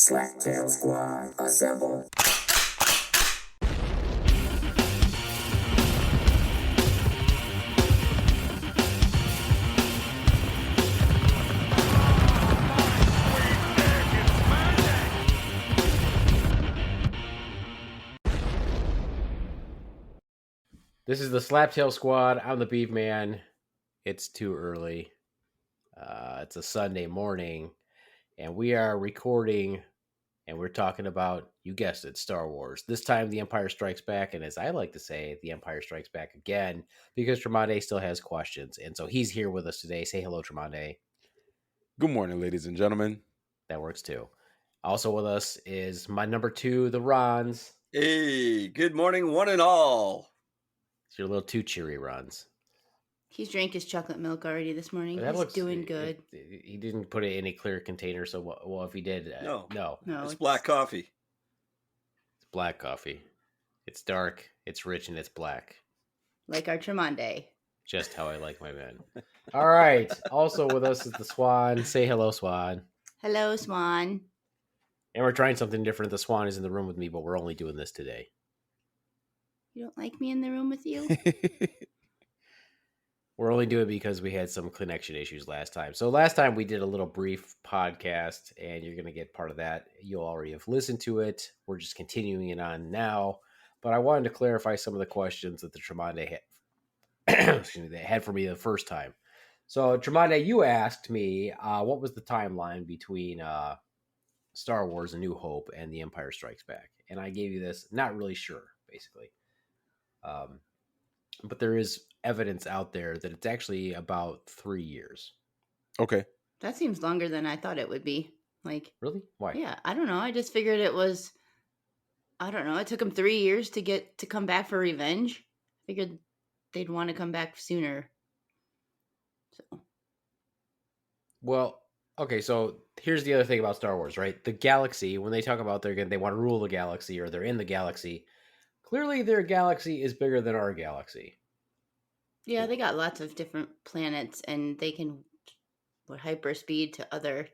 Slacktail Squad, assemble. This is the Slaptail Squad. I'm the Beaveman. It's too early. It's a Sunday morning, and we are recording, and we're talking about, you guessed it, Star Wars. This time, The Empire Strikes Back, and as I like to say, The Empire Strikes Back again, because Tremondae still has questions, and so he's here with us today. Say hello, Tremondae. Good morning, ladies and gentlemen. That works too. Also with us is my number two, the Rons. Hey, good morning, one and all. It's your little too cheery Rons. He's drank his chocolate milk already this morning. That He's doing good. He didn't put it in a clear container, so well, if he did, No, it's black coffee. It's black coffee. It's dark, it's rich, and it's black. Like our Tremondae. Just how I like my men. All right. Also with us is the Swan. Say hello, Swan. Hello, Swan. And we're trying something different. The Swan is in the room with me, but we're only doing this today. You don't like me in the room with you? We're only doing it because we had some connection issues last time. So last time we did a little brief podcast, and you're going to get part of that. You'll already have listened to it. We're just continuing it on now. But I wanted to clarify some of the questions that the Tremondae had, they had for me the first time. So Tremondae, you asked me what was the timeline between Star Wars: A New Hope and The Empire Strikes Back, and I gave you this. Not really sure, basically. But there is evidence out there that it's actually about 3 years. Okay. That seems longer than I thought it would be. Like, really? Why? Yeah, I don't know. I just figured it was, I don't know. It took him 3 years to come back for revenge. Figured they'd want to come back sooner. So. Well, okay, so here's the other thing about Star Wars, right? The galaxy, when they talk about they want to rule the galaxy or they're in the galaxy, clearly their galaxy is bigger than our galaxy. Yeah, they got lots of different planets, and they can hyperspeed to other.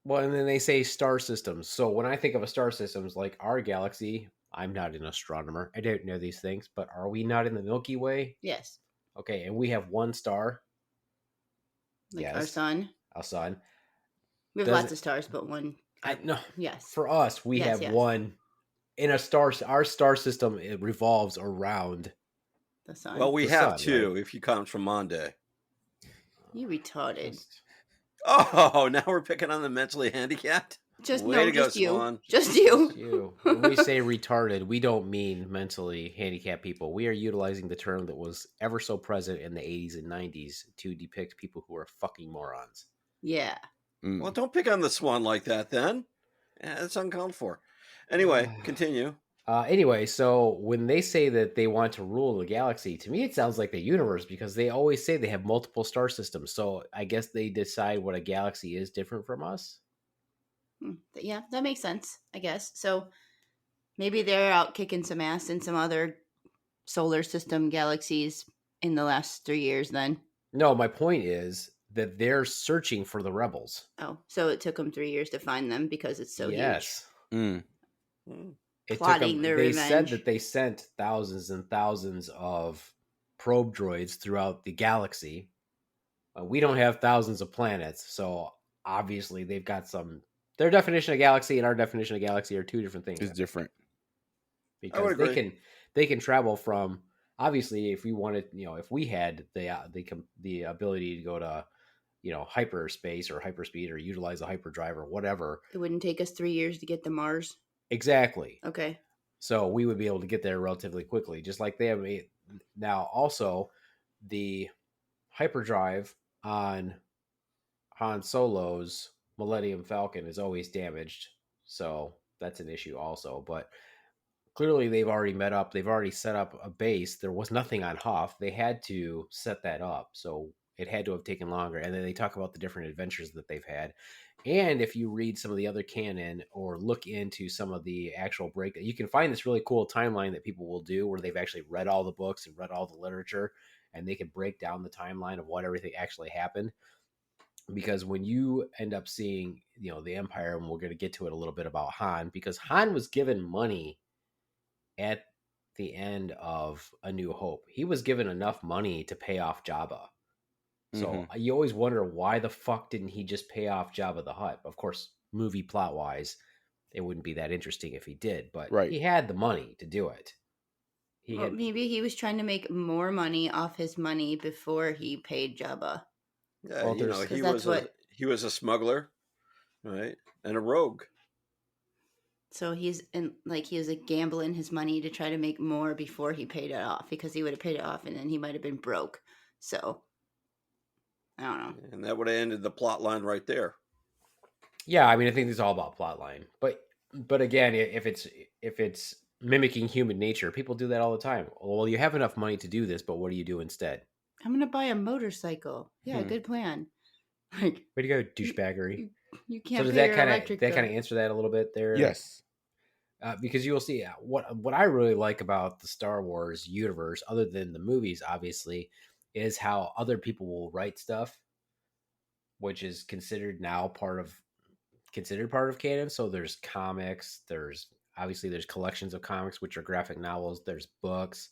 Well, and then they say star systems. So when I think of a star systems like our galaxy, I'm not an astronomer. I don't know these things, but are we not in the Milky Way? Yes. Okay, and we have one star. Like yes. Our sun. Our sun. We have lots of stars, but one. No. Yes. For us, we have one. In a star, our star system, it revolves around the sun. Well, we have two, right? If you count Tremondae. You retarded. Oh, now we're picking on the mentally handicapped? Just you. Just you. When we say retarded, we don't mean mentally handicapped people. We are utilizing the term that was ever so present in the 80s and 90s to depict people who are fucking morons. Yeah. Well, don't pick on the Swan like that, then. Yeah, that's uncalled for. Anyway, continue. Anyway, so when they say that they want to rule the galaxy, to me it sounds like the universe, because they always say they have multiple star systems. So I guess they decide what a galaxy is different from us. Yeah, that makes sense, I guess. So maybe they're out kicking some ass in some other solar system galaxies in the last 3 years then. No, my point is that they're searching for the rebels. Oh, so it took them 3 years to find them because it's so yes. huge. Plotting their revenge. They said that they sent thousands and thousands of probe droids throughout the galaxy. We don't have thousands of planets, so obviously they've got some. Their definition of galaxy and our definition of galaxy are two different things. It's different because they can travel from. Obviously, if we wanted, if we had the ability to go to, hyperspace or hyperspeed or utilize a hyperdrive or whatever, it wouldn't take us 3 years to get to Mars. Exactly. Okay. So we would be able to get there relatively quickly, just like they have. Now, also, the hyperdrive on Han Solo's Millennium Falcon is always damaged, so that's an issue also. But clearly, they've already met up. They've already set up a base. There was nothing on Hoth. They had to set that up, so it had to have taken longer. And then they talk about the different adventures that they've had. And if you read some of the other canon or look into some of the actual break, you can find this really cool timeline that people will do where they've actually read all the books and read all the literature, and they can break down the timeline of what everything actually happened. because when you end up seeing, the Empire, and we're going to get to it a little bit about Han, because Han was given money at the end of A New Hope. He was given enough money to pay off Jabba. So you always wonder, why the fuck didn't he just pay off Jabba the Hutt? Of course, movie plot wise, it wouldn't be that interesting if he did, but Right. he had the money to do it. Maybe he was trying to make more money off his money before he paid Jabba. Yeah, Well, he was a smuggler, right, and a rogue. So he was gambling his money to try to make more before he paid it off, because he would have paid it off and then he might have been broke. So I don't know. And that would have ended the plot line right there. Yeah, I mean, I think it's all about plot line. But again, if it's mimicking human nature, people do that all the time. Well, you have enough money to do this, but what do you do instead? I'm gonna buy a motorcycle. Yeah, good plan. Like, way to go, douchebaggery. You can't. So does pay that kind of answer that a little bit there? Yes. Because you will see what I really like about the Star Wars universe, other than the movies, obviously, is how other people will write stuff, which is considered part of canon. So there's comics, there's collections of comics, which are graphic novels, there's books.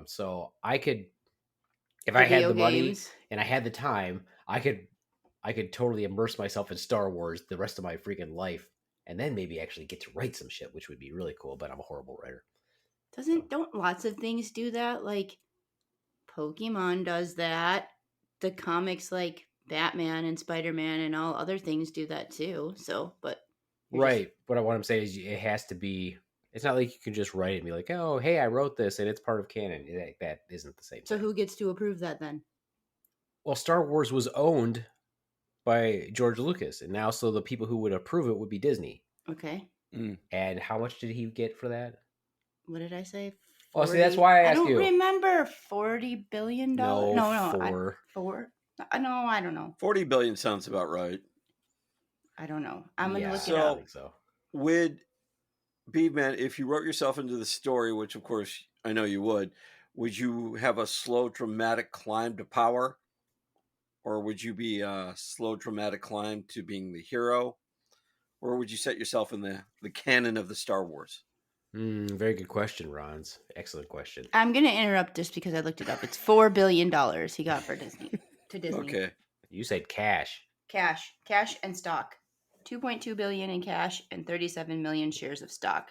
So I could, if I had the money and I had the time, I could totally immerse myself in Star Wars the rest of my freaking life, and then maybe actually get to write some shit, which would be really cool. But I'm a horrible writer. Don't lots of things do that? Like Pokemon does that. The comics like Batman and Spider-Man and all other things do that too. So, but right. But what I'm saying is, it has to be. It's not like you can just write it and be like, "Oh, hey, I wrote this and it's part of canon." That isn't the same. So thing. Who gets to approve that then? Well, Star Wars was owned by George Lucas, and now so the people who would approve it would be Disney. Okay. And how much did he get for that? What did I say? 40? Oh, see, that's why I asked you. I don't remember. $40 billion. No, four. No, I don't know. 40 billion sounds about right. I don't know. I'm gonna look so, it up. I think so. Would Beaveman, if you wrote yourself into the story, which of course I know you would you have a slow, dramatic climb to power? Or would you be a slow, dramatic climb to being the hero? Or would you set yourself in the canon of the Star Wars? Very good question, Ron's. Excellent question. I'm going to interrupt just because I looked it up. It's $4 billion he got for Disney. To Disney. Okay. You said cash. Cash and stock. $2.2 billion in cash and 37 million shares of stock.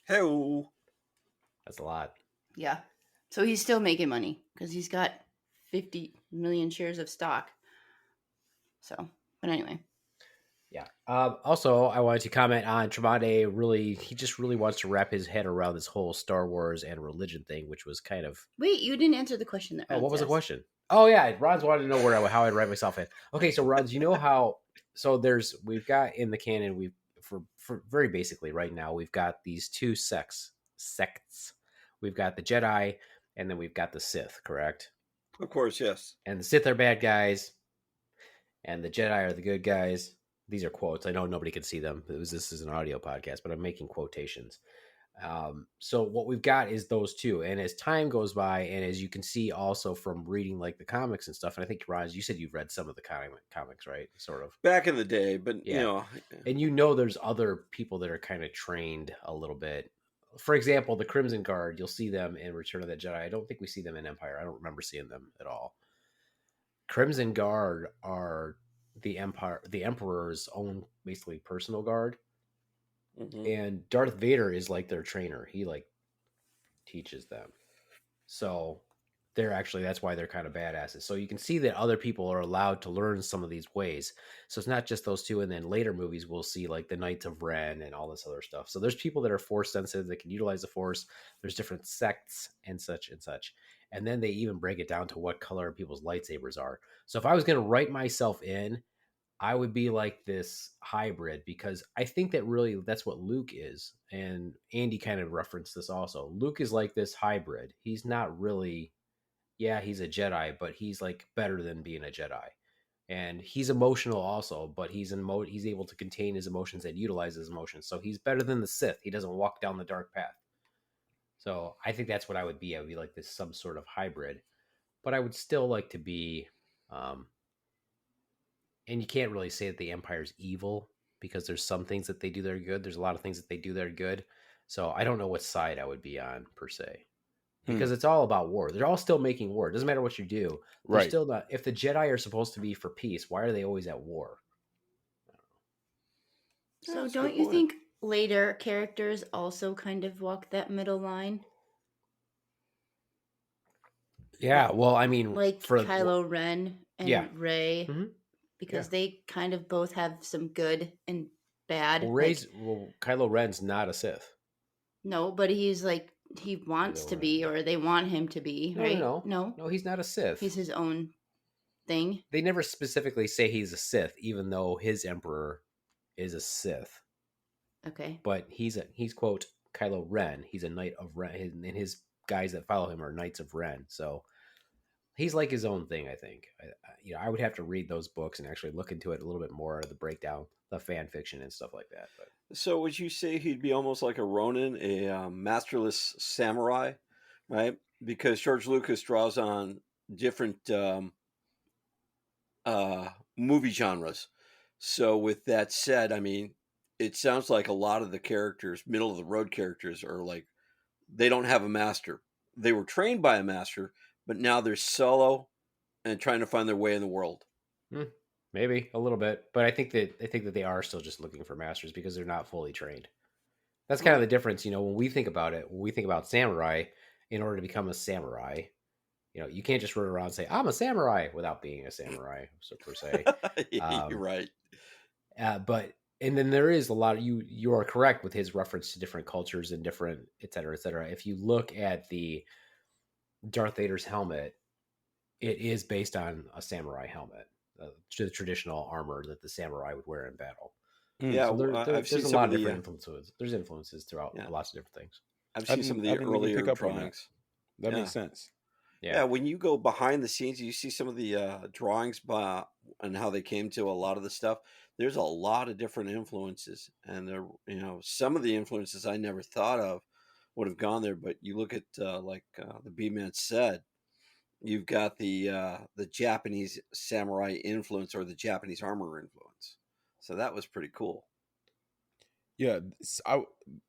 Hey-o. That's a lot. Yeah. So he's still making money because he's got 50 million shares of stock. So, but anyway. Yeah. Also, I wanted to comment on Tromondae. He just really wants to wrap his head around this whole Star Wars and religion thing, which was kind of. Wait, you didn't answer the question that. Oh, what was the question? Oh yeah, Ron's wanted to know how I'd write myself in. Okay, so Ron's, you know how? So we've got in the canon, for very basically right now, we've got these two sects. We've got the Jedi, and then we've got the Sith. Correct? Of course, yes. And the Sith are bad guys, and the Jedi are the good guys. These are quotes. I know nobody can see them. This is an audio podcast, but I'm making quotations. So what we've got is those two. And as time goes by, and as you can see also from reading like the comics and stuff, and I think, Ron, you said you've read some of the comics, right? Sort of. Back in the day, but yeah. And there's other people that are kind of trained a little bit. For example, the Crimson Guard, you'll see them in Return of the Jedi. I don't think we see them in Empire. I don't remember seeing them at all. Crimson Guard are the Emperor's own basically personal guard. Mm-hmm. And Darth Vader is like their trainer. He like teaches them. So that's why they're kind of badasses. So you can see that other people are allowed to learn some of these ways. So it's not just those two. And then later movies, we'll see like the Knights of Ren and all this other stuff. So there's people that are force sensitive that can utilize the force. There's different sects and such and such. And then they even break it down to what color people's lightsabers are. So if I was going to write myself in, I would be like this hybrid, because I think that really that's what Luke is. And Andy kind of referenced this also. Luke is like this hybrid. He's not really, he's a Jedi, but he's like better than being a Jedi. And he's emotional also, but he's able to contain his emotions and utilize his emotions. So he's better than the Sith. He doesn't walk down the dark path. So I think that's what I would be. I would be like this some sort of hybrid, but I would still like to be, and you can't really say that the Empire's evil because there's some things that they do that are good. There's a lot of things that they do that are good. So I don't know what side I would be on per se, because it's all about war. They're all still making war. It doesn't matter what you do. They're Right. still not. If the Jedi are supposed to be for peace, why are they always at war? So that's a don't good you point. think later characters also kind of walk that middle line? Yeah. Well, I mean, Like for Kylo Ren and yeah. Rey, Mhm. because Yeah. they kind of both have some good and bad. Kylo Ren's not a Sith. No, but he's like, he wants Kylo to Ren. be, or they want him to be, right? No, he's not a Sith. He's his own thing. They never specifically say he's a Sith, even though his Emperor is a Sith. Okay. But he's quote Kylo Ren. He's a Knight of Ren, and his guys that follow him are Knights of Ren. So he's like his own thing. I think. I would have to read those books and actually look into it a little bit more, the breakdown, the fan fiction, and stuff like that. But So would you say he'd be almost like a Ronin, a masterless samurai, right? Because George Lucas draws on different movie genres. So with that said, I mean, it sounds like a lot of the characters, middle of the road characters, are like they don't have a master. They were trained by a master, but now they're solo and trying to find their way in the world. maybe a little bit. But I think that they are still just looking for masters because they're not fully trained. That's kind of the difference, when we think about it. When we think about samurai, in order to become a samurai, you can't just run around and say I'm a samurai without being a samurai, so per se. You're right. But and then there is a lot of you are correct with his reference to different cultures and different et cetera, et cetera. If you look at the Darth Vader's helmet, it is based on a samurai helmet, the traditional armor that the samurai would wear in battle. Yeah, So I've seen there's a some lot of of the. different influences. There's influences throughout lots of different things. I've I seen some of didn't the even pick earlier up on that. drawings. That Yeah. makes sense. Yeah, when you go behind the scenes, you see some of the drawings and how they came to a lot of the stuff. There's a lot of different influences, and there, some of the influences I never thought of would have gone there. But you look at like the Beaveman said, you've got the Japanese samurai influence or the Japanese armor influence. So that was pretty cool. Yeah,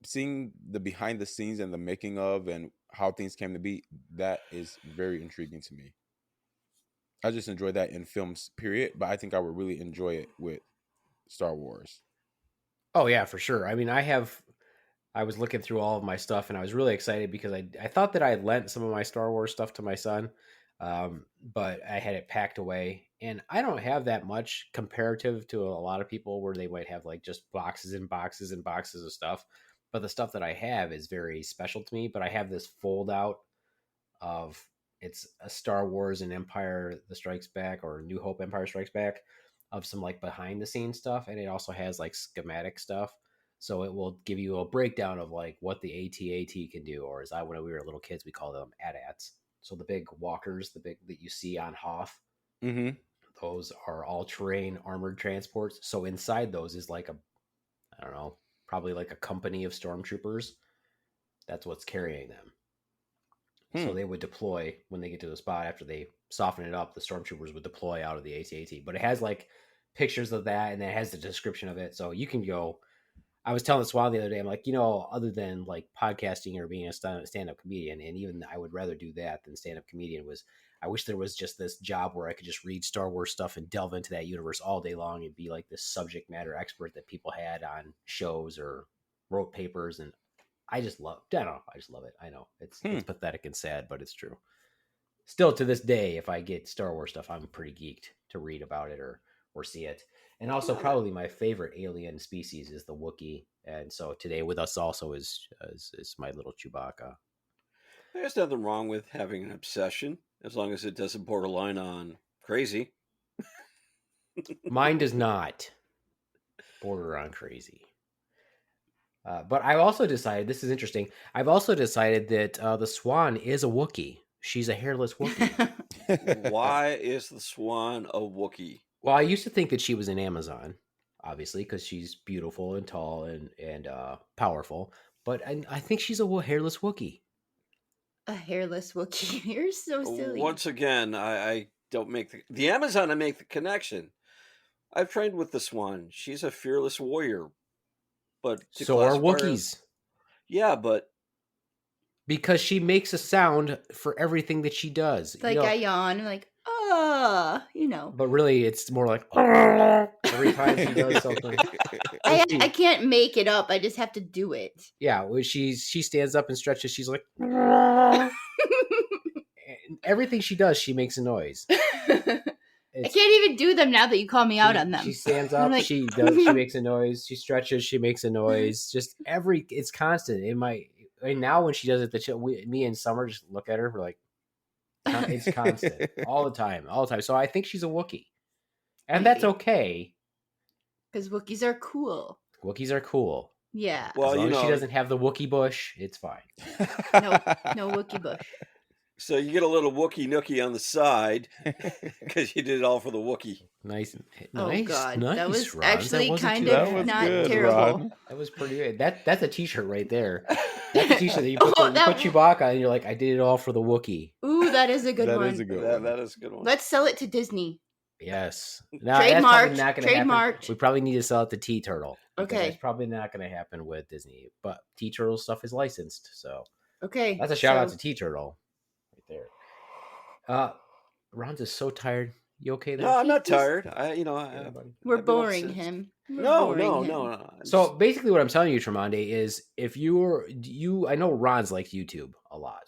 seeing the behind the scenes and the making of and how things came to be, that is very intriguing to me. I just enjoy that in films, period. But I think I would really enjoy it with Star Wars. Oh yeah, for sure. I mean, I was looking through all of my stuff and I was really excited because I thought that I had lent some of my Star Wars stuff to my son, but I had it packed away, and I don't have that much comparative to a lot of people where they might have like just boxes and boxes and boxes of stuff. But the stuff that I have is very special to me. But I have this fold out of it's a Star Wars and Empire the Strikes Back, or New Hope Empire Strikes Back, of some like behind the scenes stuff, and it also has like schematic stuff. So it will give you a breakdown of like what the AT-AT can do, or when we were little kids, we call them AT-ATs. So the big walkers, the big that you see on Hoth, Mm-hmm. those are all terrain armored transports. So inside those is like I don't know, probably like a company of stormtroopers. That's what's carrying them. So they would deploy when they get to the spot after they soften it up. The stormtroopers would deploy out of the AT-AT, but it has like pictures of that, and then it has the description of it. So you can go. I was telling Swan the other day, I'm like, other than like podcasting or being a stand-up comedian, and even I would rather do that than stand-up comedian, I wish there was just this job where I could just read Star Wars stuff and delve into that universe all day long and be like this subject matter expert that people had on shows or wrote papers. And I just love it. I know it's pathetic and sad, but it's true. Still to this day, if I get Star Wars stuff, I'm pretty geeked to read about it or see it. And also, probably my favorite alien species is the Wookiee. And so today with us also is my little Chewbacca. There's nothing wrong with having an obsession as long as it doesn't borderline on crazy. Mine does not border on crazy. But I've also decided, this is interesting, I've also decided that the Swan is a Wookiee. She's a hairless Wookiee. Why is the Swan a Wookiee? Well, I used to think that she was an Amazon, obviously, because she's beautiful and tall and powerful. But I think she's a hairless Wookiee. A hairless Wookiee. You're so silly. Once again, I don't make the Amazon. I make the connection. I've trained with the Swan. She's a fearless warrior, but to So are classify her- Wookiees. Yeah, but Because she makes a sound for everything that she does. Like I yawn, like, you know. But really, it's more like every time she does something. I can't make it up. I just have to do it. Yeah, when she stands up and stretches, she's like, everything she does, she makes a noise. I can't even do them now that you call me out on them. She stands I'm up, like- she makes a noise. She stretches, she makes a noise. Just it's constant. And now when she does it, me and Summer just look at her. We're like, it's constant, all the time. So I think she's a Wookiee, and that's Maybe. okay. Because Wookiees are cool. Wookiees are cool. Yeah. well, As long you as she know, doesn't have the Wookiee bush, it's fine. No Wookiee bush. so you get a little Wookiee nookie on the side because you did it all for the Wookiee. Nice. Oh God, nice, that was Ron. actually wasn't kind too of That was not good, terrible. Ron. That was pretty good. That's a T-shirt right there. That's a T-shirt that you put, Oh, you that- put Chewbacca on, and you're like, I did it all for the Wookiee. Ooh, that is a good That one. is a good That, one. that is a good one. Let's sell it to Disney. Yes. Now, that's probably Trademarked, not going to happen. trademarked. We probably need to sell it to T-Turtle. Because Okay. That's probably not going to happen with Disney. But T-Turtle stuff is licensed, so Okay. that's a shout out so- to T-Turtle right there. Ron's is so tired. You okay there? No, I'm not He's- tired. Yeah, buddy. We're I've been up boring since- him. We're No, boring no, him. no, no. So basically, what I'm telling you, Tremonde, is if I know Ron's like YouTube a lot.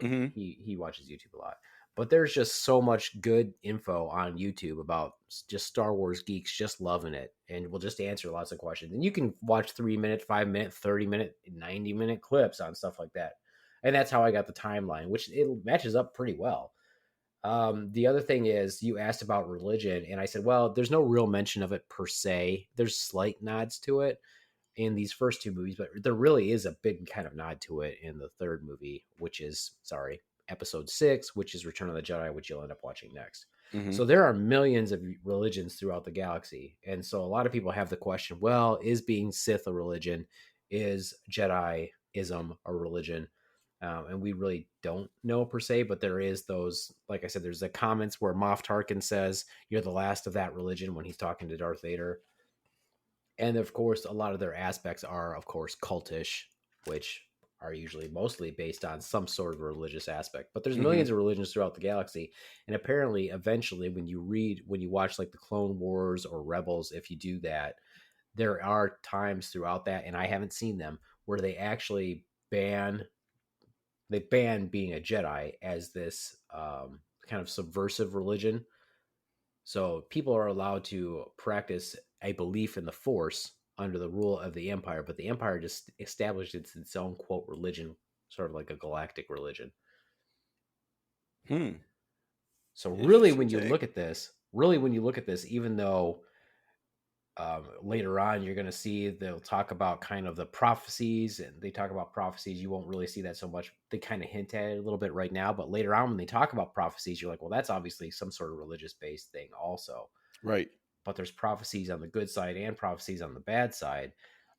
Mhm. He watches YouTube a lot, but there's just so much good info on YouTube about just Star Wars geeks just loving it, and we'll just answer lots of questions. And you can watch 3-minute, 5-minute, 30-minute, 90-minute clips on stuff like that. And that's how I got the timeline, which it matches up pretty well. The other thing is you asked about religion, and I said, well, there's no real mention of it per se. There's slight nods to it in these first two movies, but there really is a big kind of nod to it in the third movie, which is, episode 6, which is Return of the Jedi, which you'll end up watching next. Mhm. So there are millions of religions throughout the galaxy. And so a lot of people have the question, well, is being Sith a religion? Is Jediism a religion? And we really don't know per se, but there is those, like I said, there's the comments where Moff Tarkin says, you're the last of that religion when he's talking to Darth Vader. And of course, a lot of their aspects are, of course, cultish, which are usually mostly based on some sort of religious aspect. But there's millions of religions throughout the galaxy. And apparently, eventually, when you watch like the Clone Wars or Rebels, if you do that, there are times throughout that, and I haven't seen them, where they actually ban being a Jedi as this kind of subversive religion. So people are allowed to practice a belief in the Force under the rule of the Empire, but the Empire just established its own, quote, religion, sort of like a galactic religion. So really, when you look at this, even though later on you're going to see they'll talk about kind of the prophecies, and they talk about prophecies, you won't really see that so much. They kind of hint at it a little bit right now, but later on when they talk about prophecies, you're like, well, that's obviously some sort of religious based thing also. Right. But there's prophecies on the good side and prophecies on the bad side.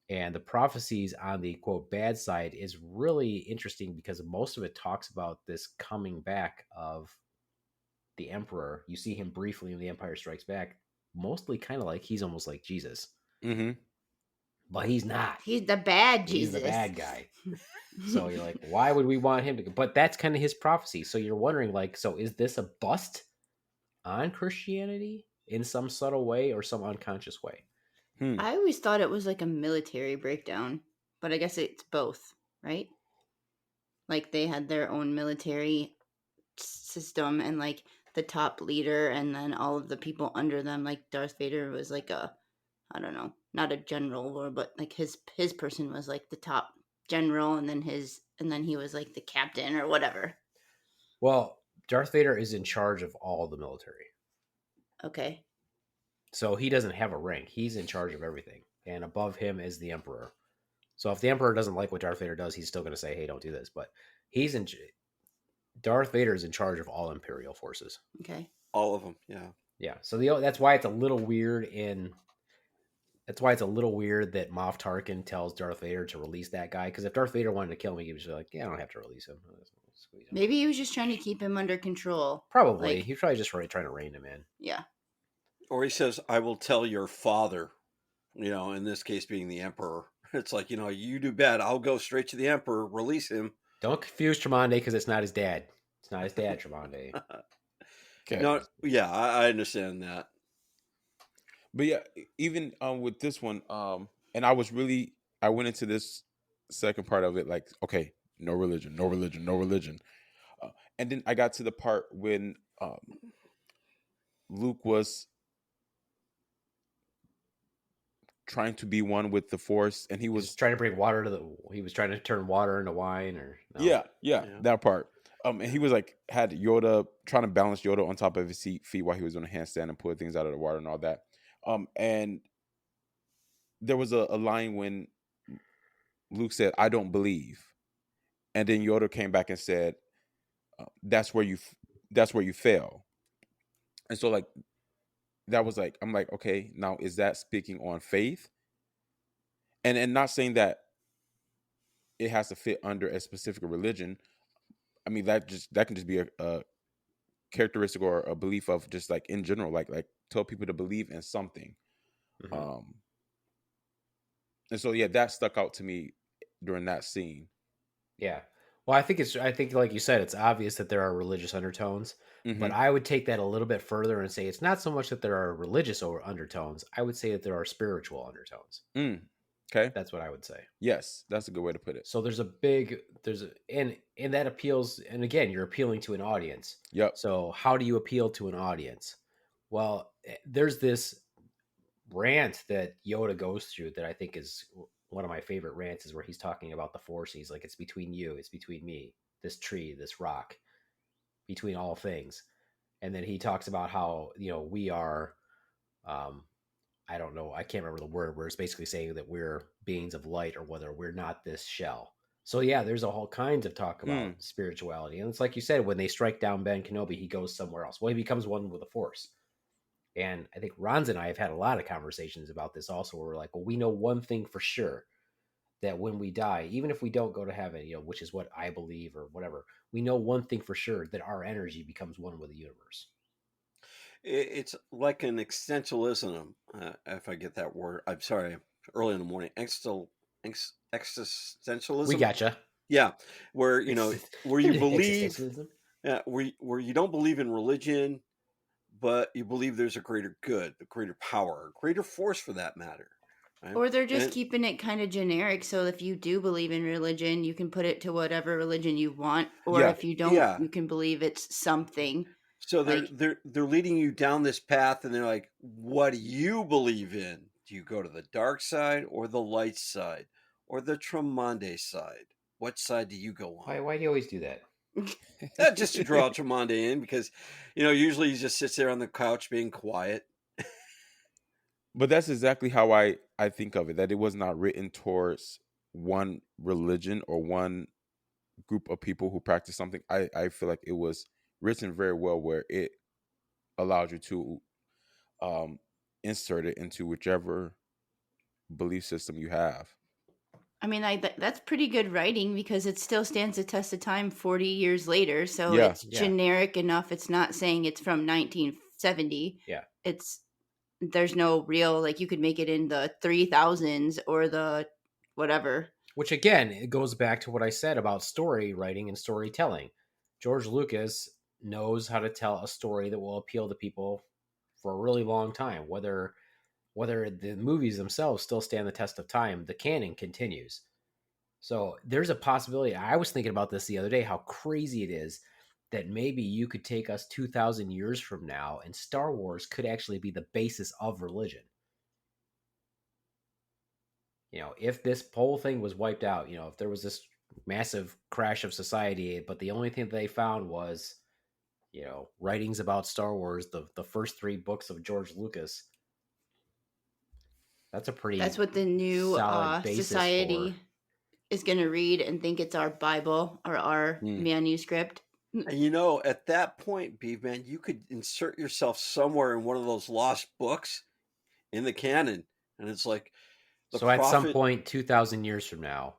And the prophecies on the, quote, bad side is really interesting because most of it talks about this coming back of the Emperor. You see him briefly in The Empire Strikes Back, mostly kind of like he's almost like Jesus. Mm-hmm. But he's not. He's the bad He's Jesus. the bad guy. So you're like, why would we want him to? But that's kind of his prophecy. So you're wondering, like, so is this a bust on Christianity in some subtle way or some unconscious way? I always thought it was like a military breakdown, but I guess it's both, right? Like they had their own military system and like the top leader and then all of the people under them, like Darth Vader was like I don't know, not a general, but like his person was like the top general, and then he was like the captain or whatever. Well, Darth Vader is in charge of all the military. Okay. So he doesn't have a rank. He's in charge of everything. And above him is the Emperor. So if the Emperor doesn't like what Darth Vader does, he's still going to say, hey, don't do this. But Darth Vader is in charge of all Imperial forces. Okay. All of them, yeah. Yeah. So that's why it's a little weird that Moff Tarkin tells Darth Vader to release that guy. Because if Darth Vader wanted to kill him, he was like, yeah, I don't have to release him. Squeeze him. Maybe he was just trying to keep him under control. Probably. Like, He's probably just trying to rein him in. yeah. Or he says, "I will tell your father." In this case being the emperor. It's like, you do bad, I'll go straight to the emperor, release him. Don't confuse Tremondae because it's not his dad. It's not his dad, Tremondae. Okay. No, yeah, I understand that. But yeah, even with this one, and I went into this second part of it like, okay, no religion, no religion, no religion, and then I got to the part when Luke was trying to be one with the Force, and he He was was trying to bring water to he was trying to turn water into wine, or no? yeah, that part. And he was like had Yoda trying to balance Yoda on top of his feet while he was on a handstand and pull things out of the water and all that. And there was a line when Luke said, "I don't believe," and then Yoda came back and said, "That's where you fail." And so like that was like, I'm like, okay, now is that speaking on faith? And not saying that it has to fit under a specific religion. I mean, that can just be a characteristic or a belief of just like in general, like tell people to believe in something. Mhm. And so yeah, that stuck out to me during that scene. Yeah. Well, I think like you said, it's obvious that there are religious undertones, but I would take that a little bit further and say it's not so much that there are religious undertones. I would say that there are spiritual undertones. Okay. That's what I would say. Yes, that's a good way to put it. So and that appeals, and again, you're appealing to an audience. Yep. So how do you appeal to an audience? Well, there's this rant that Yoda goes through that I think is one of my favorite rants, is where he's talking about the Force. He's like, it's between you, it's between me, this tree, this rock, between all things. And then he talks about how, we are, I don't know, I can't remember the word, where it's basically saying that we're beings of light, or whether we're not this shell. So yeah, there's a whole kinds of talk about spirituality. And it's like you said, when they strike down Ben Kenobi, he goes somewhere else. Well, he becomes one with the Force. And I think Ron's and I have had a lot of conversations about this also, where we're like, well, we know one thing for sure, that when we die, even if we don't go to heaven, which is what I believe or whatever, we know one thing for sure, that our energy becomes one with the universe. It's like an existentialism, if I get that word. I'm sorry, early in the morning. Existentialism. We gotcha. Yeah, where where you believe, Existentialism? where you don't believe in religion, but you believe there's a greater good, a greater power, a greater force for that matter. Right? Or they're just keeping it kind of generic. So if you do believe in religion, you can put it to whatever religion you want. Or if you don't, you can believe it's something. So they're leading you down this path, and they're like, what do you believe in? Do you go to the dark side or the light side or the Tromondae side? What side do you go on? Why do you always do that? Just to draw Tromondae in, because usually he just sits there on the couch being quiet. But that's exactly how I think of it, that it was not written towards one religion or one group of people who practice something. I feel like it was written very well, where it allowed you to insert it into whichever belief system you have. I mean, that's pretty good writing, because it still stands the test of time 40 years later. So it's generic enough. It's not saying it's from 1970. Yeah. There's no real, like, you could make it in the 3000s or the whatever. Which, again, it goes back to what I said about story writing and storytelling. George Lucas knows how to tell a story that will appeal to people for a really long time. Whether the movies themselves still stand the test of time, the canon continues. So there's a possibility. I was thinking about this the other day, how crazy it is that maybe you could take us 2,000 years from now, and Star Wars could actually be the basis of religion. If this whole thing was wiped out, if there was this massive crash of society, but the only thing that they found was, writings about Star Wars, the first 3 books of George Lucas. That's what the new society is going to read and think it's our Bible or our manuscript. And at that point, Beaveman, you could insert yourself somewhere in one of those lost books in the canon, and it's like, at some point 2,000 years from now,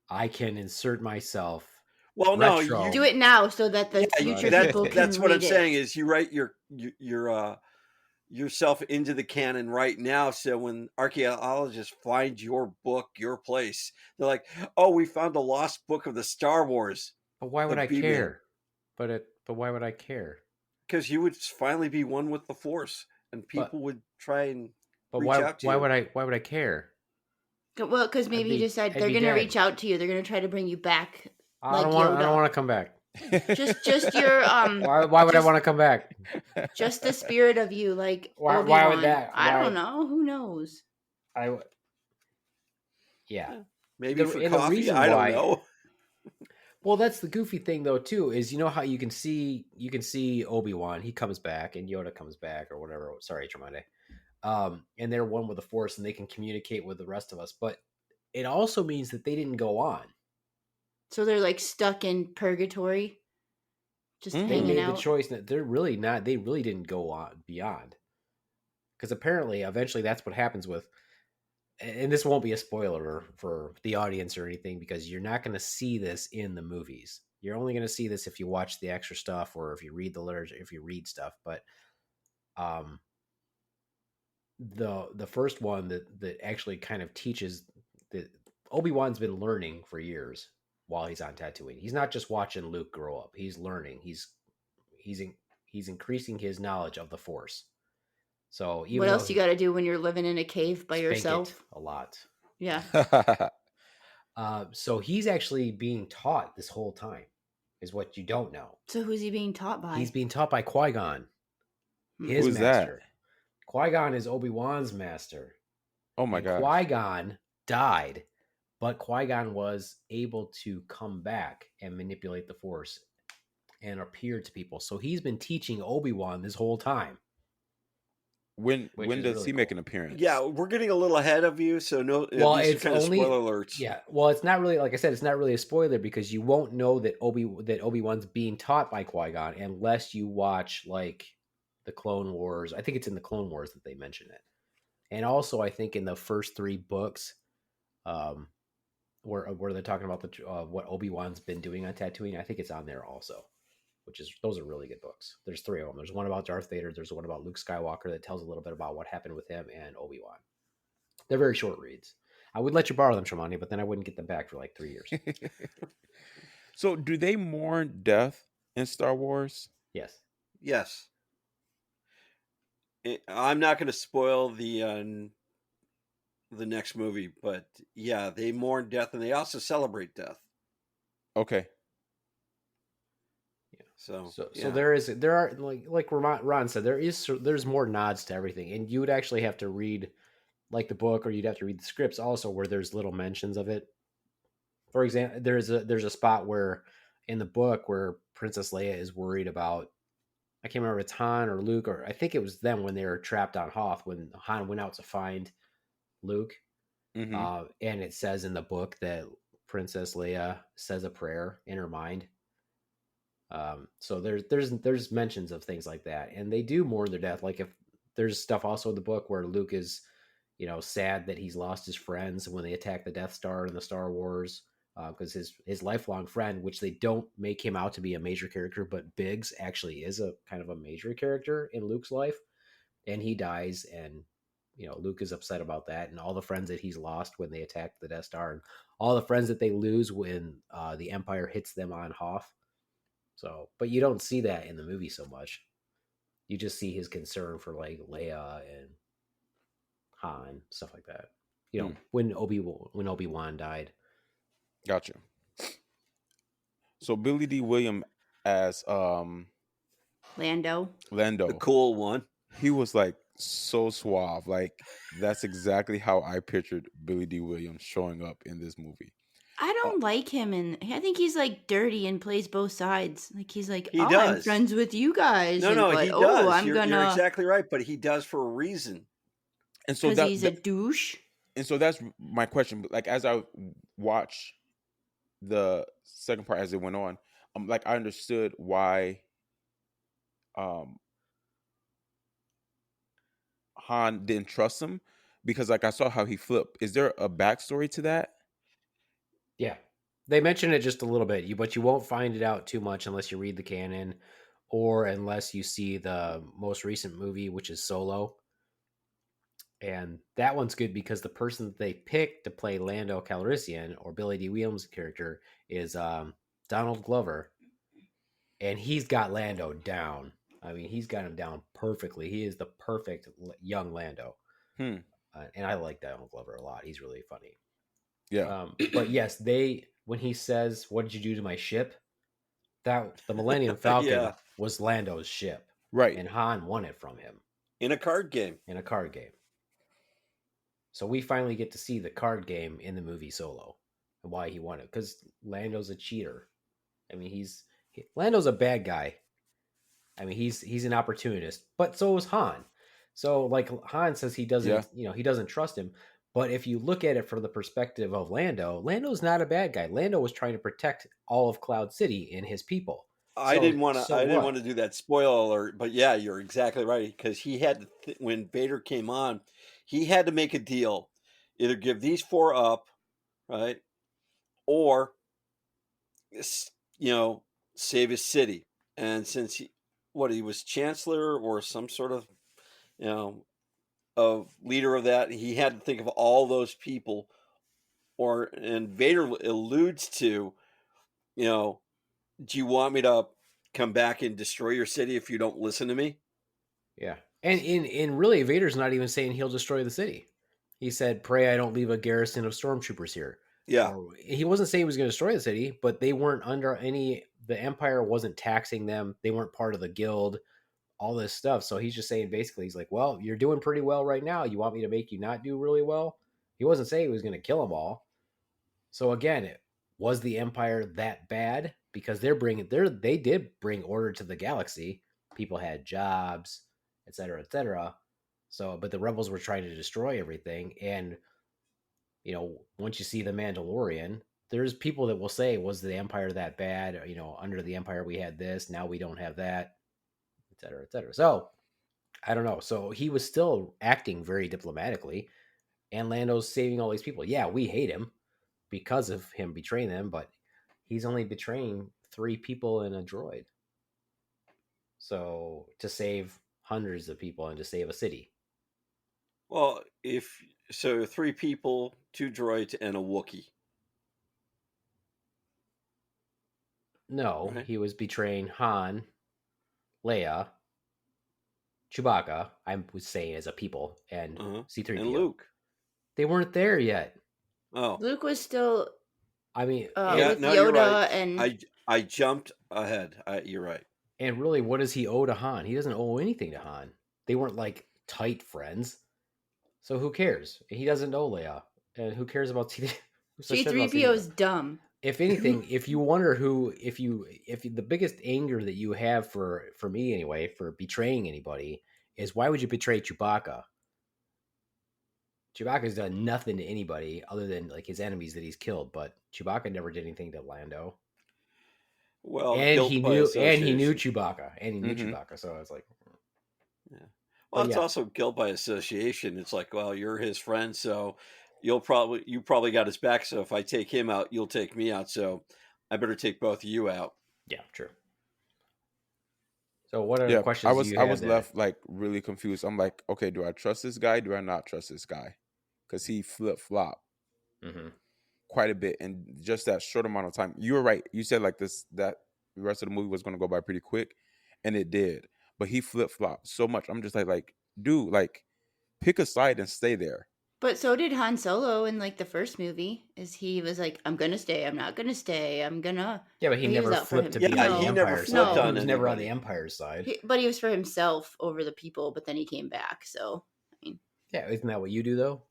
I can insert myself. Well, no, you do it now so that the future people can That's what read I'm saying is you write your yourself into the canon right now, so when archaeologists find your book, your place, they're like, "Oh, we found the lost book of the Star Wars." But why would The I Beaveman. care? But why would I care? Because you would finally be one with the Force, and But people would try and but reach out to why you. would I care? Well, because maybe you decide I'd they're be going to dead. reach out to you. They're going to try to bring you back. I Like don't Yoda. want to come back. Just your Why would I want to come back? just the spirit of you, like Why Obi-Wan. would that? I Why- don't know. Who knows? Yeah. Maybe The- for and the coffee. reason I why- don't know. Well, that's the goofy thing though too, is you know how you can see Obi-Wan, he comes back and Yoda comes back or whatever. Sorry, Tremondae. And they're one with the Force and they can communicate with the rest of us. But it also means that they didn't go on. So they're like stuck in purgatory, just They hanging made out. the choice that they're really not. They really didn't go on beyond. Because apparently, eventually, that's what happens with. And this won't be a spoiler for the audience or anything, because you're not going to see this in the movies. You're only going to see this if you watch the extra stuff or if you read the literature, if you read stuff. But the first one that actually kind of teaches that Obi-Wan's been learning for years while he's on Tatooine. He's not just watching Luke grow up. He's learning. He's increasing his knowledge of the Force. So even What else though you got to do when you're living in a cave by spank yourself? it a lot. Yeah. So he's actually being taught this whole time, is what you don't know. So who's he being taught by? He's being taught by Qui-Gon, his Who's that? master. Qui-Gon is Obi-Wan's master. Oh my And god. Qui-Gon died, but Qui-Gon was able to come back and manipulate the Force and appear to people. So he's been teaching Obi-Wan this whole time. When Which is does really he make cool. an appearance? Yeah, we're getting a little ahead of you, so no. Well, these are it's kind of only- spoiler alerts. Yeah, well, it's not really, like I said, it's not really a spoiler because you won't know that Obi-Wan's being taught by Qui-Gon unless you watch like the Clone Wars. I think it's in the Clone Wars that they mention it, and also I think in the first 3 books, where they're talking about what Obi-Wan's been doing on Tatooine. I think it's on there also, those are really good books. There's 3 of them. There's one about Darth Vader. There's one about Luke Skywalker that tells a little bit about what happened with him and Obi-Wan. They're very short reads. I would let you borrow them, Tremondae, but then I wouldn't get them back for like 3 years. So do they mourn death in Star Wars? Yes. Yes. I'm not going to spoil the next movie, but yeah, they mourn death and they also celebrate death. Okay. So So there are like Ron said, there's more nods to everything, and you would actually have to read like the book, or you'd have to read the scripts also, where there's little mentions of it. For example, there's a spot where in the book where Princess Leia is worried about, I can't remember if it's Han or Luke, or I think it was them when they were trapped on Hoth when Han went out to find Luke. Mhm. And it says in the book that Princess Leia says a prayer in her mind. So there's mentions of things like that, and they do mourn their death. Like if there's stuff also in the book where Luke is, sad that he's lost his friends when they attack the Death Star in the Star Wars, because his lifelong friend, which they don't make him out to be a major character, but Biggs actually is a kind of a major character in Luke's life, and he dies, and Luke is upset about that, and all the friends that he's lost when they attack the Death Star, and all the friends that they lose when the Empire hits them on Hoth. So, but you don't see that in the movie so much. You just see his concern for like Leia and Han, stuff like that. When Obi-Wan died. Gotcha. So Billy D. Williams as Lando. Lando, the cool one. he was like so suave. Like that's exactly how I pictured Billy D. Williams showing up in this movie. I don't like him, and I think he's like dirty and plays both sides. Like he's like, He I'm does. friends with you guys. No, and, no, but, he does. I'm You're gonna exactly right, but he does for a reason. And so because he's a douche. and so that's my question. Like as I watch the second part as it went on, like I understood why Han didn't trust him, because like I saw how he flipped. Is there a backstory to that? Yeah, they mention it just a little bit, but you won't find it out too much unless you read the canon or unless you see the most recent movie, which is Solo. And that one's good because the person that they picked to play Lando Calrissian, or Billy D. Williams' character, is Donald Glover. And he's got Lando down. I mean, he's got him down perfectly. He is the perfect young Lando. Hmm. And I like Donald Glover a lot. He's really funny. Yeah. But yes, when he says, "What did you do to my ship?" That the Millennium Falcon Yeah. was Lando's ship, Right. and Han won it from him In a card game. in a card game. So we finally get to see the card game in the movie Solo and why he won it, because Lando's a cheater. I mean, Lando's a bad guy. I mean, he's an opportunist, but so is Han. So like Han says, he doesn't, he doesn't trust him. But if you look at it from the perspective of Lando's not a bad guy. Lando was trying to protect all of Cloud City and his people. I didn't want to do that spoiler alert, but yeah, you're exactly right, because he had to when Vader came on, he had to make a deal, either give these 4 up, right, or save his city. And since he was chancellor or some sort of of leader of that, he had to think of all those people. And Vader alludes to, do you want me to come back and destroy your city if you don't listen to me? Yeah. And in really, Vader's not even saying he'll destroy the city. He said, "Pray I don't leave a garrison of stormtroopers here." Yeah. He wasn't saying he was going to destroy the city, but they weren't under the Empire wasn't taxing them. They weren't part of the guild, all this stuff. So he's just saying, basically, he's like, "Well, you're doing pretty well right now. You want me to make you not do really well?" He wasn't saying he was going to kill them all. So again, was the Empire that bad? Because they did bring order to the galaxy. People had jobs, et cetera, et cetera. So, but the rebels were trying to destroy everything. And, once you see The Mandalorian, there's people that will say, was the Empire that bad? Under the Empire, we had this. Now we don't have that, et cetera, et cetera. So I don't know. So he was still acting very diplomatically, and Lando's saving all these people. Yeah, we hate him because of him betraying them, but he's only betraying 3 people and a droid. So to save hundreds of people and to save a city. Well, 3 people, 2 droids, and a Wookiee. No, right. He was betraying Han, Leia, Chewbacca, I was saying as a people, and C-3PO. And Luke. They weren't there yet. Oh. Luke was still... I mean... with Yoda, you're right. And... I jumped ahead. You're right. And really, what does he owe to Han? He doesn't owe anything to Han. They weren't, like, tight friends. So who cares? He doesn't know Leia. And who cares about C-3PO? C-3PO is dumb. If anything, if you wonder if the biggest anger that you have for me anyway, for betraying anybody, is why would you betray Chewbacca? Chewbacca's done nothing to anybody other than like his enemies that he's killed, but Chewbacca never did anything to Lando. Well, and he knew Chewbacca, and he knew Chewbacca, so I was like, yeah. Well, it's also guilt by association. It's like, well, you're his friend, so you probably got his back. So if I take him out, you'll take me out. So I better take both of you out. Yeah, true. So what are the questions I was left like really confused. I'm like, okay, do I trust this guy? Do I not trust this guy? Because he flip-flopped quite a bit in just that short amount of time. You were right. You said like that the rest of the movie was going to go by pretty quick, and it did. But he flip-flopped so much. I'm just like, dude, like, pick a side and stay there. But so did Han Solo in like the first movie. He was like, I'm gonna stay. I'm not gonna stay. I'm gonna. Yeah, but he never flipped to be on the Empire's side. He was never on the Empire's side. But he was for himself over the people. But then he came back. So I mean. Yeah, isn't that what you do though?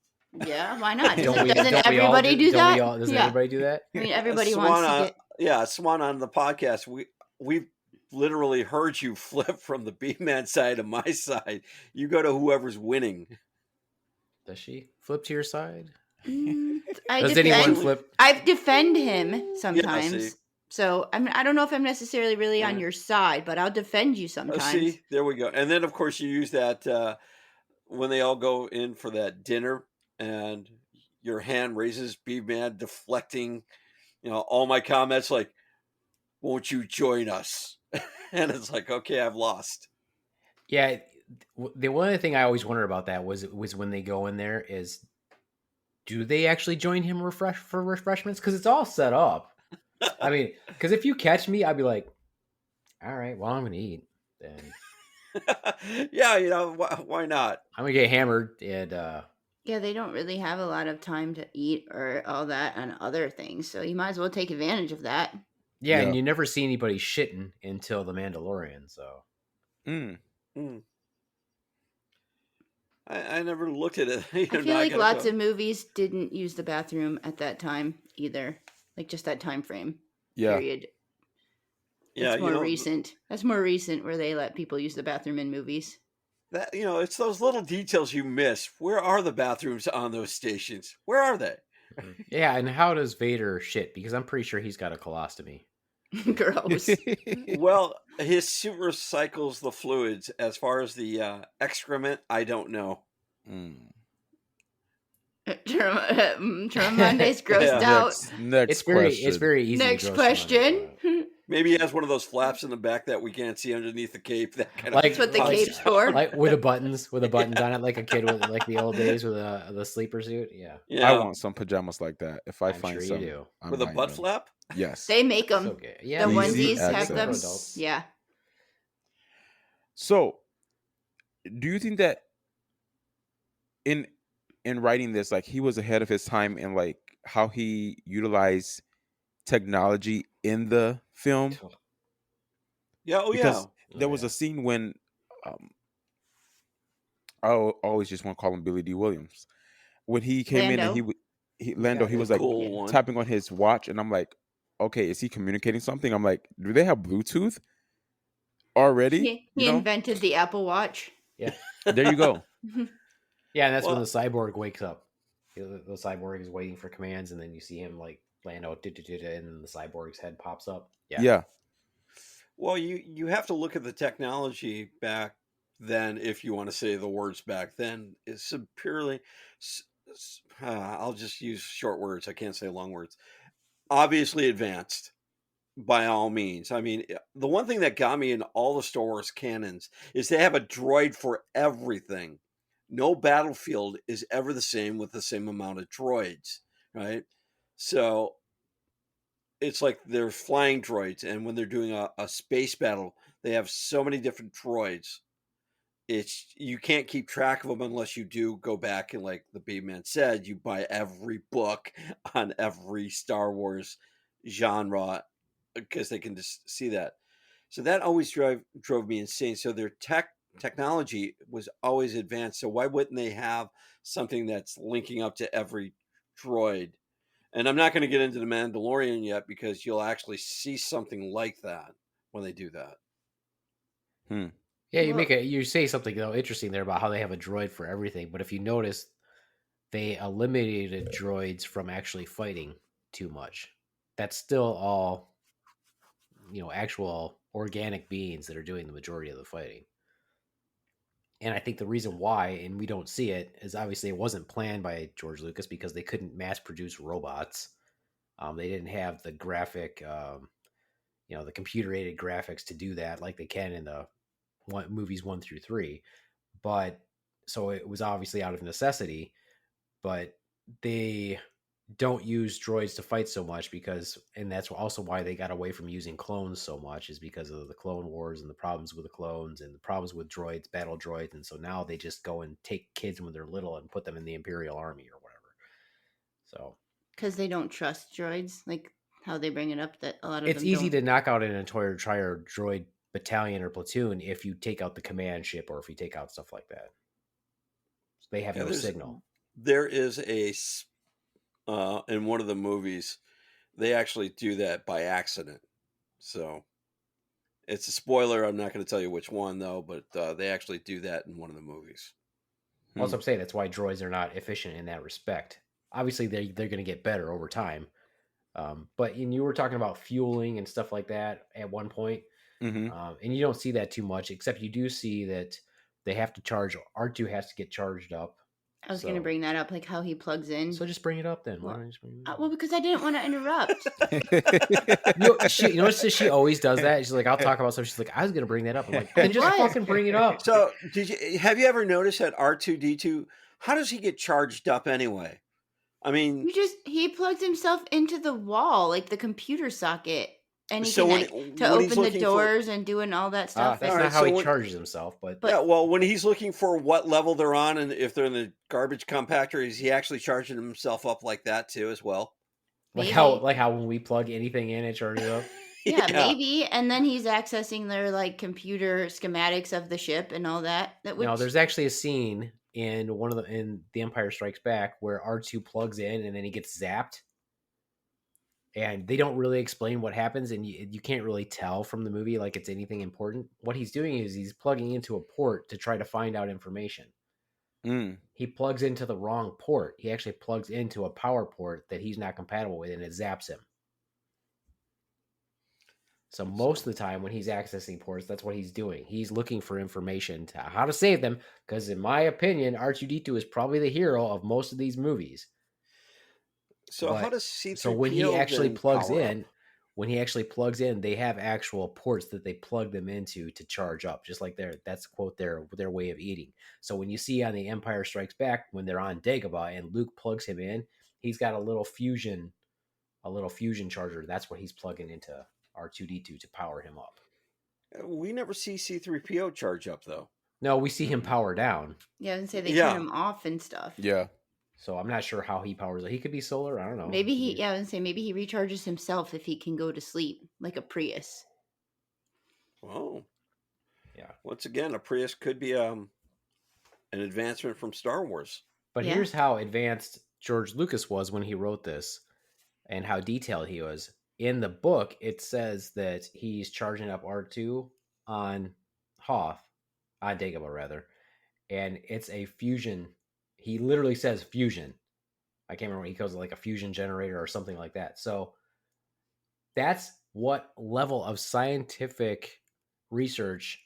Yeah, why not? Doesn't everybody do that? Doesn't everybody do that? I mean, everybody wants to get. Yeah, Swan on the podcast. We've literally heard you flip from the Beaveman side to my side. You go to whoever's winning. Does she flip to your side? Does anyone flip? I defend him sometimes. Yeah, so I don't know if I'm necessarily really on your side, but I'll defend you sometimes. See, there we go. And then of course you use that when they all go in for that dinner, and your hand raises, Beaveman deflecting, all my comments like, "Won't you join us?" And it's like, okay, I've lost. Yeah, the one other thing I always wondered about that was when they go in there is, do they actually join him for refreshments? Because it's all set up. I mean, because if you catch me, I'd be like, all right, well, I'm gonna eat. Then Yeah, why not? I'm gonna get hammered and Yeah, they don't really have a lot of time to eat or all that on other things, so you might as well take advantage of that. yeah, Yeah. and you never see anybody shitting until the Mandalorian. So Mm. I never looked at it. I feel like lots of movies didn't use the bathroom at that time either, like just that time frame Yeah. period. Yeah, That's more recent. That's more recent where they let people use the bathroom in movies. that it's those little details you miss. Where are the bathrooms on those stations? Where are they? yeah, and how does Vader shit? Because I'm pretty sure he's got a colostomy. Gross. Well, his suit recycles the fluids. As far as the excrement, I don't know. Tromondae's grossed Yeah. out. Next It's question. very easy. Next to gross him question. on, Maybe he has one of those flaps in the back that we can't see underneath the cape. That kind Like- That's what the like- cape's for. like with the buttons on it, like a kid with like the old days with the sleeper suit. Yeah, Yeah, I want some pajamas like that. If I I'm find sure some, you do. I'm with a buying butt them. flap. Yes. They make It's them. okay. Yeah, The Easy onesies have them. access. Yeah. So, do you think that in writing this, like, he was ahead of his time in like how he utilized technology in the film? Yeah. Oh, Because yeah. there was a scene when I always just want to call him Billy D. Williams, when he came in and Lando. Lando, he was like Cool one. tapping on his watch, and I'm like, okay, is he communicating something? I'm like, do they have Bluetooth already? He invented the Apple Watch. Yeah, There you go. yeah, and that's when Well- the cyborg wakes up. The cyborg is waiting for commands, and then you see him like Lando, and then the cyborg's head pops up. Yeah. Well, you have to look at the technology back then, if you want to say the words back then, is purely. I'll just use short words. I can't say long words. Obviously advanced, by all means. I mean, the one thing that got me in all the Star Wars canons is they have a droid for everything. No battlefield is ever the same with the same amount of droids, right? So it's like they're flying droids, and when they're doing a space battle, they have so many different droids. You can't keep track of them unless you do go back and, like the Beaveman said, you buy every book on every Star Wars genre because they can just see that. So that always drove me insane. So their technology was always advanced. So why wouldn't they have something that's linking up to every droid? And I'm not going to get into the Mandalorian yet because you'll actually see something like that when they do that. Yeah, you say something though interesting there about how they have a droid for everything, but if you notice, they eliminated droids from actually fighting too much. That's still all, actual organic beings that are doing the majority of the fighting. And I think the reason why, and we don't see it, is obviously it wasn't planned by George Lucas because they couldn't mass produce robots. They didn't have the graphic, the computer aided graphics to do that like they can in the movies 1 through 3. But so it was obviously out of necessity, but they don't use droids to fight so much and that's also why they got away from using clones so much, is because of the Clone Wars and the problems with the clones and the problems with droids, battle droids. And so now they just go and take kids when they're little and put them in the Imperial Army or whatever. So Because they don't trust droids, like how they bring it up that a lot of it's them easy don't. to knock out an entire droid battalion or platoon if you take out the command ship or if you take out stuff like that. They have no signal. There is in one of the movies, they actually do that by accident. So it's a spoiler. I'm not going to tell you which one though, but they actually do that in one of the movies. Also, I'm saying that's why droids are not efficient in that respect. Obviously, they're going to get better over time. But you were talking about fueling and stuff like that at one point. Mm-hmm. And you don't see that too much, except you do see that they have to charge. R2 has to get charged up. I was going to bring that up, like how he plugs in. So just bring it up then. Why Well, don't you just bring it up? well, because I didn't want to interrupt. You notice she always does that. She's like, I'll talk about something. She's like, I was gonna bring that up. I'm like, then just What? fucking bring it up. So, have you ever noticed that R2D2? How does he get charged up anyway? I mean, He plugs himself into the wall, like the computer socket, and he So can when- like to when he's open the looking for- doors and doing all that stuff. That's All right, not how so he when- charges himself, but yeah. Well, when he's looking for what level they're on, and if they're in the garbage compactor, is he actually charging himself up like that too, as well? like Maybe. how when we plug anything in, it charges up. Yeah, maybe. And then he's accessing their like computer schematics of the ship and all that. No, there's actually a scene in in The Empire Strikes Back where R2 plugs in and then he gets zapped. And they don't really explain what happens, and you can't really tell from the movie like it's anything important. What he's doing is he's plugging into a port to try to find out information. He plugs into the wrong port. He actually plugs into a power port that he's not compatible with, and it zaps him. So most of the time when he's accessing ports, that's what he's doing. He's looking for information to how to save them, because in my opinion, R2-D2 is probably the hero of most of these movies. So But- how does C3PO So when he actually then plugs power in, up? they have actual ports that they plug them into to charge up, just like that's quote their way of eating. So when you see on The Empire Strikes Back when they're on Dagobah and Luke plugs him in, he's got a little fusion charger. That's what he's plugging into R2-D2 to power him up. We never see C3PO charge up though. No, we see him power down. Yeah, I was gonna say they Yeah. turn him off and stuff. Yeah. So I'm not sure how he powers it. He could be solar. I don't know. Maybe I was gonna say maybe he recharges himself if he can go to sleep, like a Prius. Oh, Yeah. once again, a Prius could be an advancement from Star Wars. But Yeah. here's how advanced George Lucas was when he wrote this and how detailed he was. In the book, it says that he's charging up R2 on Hoth, on Dagobah rather, and it's a fusion. He literally says fusion. I can't remember what he calls it, like a fusion generator or something like that. So that's what level of scientific research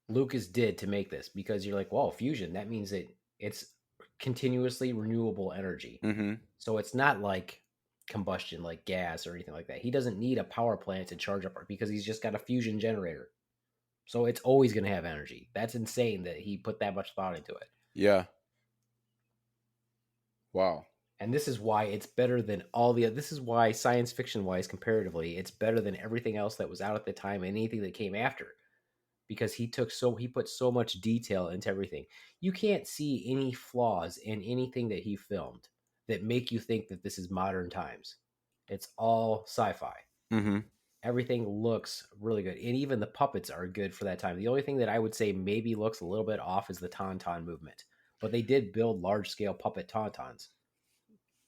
Lucas did to make this, because you're like, well, fusion, that means that it's continuously renewable energy. Mm-hmm. So it's not like combustion, like gas or anything like that. He doesn't need a power plant to charge up because he's just got a fusion generator. So it's always going to have energy. That's insane that he put that much thought into it. Yeah. Wow. And this is why it's better than all the other. This is why science fiction wise, comparatively, it's better than everything else that was out at the time and anything that came after. Because he put so much detail into everything. You can't see any flaws in anything that he filmed that make you think that this is modern times. It's all sci-fi. Mm-hmm. Everything looks really good. And even the puppets are good for that time. The only thing that I would say maybe looks a little bit off is the Tauntaun movement. But they did build large-scale puppet Tauntauns.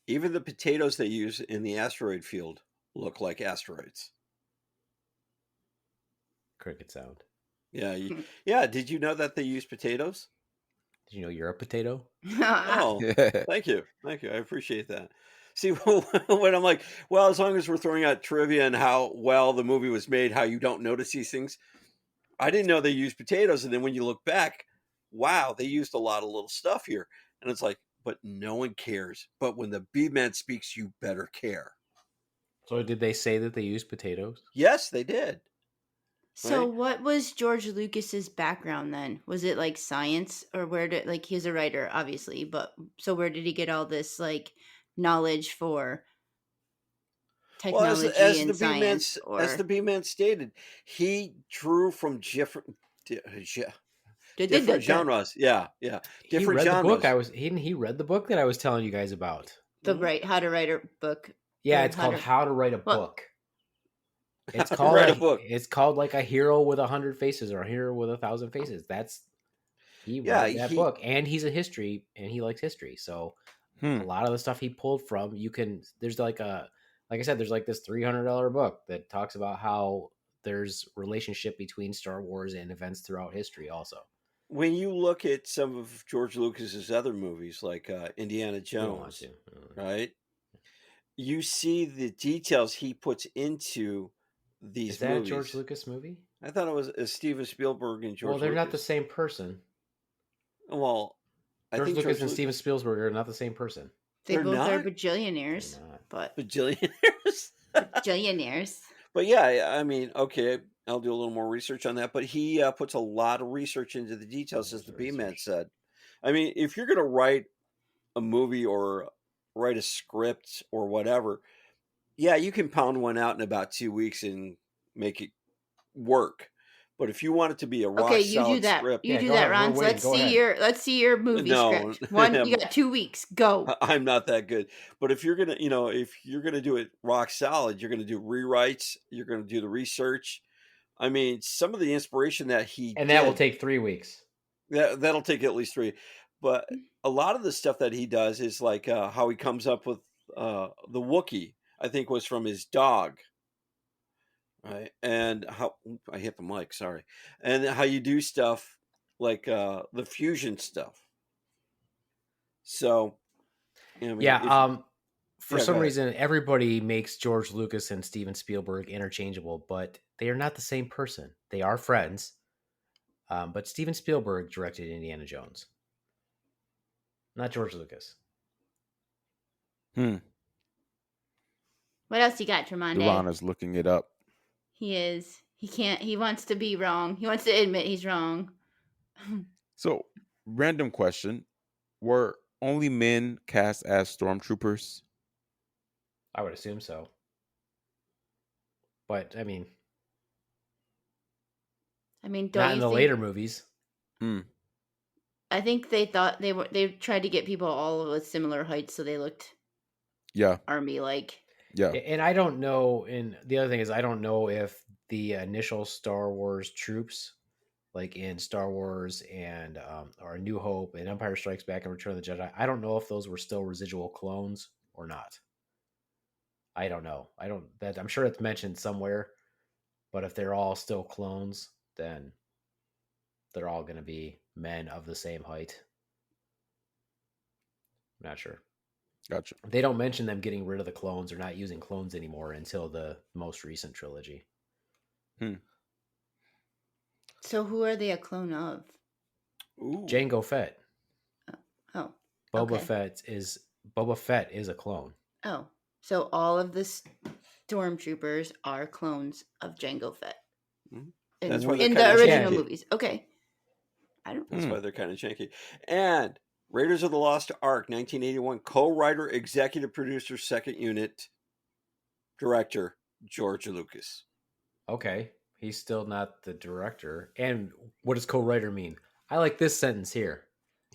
Even the potatoes they use in the asteroid field look like asteroids. Cricket sound. Yeah, yeah. Did you know that they use potatoes? Did you know you're a potato? Oh, thank you. I appreciate that. See, when I'm like, well, as long as we're throwing out trivia and how well the movie was made, how you don't notice these things, I didn't know they used potatoes. And then when you look back, wow, they used a lot of little stuff here. And it's like, but no one cares. But when the Beaveman speaks, you better care. So did they say that they used potatoes? Yes, they did. So Right. what was George Lucas's background then? Was it like science, or where did, like, he's a writer obviously, but so where did he get all this like knowledge for Well, technology as and the science? as the B-Man stated, he drew from different genres. Yeah, He different read genres. the book. He read the book that I was telling you guys about. How to write a book. Yeah, Or it's called How to Write a Well- Book. It's How to called Write a Book. It's called like A Hero with 100 Faces or A Hero with 1,000 Faces. He read that book, and he's he likes history. So a lot of the stuff he pulled from, there's like I said, there's like this $300 book that talks about how there's relationship between Star Wars and events throughout history also. When you look at some of George Lucas's other movies, like Indiana You don't want Jones, to. right? You see the details he puts into these Is that movies. a George Lucas movie? I thought it was Steven Spielberg and George Well, they're not the Lucas. same person. Well, I George think Lucas George and Steven Spielberg are not the same person. They They're both are not? bajillionaires, They're not. but bajillionaires. bajillionaires. But yeah, I mean, okay, I'll do a little more research on that. But he puts a lot of research into the details, as the B-Man said. I mean, if you're going to write a movie or write a script or whatever, yeah, you can pound one out in about 2 weeks and make it work. But if you want it to be a rock Okay, you do solid that. script, You Yeah, do go that, ahead. We're Ron. waiting. Let's Go see ahead. your movie No, script. One, you I'm- got 2 weeks. Go. I'm not that good. But if you're gonna, if you're gonna do it rock solid, you're gonna do rewrites. You're gonna do the research. I mean, some of the inspiration that he And did, that will take 3 weeks. that'll take at least 3. But a lot of the stuff that he does is like how he comes up with the Wookiee. I think was from his dog, right? And how I hit the mic, sorry. And how you do stuff like the fusion stuff. So, I mean, Yeah. For Yeah, go some ahead. reason, everybody makes George Lucas and Steven Spielberg interchangeable, but they are not the same person. They are friends. But Steven Spielberg directed Indiana Jones, not George Lucas. Hmm. What else you got, Tremonde? Duran is looking it up. He is. He can't. He wants to be wrong. He wants to admit he's wrong. So, random question: were only men cast as stormtroopers? I would assume so. But I mean, Don't not you in the think? later movies. Hmm. I think they thought they tried to get people all with similar heights so they looked Yeah, army like. yeah. And I don't know. And the other thing is, I don't know if the initial Star Wars troops, like in Star Wars and or A New Hope and Empire Strikes Back and Return of the Jedi, I don't know if those were still residual clones or not. I don't know. I'm sure it's mentioned somewhere, but if they're all still clones, then they're all going to be men of the same height. I'm not sure. Gotcha. They don't mention them getting rid of the clones or not using clones anymore until the most recent trilogy. So who are they a clone of? Ooh. Jango Fett. Oh. Boba Okay. Fett is a clone. Oh. So all of the stormtroopers are clones of Jango Fett. Mhm. In, That's why they're in the kinda original janky. movies. Okay. I don't That's why they're kind of janky. And Raiders of the Lost Ark, 1981, co-writer, executive producer, second unit, director, George Lucas. Okay. He's still not the director. And what does co-writer mean? I like this sentence here.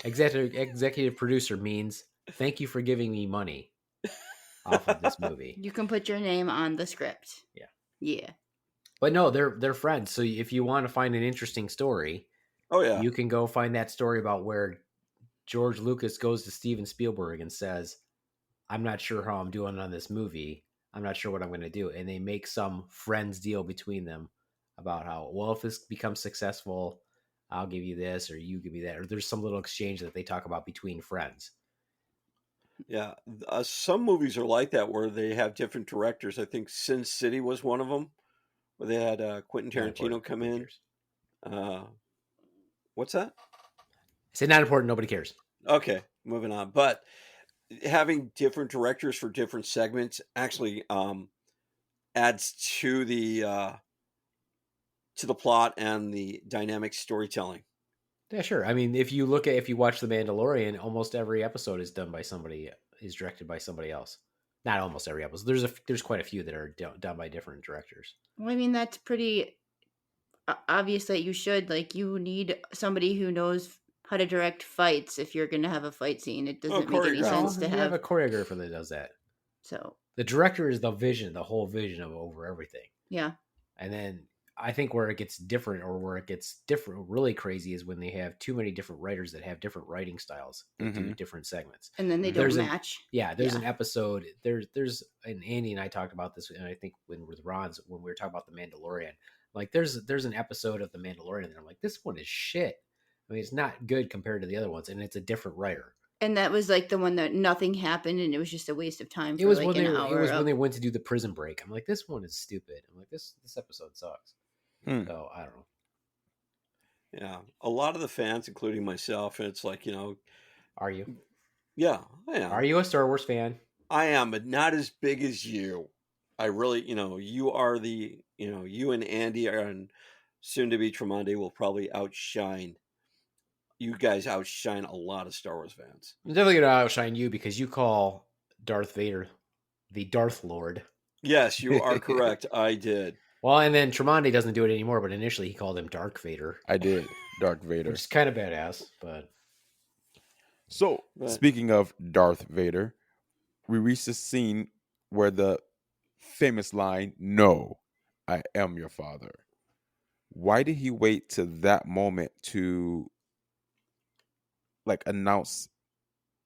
Executive producer means thank you for giving me money off of this movie. You can put your name on the script. Yeah. Yeah. But no, they're friends. So if you want to find an interesting story, Oh, yeah. you can go find that story about where George Lucas goes to Steven Spielberg and says, I'm not sure how I'm doing on this movie. I'm not sure what I'm going to do. And they make some friends deal between them about how, well, if this becomes successful, I'll give you this or you give me that. Or there's some little exchange that they talk about between friends. Yeah. Some movies are like that where they have different directors. I think Sin City was one of them where they had Quentin Not Tarantino important. come Nobody in. cares. What's that? I say not important. Nobody cares. Okay, moving on. But having different directors for different segments actually adds to the plot and the dynamic storytelling. Yeah, sure. I mean, if you watch The Mandalorian, almost every episode is directed by somebody else. Not almost every episode. There's quite a few that are done by different directors. Well, I mean, that's pretty obvious that you should. Like, you need somebody who knows how to direct fights if you're going to have a fight scene. It doesn't make any choreograph. sense to You have. a choreographer that does that. So, The director is the whole vision of over everything. yeah. And then I think where it gets different really crazy is when they have too many different writers that have different writing styles that do different segments. And then they don't match. There's an episode. There's and Andy and I talked about this, and I think when we were talking about The Mandalorian, like there's an episode of The Mandalorian, and I'm like, this one is shit. I mean, it's not good compared to the other ones, and it's a different writer. And that was like the one that nothing happened, and it was just a waste of time. It was like when an hour. It was when they went to do the prison break. I'm like, this one is stupid. I'm like, this episode sucks. So I don't know. Yeah, a lot of the fans, including myself, it's like Are you? Yeah, I am. Are you a Star Wars fan? I am, but not as big as you. I really, you are you and Andy are, and soon to be Tremondae will probably outshine. You guys outshine a lot of Star Wars fans. I'm definitely going to outshine you because you call Darth Vader the Darth Lord. Yes, you are correct. I did. Well, and then Tremondae doesn't do it anymore, but initially he called him Dark Vader, I did. Darth Vader. which is kind of badass. But So, Right. speaking of Darth Vader, we reached the scene where the famous line, "No, I am your father." Why did he wait to that moment to like announce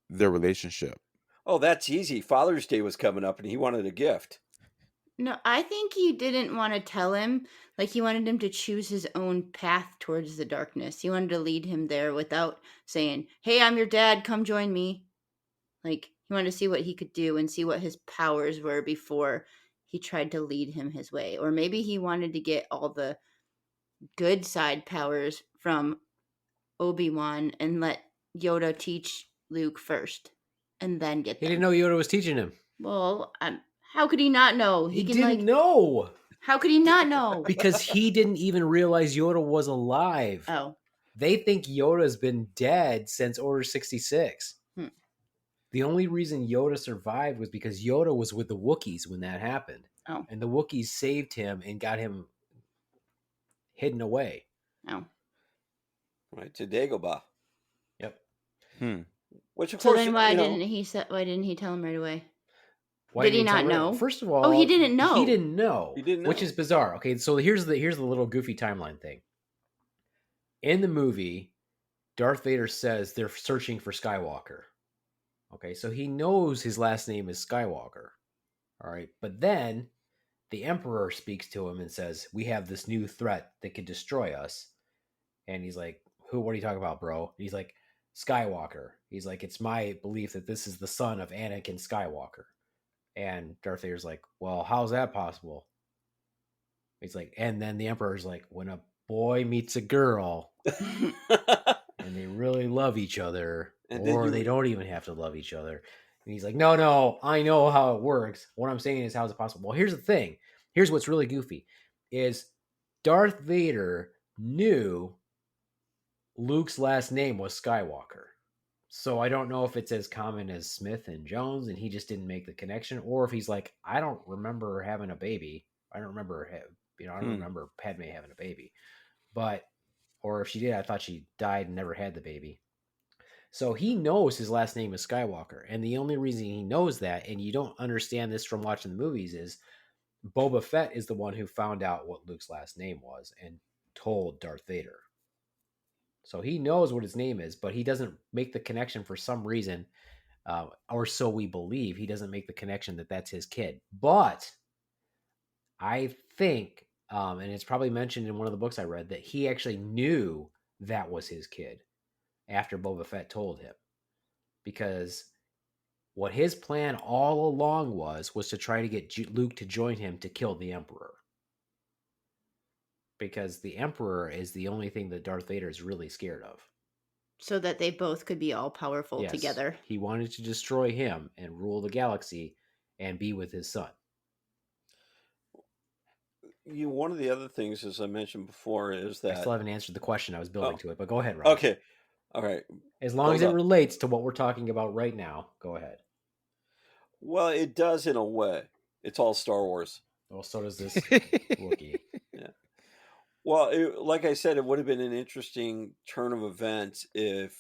their relationship? Oh, that's easy. Father's Day was coming up, and he wanted a gift. No, I think he didn't want to tell him. Like, he wanted him to choose his own path towards the darkness. He wanted to lead him there without saying, "Hey, I'm your dad, come join me." Like, he wanted to see what he could do and see what his powers were before he tried to lead him his way. Or maybe he wanted to get all the good side powers from Obi-Wan and let Yoda teach Luke first and then get he them. didn't know Yoda was teaching him. Well, how could he not know? He can, didn't know How could he not know? because he didn't even realize Yoda was alive. Oh. They think Yoda's been dead since Order 66. Hmm. The only reason Yoda survived was because Yoda was with the Wookiees when that happened. Oh. And the Wookiees saved him and got him hidden away. Oh. Right, to Dagobah. Yep. Which, of So course, then why didn't he tell him right away? Why Did he didn't not tell know? Ray? First of all, Oh, he didn't know. He didn't know. He didn't Which know. is bizarre. Okay, so here's the little goofy timeline thing. In the movie, Darth Vader says they're searching for Skywalker. Okay, so he knows his last name is Skywalker. All right, but then the Emperor speaks to him and says, "We have this new threat that could destroy us." And he's like, "Who? What are you talking about, bro?" And he's like, "Skywalker." He's like, "It's my belief that this is the son of Anakin Skywalker." And Darth Vader's like, "Well, how's that possible?" He's like, and then the Emperor's like, "When a boy meets a girl and they really love each other, And then or you- they don't even have to love each other." And he's like, no, I know how it works. What I'm saying is, how is it possible? Well, here's the thing. Here's what's really goofy is Darth Vader knew Luke's last name was Skywalker. So I don't know if it's as common as Smith and Jones and he just didn't make the connection, or if he's like, I don't remember having a baby. I don't remember, I don't remember Padme having a baby. But, or if she did, I thought she died and never had the baby. So he knows his last name is Skywalker. And the only reason he knows that, and you don't understand this from watching the movies, is Boba Fett is the one who found out what Luke's last name was and told Darth Vader. So he knows what his name is, but he doesn't make the connection for some reason, or so we believe. He doesn't make the connection that that's his kid. But I think, and it's probably mentioned in one of the books I read, that he actually knew that was his kid after Boba Fett told him. Because what his plan all along was to try to get Luke to join him to kill the Emperor. Because the Emperor is the only thing that Darth Vader is really scared of. So that they both could be all powerful together. He wanted to destroy him and rule the galaxy and be with his son. One of the other things, as I mentioned before, is that I still haven't answered the question. I was building to it, but go ahead, Rob. Okay. All right. As long as it relates to what we're talking about right now, go ahead. Well, it does in a way. It's all Star Wars. Well, so does this Wookiee. Yeah. Well, like I said, it would have been an interesting turn of events if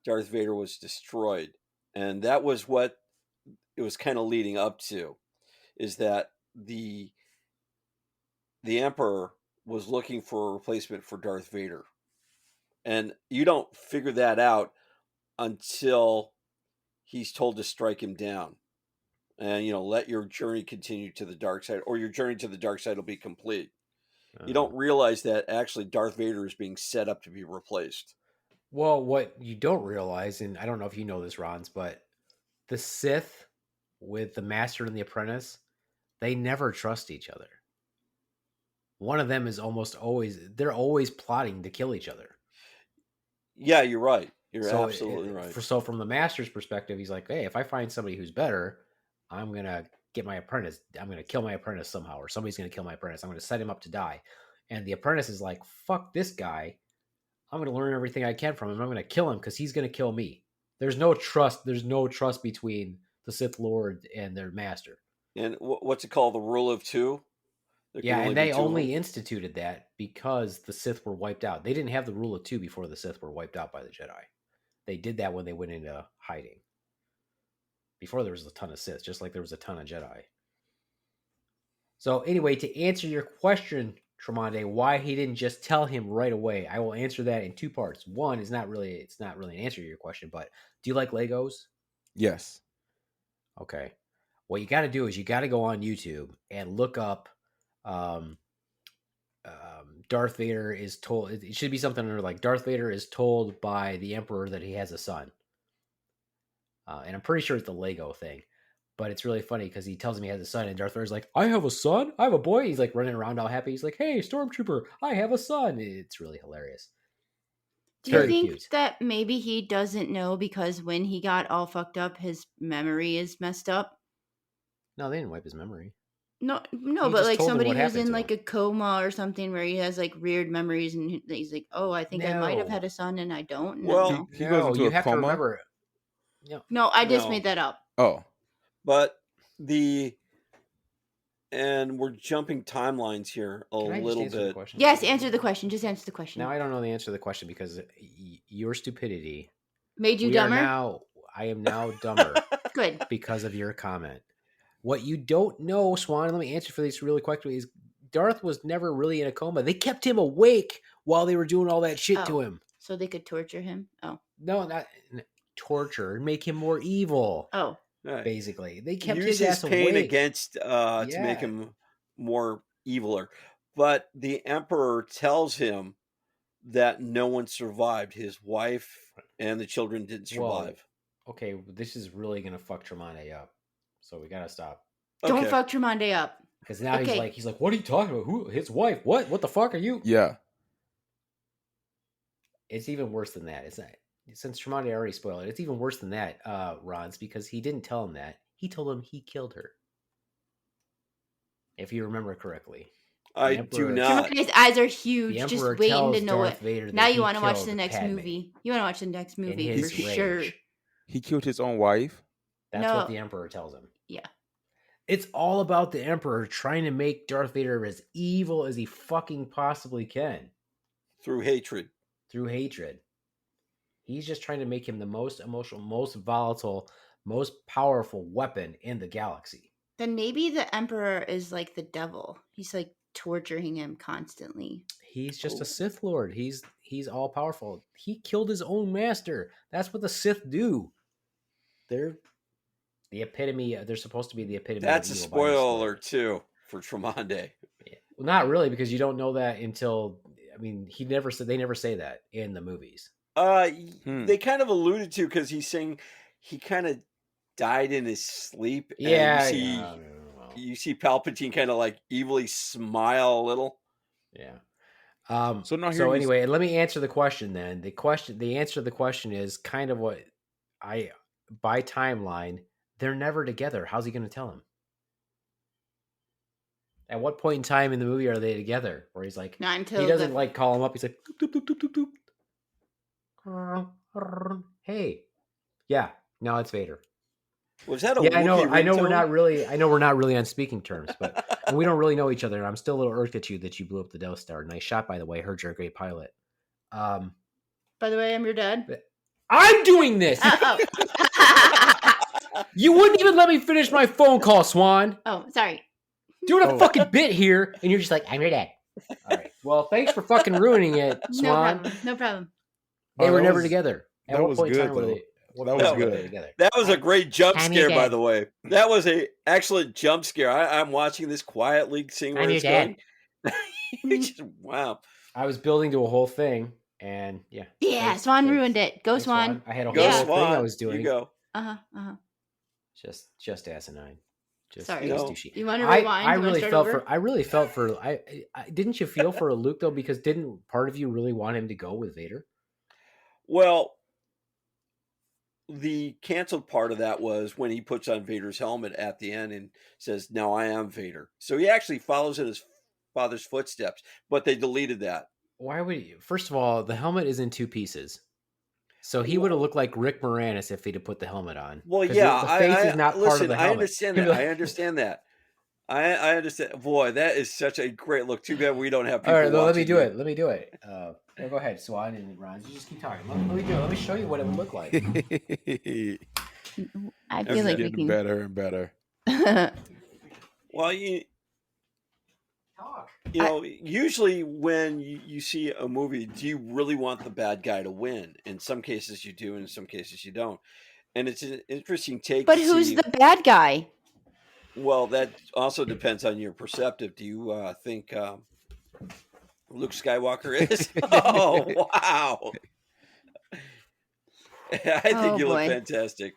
Darth Vader was destroyed. And that was what it was kind of leading up to, is that the Emperor was looking for a replacement for Darth Vader. And you don't figure that out until he's told to strike him down. And, let your journey continue to the dark side, or your journey to the dark side will be complete. You don't realize that actually Darth Vader is being set up to be replaced. Well, what you don't realize, and I don't know if you know this, Rons, but the Sith with the Master and the Apprentice, they never trust each other. One of them is they're always plotting to kill each other. Yeah, you're right. You're So absolutely right. So from the master's perspective, he's like, hey, if I find somebody who's better, I'm gonna get my apprentice. I'm gonna kill my apprentice somehow, or somebody's gonna kill my apprentice. I'm gonna set him up to die. And the apprentice is like, fuck this guy. I'm gonna learn everything I can from him. I'm gonna kill him because he's gonna kill me. There's no trust. There's no trust between the Sith Lord and their master. And what's it called? The rule of two? There can Yeah, only and be they two of them? only instituted that because the Sith were wiped out. They didn't have the rule of two before the Sith were wiped out by the Jedi. They did that when they went into hiding. Before there was a ton of Sith, just like there was a ton of Jedi. So anyway, to answer your question, Tromondae, why he didn't just tell him right away, I will answer that in two parts. One is it's not really an answer to your question, but do you like Legos? Yes. Okay. What you got to do is you got to go on YouTube and look up Darth Vader is told, it should be something like Darth Vader is told by the Emperor that he has a son. And I'm pretty sure it's the Lego thing. But it's really funny because he tells him he has a son, and Darth Vader's like, I have a son? I have a boy? He's like running around all happy. He's like, hey, Stormtrooper, I have a son. It's really hilarious. Do you Very think cute. that maybe he doesn't know because when he got all fucked up, his memory is messed up? No, they didn't wipe his memory. No, He but just like told him somebody what who's happened in to like him. a coma or something where he has like weird memories and he's like, oh, I think I might have No. had a son and I don't. Well, No, He goes into you a have coma. to remember. no, I just No. made that up. Oh, But and we're jumping timelines here a Can I just little answer the bit. question? Yes, answer the question. Just answer the question. Now I don't know the answer to the question because your stupidity Made you we are dumber? I am now dumber Good. because of your comment. What you don't know, Swan, let me answer for this really quickly, is Darth was never really in a coma. They kept him awake while they were doing all that shit to Oh. him. So they could torture him? Oh. No, not torture, make him more evil. Oh. Right. Basically. They kept Use his his ass pain awake. against to make him more eviler. But the Emperor tells him that no one survived. His wife and the children didn't survive. Okay, this is really gonna fuck Tremonti up. So we gotta stop. Don't Okay. fuck Tremonti up. Because now Okay. he's like, what are you talking about? Who? His wife? What? What the fuck are you? yeah. It's even worse than that. It's not, since Tremonti already spoiled it. It's even worse than that, Ron's, because he didn't tell him that. He told him he killed her. If you remember correctly. I The do Emperor- not. Tremonti's eyes are huge. The Just Emperor waiting tells to know Darth it. Vader that Now he you want to watch killed the next Padme movie. You want to watch the next in movie his for sure. rage. He killed his own wife. That's No. what the Emperor tells him. Yeah. It's all about the Emperor trying to make Darth Vader as evil as he fucking possibly can Through hatred. through hatred. He's just trying to make him the most emotional, most volatile, most powerful weapon in the galaxy. Then maybe the Emperor is like the devil. He's like torturing him constantly. He's just Oh. a Sith Lord. He's all powerful. He killed his own master. That's what the Sith do. They're the epitome. They're supposed to be the epitome. That's a of evil by this spoiler story. alert too for Tremonti. Well, not really, because you don't know that until. I mean, they never say that in the movies. They kind of alluded to because he's saying he kind of died in his sleep. And Yeah, you see Palpatine kind of like evilly smile a little. yeah. So now So here anyway, let me answer the question then. The answer to the question is kind of what by timeline, they're never together. How's he going to tell him? At what point in time in the movie are they together? Where he's like, Not until he doesn't the- like call him up. He's like, doop, doop, doop, doop, doop. Hey, yeah, now it's Vader. Was that a Yeah, I know Wookiee we're not ringtone? really on speaking terms, but and we don't really know each other. And I'm still a little irked at you that you blew up the Death Star. Nice shot, by the way. Heard you're a great pilot. By the way, I'm your dad. I'm doing this. Oh. You wouldn't even let me finish my phone call, Swan. Oh, sorry. Doing a fucking bit here, and you're just like, I'm your dad. All right. Well, thanks for fucking ruining it, No Swan. problem. No problem. They Oh, were that never was- together. At that what was point in good, time were though. they? What That point was were they good. together? That was a great jump I'm your scare, by dad. the way. That was a excellent jump scare. I'm watching this quietly, seeing where I'm your it's dad. going. You just, wow. I was building to a whole thing, and yeah. Yeah, Thanks- Swan thanks- ruined it. Go thanks, Swan. I had a whole Go Yeah. thing Swan. I was doing. You go. Just asinine. Just Sorry. just No. douchey. You want to rewind? I You wanna really start felt over? for. I really felt for. I didn't you feel for Luke though? Because didn't part of you really want him to go with Vader? Well, the canceled part of that was when he puts on Vader's helmet at the end and says, "Now I am Vader." So he actually follows in his father's footsteps, but they deleted that. Why would you? First of all, the helmet is in two pieces. So he would have looked like Rick Moranis if he'd have put the helmet on. Well, 'Cause yeah, the face is I not part of listen. the I helmet. understand He'd be that. like- I understand that. I understand. Boy, that is such a great look. Too bad we don't have people. All right, well, let me watching do you. it. Let me do it. No, go ahead, Swan and Ron. You just keep talking. Let me do it. Let me show you what it would look like. It's I feel like we getting can. better and better. Well, you Talk. know, usually when you see a movie, do you really want the bad guy to win? In some cases you do, and in some cases you don't. And it's an interesting take. But to who's see, the bad guy? Well, that also depends on your perspective. Do you think Luke Skywalker is? Oh, wow. I think Oh, you look boy. fantastic.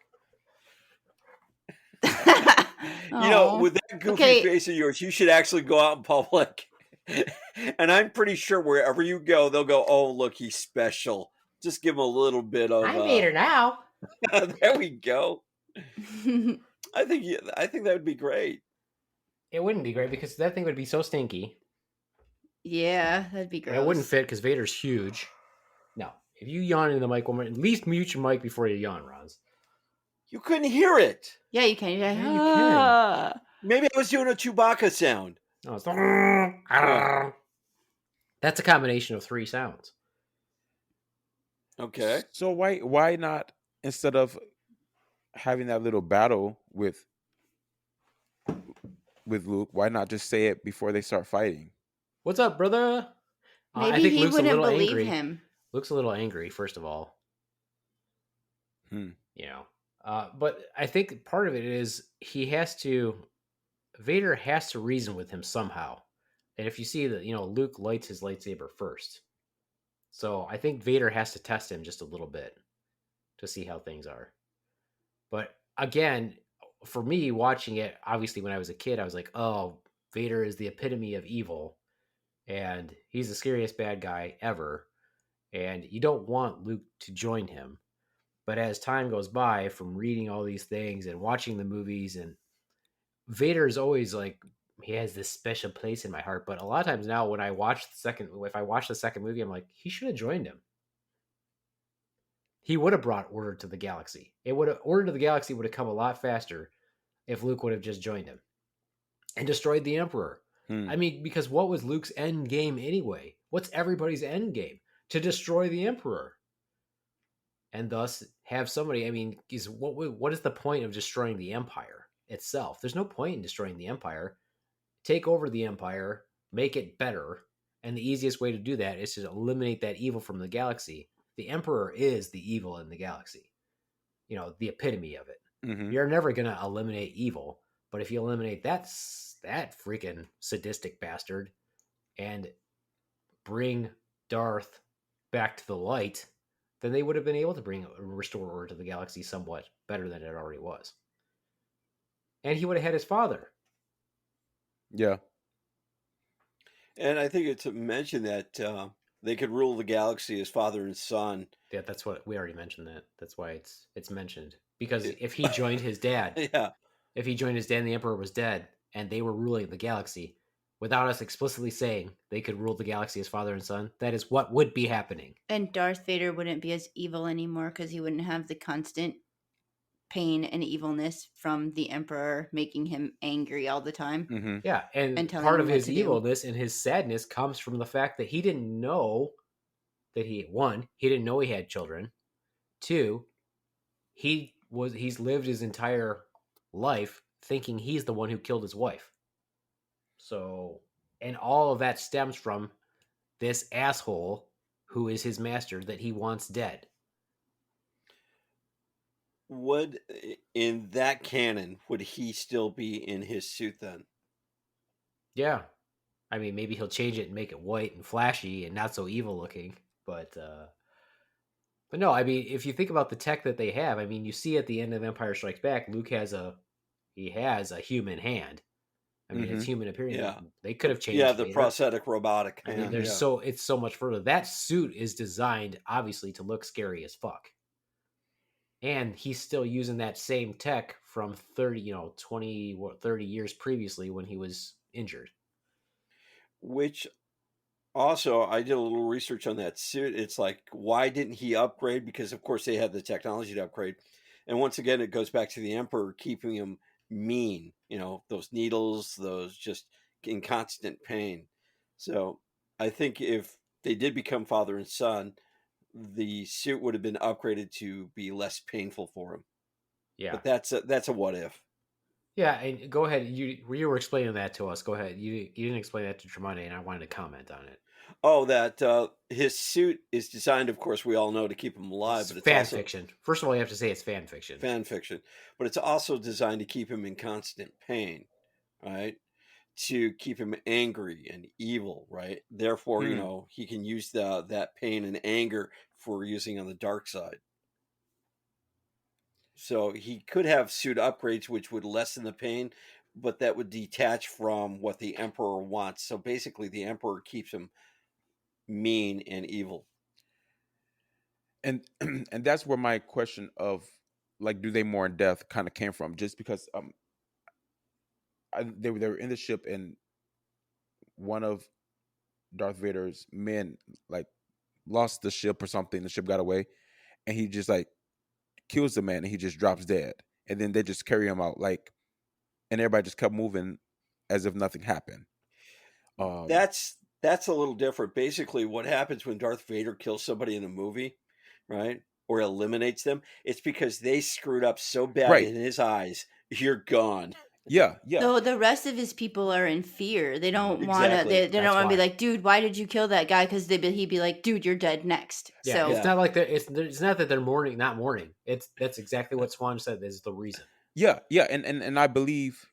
You know, Aw. with that goofy Okay. face of yours, you should actually go out in public. And I'm pretty sure wherever you go, they'll go, "Oh, look, he's special." Just give him a little bit of. I'm Vader now. There we go. I think that would be great. It wouldn't be great because that thing would be so stinky. Yeah, that'd be And gross. it wouldn't fit because Vader's huge. No, if you yawn in the mic one more, at least mute your mic before you yawn, Ron's. You couldn't hear it. Yeah, you can. Yeah, you can. Ah. Maybe I was doing a Chewbacca sound. No, it's That's a combination of three sounds. Okay. So why not, instead of having that little battle with Luke, why not just say it before they start fighting? What's up, brother? I Maybe think he Luke's a wouldn't little believe angry. him. Luke's a little angry, first of all. Hmm. You know, but I think part of it is Vader has to reason with him somehow. And if you see that, Luke lights his lightsaber first. So I think Vader has to test him just a little bit to see how things are. But again, for me watching it, obviously when I was a kid, I was like, oh, Vader is the epitome of evil. And he's the scariest bad guy ever. And you don't want Luke to join him. But as time goes by, from reading all these things and watching the movies, and Vader is always like, he has this special place in my heart. But a lot of times now, if I watch the second movie, I'm like, he should have joined him. He would have brought order to the galaxy. Order to the galaxy would have come a lot faster if Luke would have just joined him and destroyed the Emperor. I mean, because what was Luke's end game anyway? What's everybody's end game? To destroy the Emperor. And thus have somebody, I mean, what is the point of destroying the Empire itself? There's no point in destroying the Empire. Take over the Empire, make it better, and the easiest way to do that is to eliminate that evil from the galaxy. The Emperor is the evil in the galaxy. The epitome of it. Mm-hmm. You're never going to eliminate evil, but if you eliminate that freaking sadistic bastard and bring Darth back to the light, then they would have been able to restore order to the galaxy somewhat better than it already was. And he would have had his father. Yeah. And I think it's to mention that they could rule the galaxy as father and son. Yeah, that's what we already mentioned. That's why it's mentioned, because if he joined his dad, Yeah. If he joined his dad and the Emperor was dead and they were ruling the galaxy, without us explicitly saying they could rule the galaxy as father and son, that is what would be happening. And Darth Vader wouldn't be as evil anymore because he wouldn't have the constant pain and evilness from the Emperor making him angry all the time. Mm-hmm. Yeah, and And telling part him of what his to do. evilness and his sadness comes from the fact that he didn't know that he didn't know he had children. 2, he's lived his entire life thinking he's the one who killed his wife. So, and all of that stems from this asshole who is his master that he wants dead. Would, in that canon, would he still be in his suit then? Yeah. I mean, maybe he'll change it and make it white and flashy and not so evil looking, but no, I mean, if you think about the tech that they have, I mean, you see at the end of Empire Strikes Back, Luke has a human hand. I mean, it's human appearing. Yeah. They could have changed. Yeah, the Vader. prosthetic robotic I hand. mean, it's so much further. That suit is designed obviously to look scary as fuck. and he's still using that same tech from 30 years previously when he was injured. Which also, I did a little research on that suit. It's like, why didn't he upgrade? Because of course they had the technology to upgrade. And once again, it goes back to the Emperor keeping him mean. Those needles, those just in constant pain. So I think if they did become father and son, the suit would have been upgraded to be less painful for him. Yeah. But that's a what if. Yeah, and go ahead. You were explaining that to us. Go ahead. You didn't explain that to Tremondae, and I wanted to comment on it. Oh, that his suit is designed, of course, we all know, to keep him alive, but it's fan also fiction. First of all, you have to say it's fan fiction. fan fiction, but it's also designed to keep him in constant pain, right? To keep him angry and evil, right? Therefore, he can use that pain and anger for using on the dark side. So he could have suit upgrades which would lessen the pain, but that would detach from what the Emperor wants. So basically, the Emperor keeps him mean and evil. And that's where my question of like, do they mourn death kind of came from, just because they were in the ship and one of Darth Vader's men like lost the ship or something. The ship got away, and he just like kills the man, and he just drops dead. And then they just carry him out, like, and everybody just kept moving as if nothing happened. That's a little different. Basically, what happens when Darth Vader kills somebody in a movie, right, or eliminates them, it's because they screwed up so bad Right. in his eyes. You're gone. Yeah. So the rest of his people are in fear. They don't want to. Exactly. They don't That's want to be why. like, dude, why did you kill that guy? Because he'd be like, dude, you're dead next. Yeah, So it's not like it's not that they're mourning, not mourning. That's exactly what Swan said is the reason. Yeah. And I believe,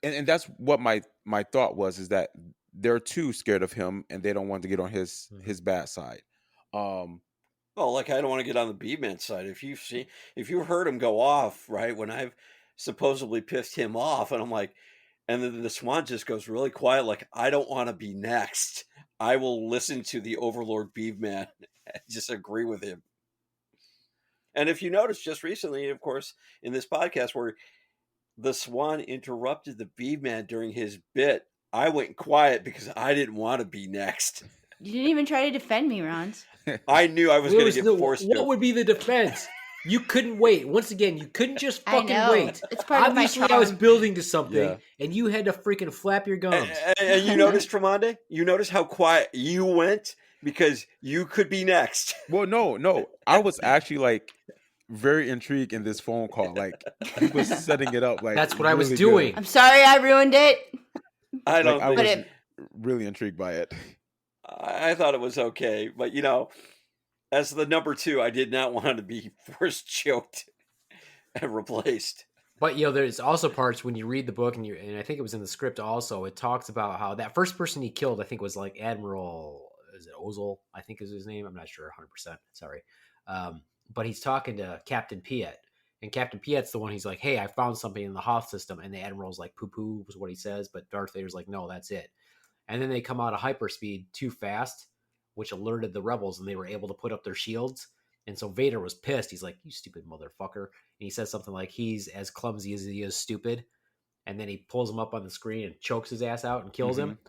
and that's what my thought was, is that they're too scared of him and they don't want to get on his bad side. Well, like, I don't want to get on the Beaveman side. If you heard him go off, right, when I've supposedly pissed him off, and I'm like, and then the Swan just goes really quiet, like, I don't want to be next. I will listen to the Overlord Beaveman and just agree with him. And if you notice just recently, of course, in this podcast where the Swan interrupted the Beaveman during his bit, I went quiet because I didn't want to be next. you didn't even try to defend me, Rons. I knew I was going to get forced What to. would be the defense? You couldn't wait. Once again, you couldn't just I fucking know. wait. It's part of my Obviously, I was charm. building to something, Yeah. and you had to freaking flap your gums. And you notice, Tremondae? You notice how quiet you went because you could be next. Well, no, I was actually like very intrigued in this phone call. Like, he was setting it up. Like, That's what I was really doing. good. I'm sorry I ruined it. I don't Like, I think was But really intrigued by it. I thought it was okay, but as the number 2, I did not want to be force choked and replaced. But there's also parts when you read the book, and I think it was in the script also. It talks about how that first person he killed, I think, was like Admiral. Is it Ozzel? I think is his name. I'm not sure 100%. Sorry, but he's talking to Captain Piet, and Captain Piet's the one. He's like, "Hey, I found something in the Hoth system," and the Admiral's like, "Poo poo," was what he says, but Darth Vader's like, "No, that's it." And then they come out of hyperspeed too fast, which alerted the rebels, and they were able to put up their shields. And so Vader was pissed. He's like, "You stupid motherfucker." And he says something like, "He's as clumsy as he is stupid." And then he pulls him up on the screen and chokes his ass out and kills him.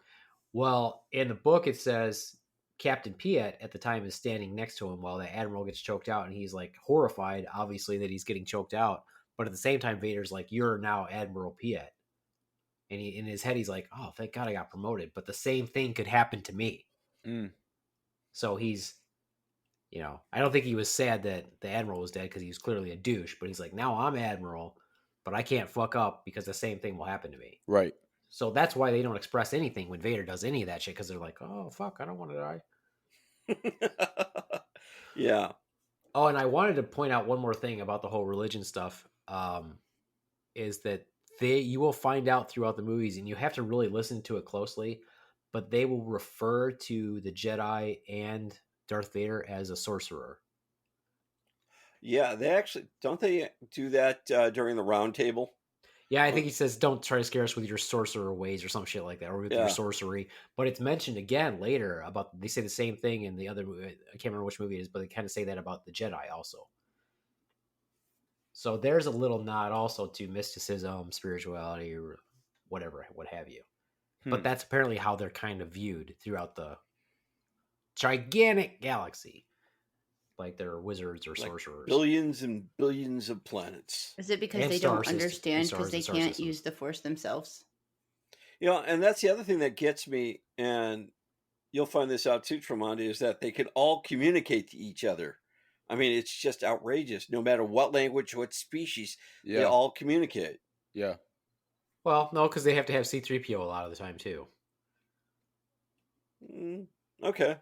Well, in the book, it says Captain Piet at the time is standing next to him while the Admiral gets choked out. And he's like horrified, obviously, that he's getting choked out. But at the same time, Vader's like, "You're now Admiral Piet." And in his head, he's like, "Oh, thank God I got promoted. But the same thing could happen to me." So he's, I don't think he was sad that the Admiral was dead because he was clearly a douche. But he's like, now I'm Admiral, but I can't fuck up because the same thing will happen to me. Right. So that's why they don't express anything when Vader does any of that shit, because they're like, "Oh, fuck, I don't want to die." Yeah. Oh, and I wanted to point out one more thing about the whole religion stuff, is that you will find out throughout the movies, and you have to really listen to it closely, but they will refer to the Jedi and Darth Vader as a sorcerer. Yeah, they actually don't they do that during the round table? Yeah, I think he says, "Don't try to scare us with your sorcerer ways," or some shit like that, or with your sorcery. But it's mentioned again later they say the same thing in the other movie. I can't remember which movie it is, but they kind of say that about the Jedi also. So there's a little nod also to mysticism, spirituality, or whatever, what have you. But that's apparently how they're kind of viewed throughout the gigantic galaxy. Like they're wizards or Like sorcerers. billions and billions of planets. Is it because And they star don't system- and understand stars because they and star can't systems. use the Force themselves? You know, and that's the other thing that gets me, and you'll find this out too, Tremonti, is that they can all communicate to each other. I mean, it's just outrageous. No matter what language, what species, they Yeah. all communicate. Yeah. Well, no, because they have to have C-3PO a lot of the time too. Okay.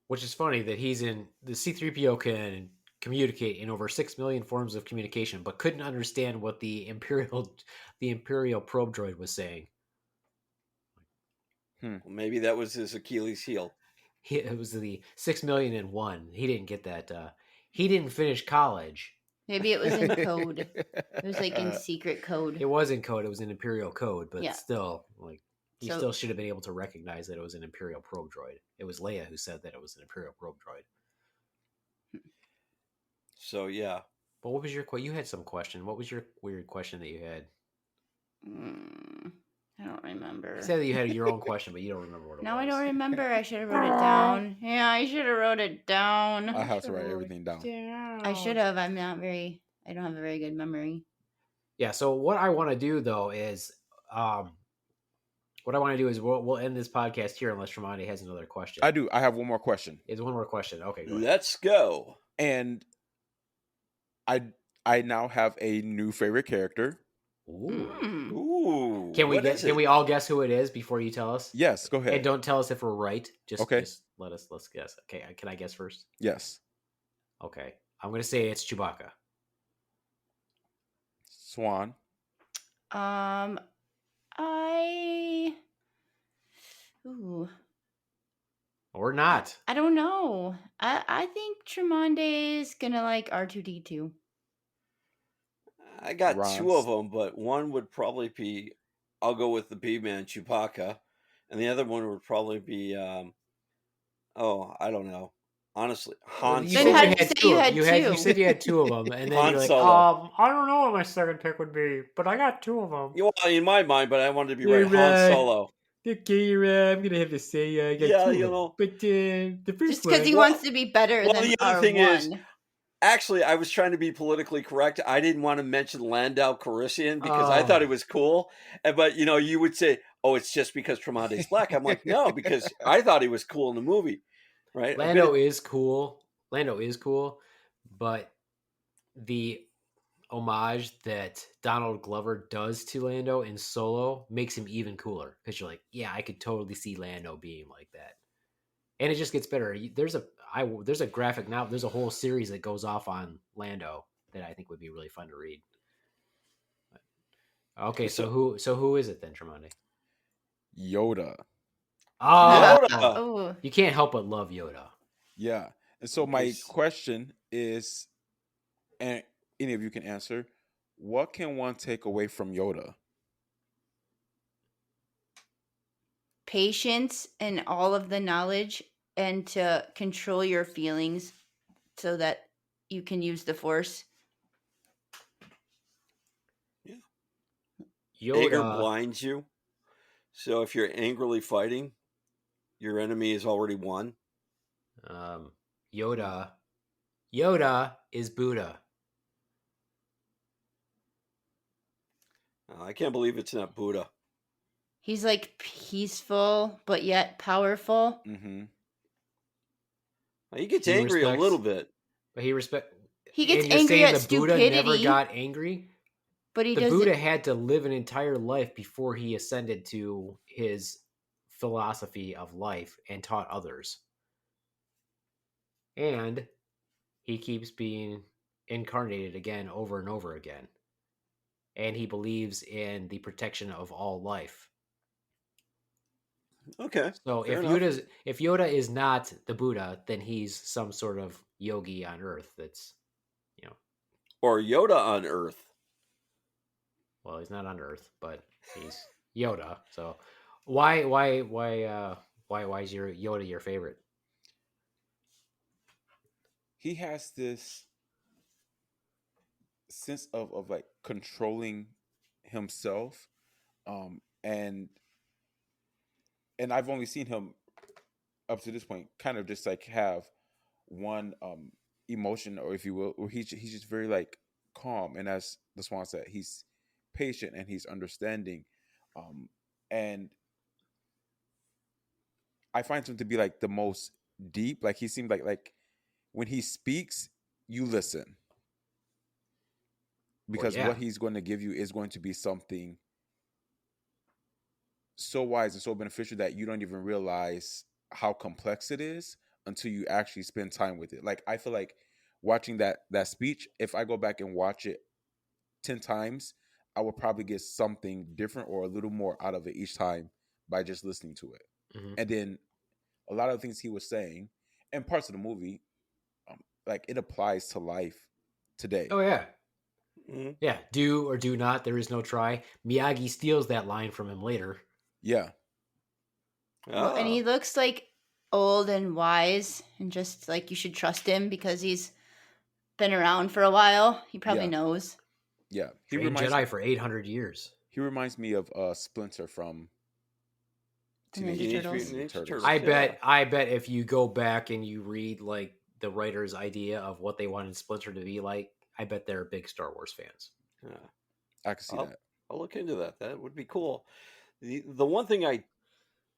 Which is funny that the C-3PO can communicate in over 6 million forms of communication, but couldn't understand what the Imperial probe droid was saying. Well, maybe that was his Achilles heel. It was the 6,000,001. He didn't get that. He didn't finish college. Maybe it was in code. It was like in secret code. It was in code. It was in Imperial code, but Yeah. still, like he So- still should have been able to recognize that it was an Imperial probe droid. It was Leia who said that it was an Imperial probe droid. So yeah. But what was your question? You had some question. What was your weird question that you had? I don't remember. You said that you had your own question, but you don't remember what it was. No, I don't remember. I should have wrote it down. Yeah, I should have wrote it down. I have to write everything down. I should have. I don't have a very good memory. Yeah, so what I want to do though is we'll end this podcast here unless Tremonti has another question. I do. I have one more question. It's one more question. Okay, go ahead. Let's go. And I now have a new favorite character. Ooh. Ooh. Can we what get? is Can it? we all guess who it is before you tell us? Yes, go ahead. And don't tell us if we're right. Just Okay. Let's guess. Okay, can I guess first? Yes. Okay, I'm gonna say it's Chewbacca. Swan. Or not. I don't know. I think Tremonde is gonna like R2D2. I got Rants. two of them, but one would probably be, I'll go with the Beaveman Chewbacca, and the other one would probably be, I don't know. Honestly, Han You Then said how Solo. did you say you had You two? said you had two of them, and then Han you're like, Solo. I don't know what my second pick would be, but I got two of them. Well, in my mind, but I wanted to be You're right. Han right. Solo. Okay, I'm gonna have to say I got Yeah, two of you them. know. But the first Just because one, he wants to be better well, than the other R1. thing is, Actually, I was trying to be politically correct. I didn't want to mention Landau Calrissian because I thought Oh. it was cool. But you would say, "Oh, it's just because Tremonti's black." I'm like, no, because I thought he was cool in the movie, right? Lando is cool. But the homage that Donald Glover does to Lando in Solo makes him even cooler because you're like, yeah, I could totally see Lando being like that, and it just gets better. There's a graphic novel. There's a whole series that goes off on Lando that I think would be really fun to read. Okay, so who is it then, Tremonti? Yoda. Oh, Yoda. Oh, you can't help but love Yoda. Yeah. And so my Yes. question is, and any of you can answer, what can one take away from Yoda? patience and all of the knowledge, and to control your feelings so that you can use the Force. Anger Yoda, blinds you. So if you're angrily fighting, your enemy is already won. Yoda is Buddha. I can't believe it's not Buddha. He's like peaceful but yet powerful. Mm-hmm. He gets He angry a respects- little bit. But he gets He gets and you're angry saying at the Buddha stupidity, never got angry? but he The doesn't. Buddha had to live an entire life before he ascended to his philosophy of life and taught others. And he keeps being incarnated again over and over again. And he believes in the protection of all life. Okay. So Fair if Yoda is not the Buddha, then he's some sort of yogi on Earth that's, Or Yoda on Earth. well, he's not on Earth, but he's Yoda. So why is your Yoda your favorite? He has this sense of like controlling himself, um, and I've only seen him up to this point kind of just like have one emotion, or if you will, or he's just very like calm, and as the Swan said, he's patient and he's understanding, and I find him to be like the most deep. Like he seemed like when he speaks, you listen because yeah. what he's going to give you is going to be something so wise and so beneficial that you don't even realize how complex it is until you actually spend time with it. Like I feel like watching that speech, if I go back and watch it 10 times, I will probably get something different or a little more out of it each time by just listening to it. Mhm. And then a lot of things he was saying and parts of the movie, like it applies to life today. Oh yeah. Mhm. Yeah, do or do not, there is no try. Miyagi steals that line from him later. Yeah. Well, and Ah. he looks like old and wise, and just like you should trust him because he's been around for a while. He probably Yeah. knows. Yeah. Trained Jedi for 800 years. He reminds me of Splinter from The Teenage Ninja Mutant Turtles. Ninja Turtles. I bet if you go back and you read like the writer's idea of what they wanted Splinter to be like, I bet they're big Star Wars fans. Yeah. I can see that. I'll look into that. That would be cool. The one thing I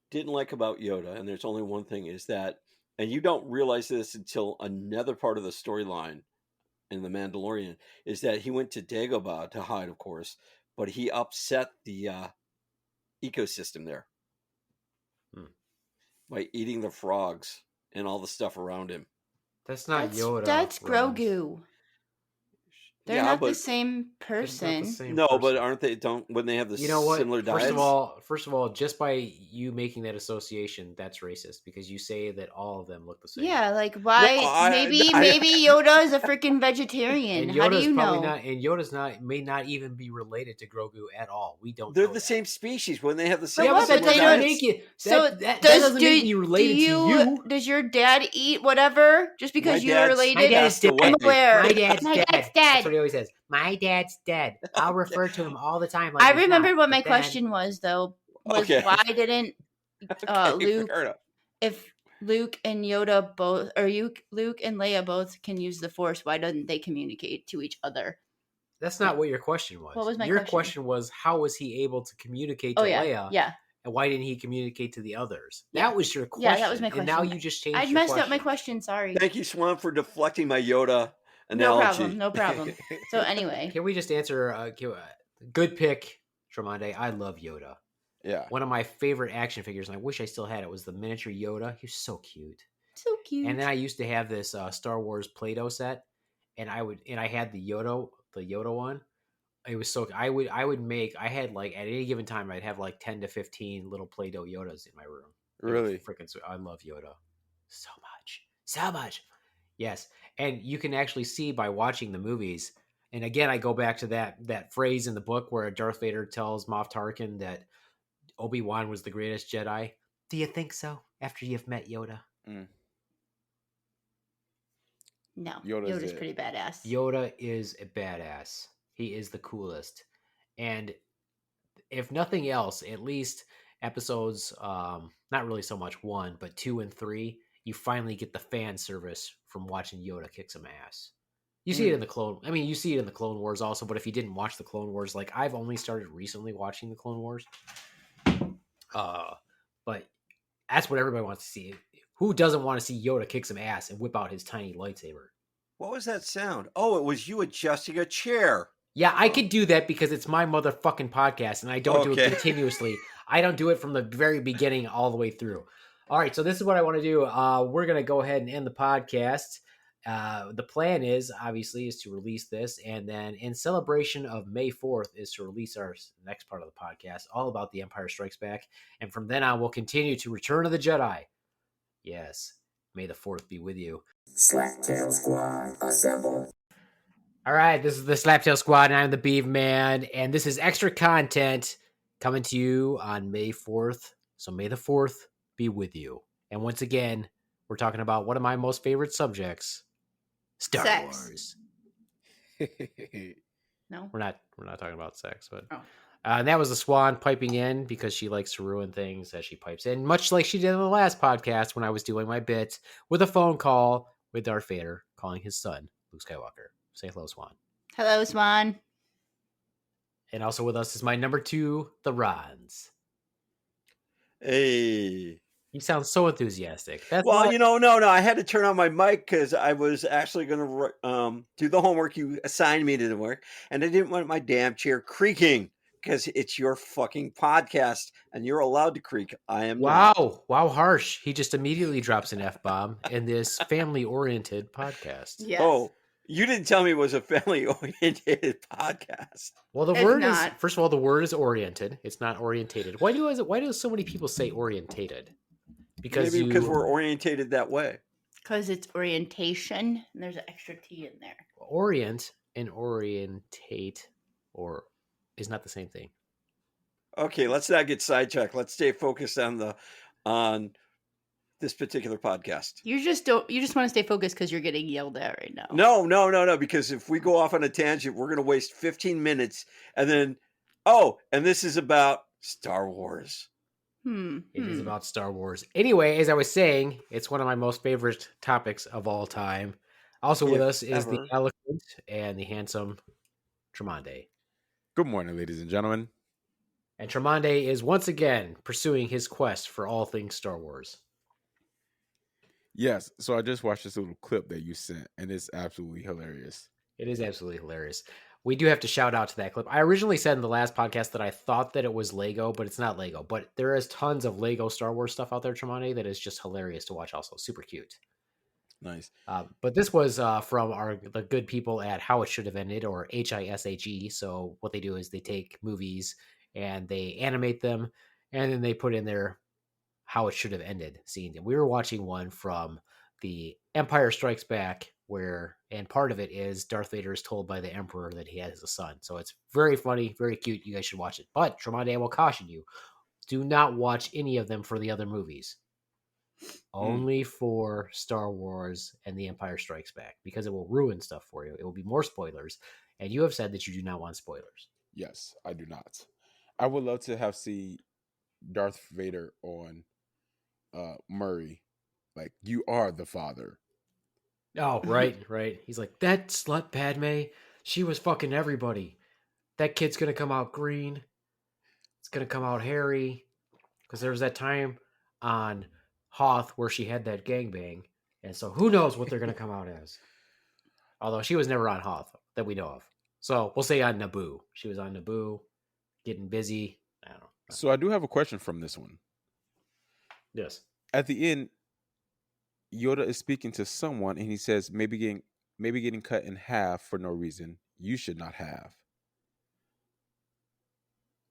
didn't like about Yoda, and there's only one thing, is that, and you don't realize this until another part of the storyline in The Mandalorian, is that he went to Dagobah to hide, of course, but he upset the ecosystem there by eating the frogs and all the stuff around him. That's not Yoda. That's Ron. Grogu. They're Yeah, not but the same They're not the person. same no, person. but aren't they? Don't when they have the You know what? similar diets? First of all, just by you making that association, that's racist because you say that all of them look the same. Yeah, like why? No, maybe Yoda is a freaking vegetarian. And How do Yoda's you probably know? not. And Yoda's may not even be related to Grogu at all. We don't. They're know the that. same species when they have the But same. Yeah, what? but that But they doesn't don't- make it. So that does doesn't make me related to you. Does your dad eat whatever just because you're dad's- related? My dad's dead. I'm aware. My dad's My dead. dad's That's dead. what he always says. My dad's dead. I'll refer to him all the time. Like I he's remember not, what my but then- question was though. Was Okay. why didn't Okay, Luke, fair enough. if Luke and Yoda both, or Luke and Leia both can use the Force, why didn't they communicate to each other? That's not what your question was. What was my your question? was how was he able to communicate to Leia? Yeah. And why didn't he communicate to the others? Yeah. That was your question. Yeah, that was my And now question. you just changed I your messed up question. my question. Sorry. Thank you, Swan, for deflecting my Yoda No analogy. problem. No problem. So anyway, Can we just answer? Good pick, Tremonde. I love Yoda. Yeah. One of my favorite action figures, and I wish I still had it, was the miniature Yoda. He was so cute. so cute. And then I used to have this Star Wars Play-Doh set, and I had the Yoda one. It was so I had like at any given time I'd have like 10 to 15 little Play-Doh Yodas in my room. Really? Freaking sweet. I love Yoda so much. Yes, and you can actually see by watching the movies. And again, I go back to that phrase in the book where Darth Vader tells Moff Tarkin that Obi-Wan was the greatest Jedi. Do you think so? After you've met Yoda? No, Yoda's Yoda's it. pretty badass. Yoda is a badass. He is the coolest. And if nothing else, at least episodes, not really so much 1, but 2 and 3, you finally get the fan service from watching Yoda kick some ass. You see it in you see it in the Clone Wars also, but if you didn't watch the Clone Wars, like I've only started recently watching the Clone Wars. But that's what everybody wants to see. Who doesn't want to see Yoda kick some ass and whip out his tiny lightsaber? What was that sound? Oh, it was you adjusting a chair. Yeah, I could do that because it's my motherfucking podcast and I don't do it continuously. I don't do it from the very beginning all the way through. All right, so this is what I want to do. We're going to go ahead and end the podcast. The plan is, obviously, is to release this. And then in celebration of May 4th is to release our next part of the podcast, all about The Empire Strikes Back. And from then on, we'll continue to Return of the Jedi. Yes, May the 4th be with you. Slaptail Squad, assemble. All right, this is the Slaptail Squad, and I'm the Beaveman, and this is extra content coming to you on May 4th. So May the 4th be with you. And once again, we're talking about one of my most favorite subjects, Star Sex. Wars. No. We're not talking about sex, but Oh. and that was the swan piping in because she likes to ruin things as she pipes in, much like she did in the last podcast when I was doing my bit with a phone call with Darth Vader calling his son Luke Skywalker. Say hello, Swan. Hello, Swan. And also with us is my number 2, the Rons. Hey. You sound so enthusiastic. That's Well, not... no. I had to turn on my mic because I was actually going to do the homework you assigned me to do work, and I didn't want my damn chair creaking because it's your fucking podcast and you're allowed to creak. I am not. Wow, harsh. He just immediately drops an F-bomb in this family-oriented podcast. Yes. Oh, you didn't tell me it was a family-oriented podcast. Well, the It's word not. is, first of all, the word is oriented. It's not orientated. Why do so many people say orientated? Because Maybe because we're orientated that way. Because it's orientation, and there's an extra T in there. orient and orientate or is not the same thing. Okay, let's not get sidetracked. Let's stay focused on this particular podcast. You just want to stay focused because you're getting yelled at right now. No, because if we go off on a tangent, we're going to waste 15 minutes and then, and this is about Star Wars. It is about Star Wars. Anyway, as I was saying, it's one of my most favorite topics of all time. Also with us is the eloquent and the handsome Tromondae. Good morning, ladies and gentlemen. And Tromondae is once again pursuing his quest for all things Star Wars. Yes, so I just watched this little clip that you sent, and it's absolutely hilarious. It is absolutely hilarious. We do have to shout out to that clip. I originally said in the last podcast that I thought that it was Lego, but it's not Lego. But there is tons of Lego Star Wars stuff out there, Tremonti, that is just hilarious to watch also. Super cute. Nice. But this was from the good people at How It Should Have Ended, or HISHE. So what they do is they take movies and they animate them, and then they put in their How It Should Have Ended scenes. And we were watching one from the Empire Strikes Back, and part of it is Darth Vader is told by the Emperor that he has a son. So it's very funny, very cute. You guys should watch it. But Tremonti, I will caution you, do not watch any of them for the other movies. Only for Star Wars and The Empire Strikes Back, because it will ruin stuff for you. It will be more spoilers. And you have said that you do not want spoilers. Yes, I do not. I would love to see Darth Vader on Murray. Like, you are the father. Oh, right. He's like, that slut Padme, she was fucking everybody. That kid's going to come out green. It's going to come out hairy. Because there was that time on Hoth where she had that gangbang. And so who knows what they're going to come out as. Although she was never on Hoth that we know of. So we'll say on Naboo. She was on Naboo, getting busy. I don't know. So I do have a question from this one. Yes. At the end, Yoda is speaking to someone, and he says, maybe getting cut in half for no reason. You should not have.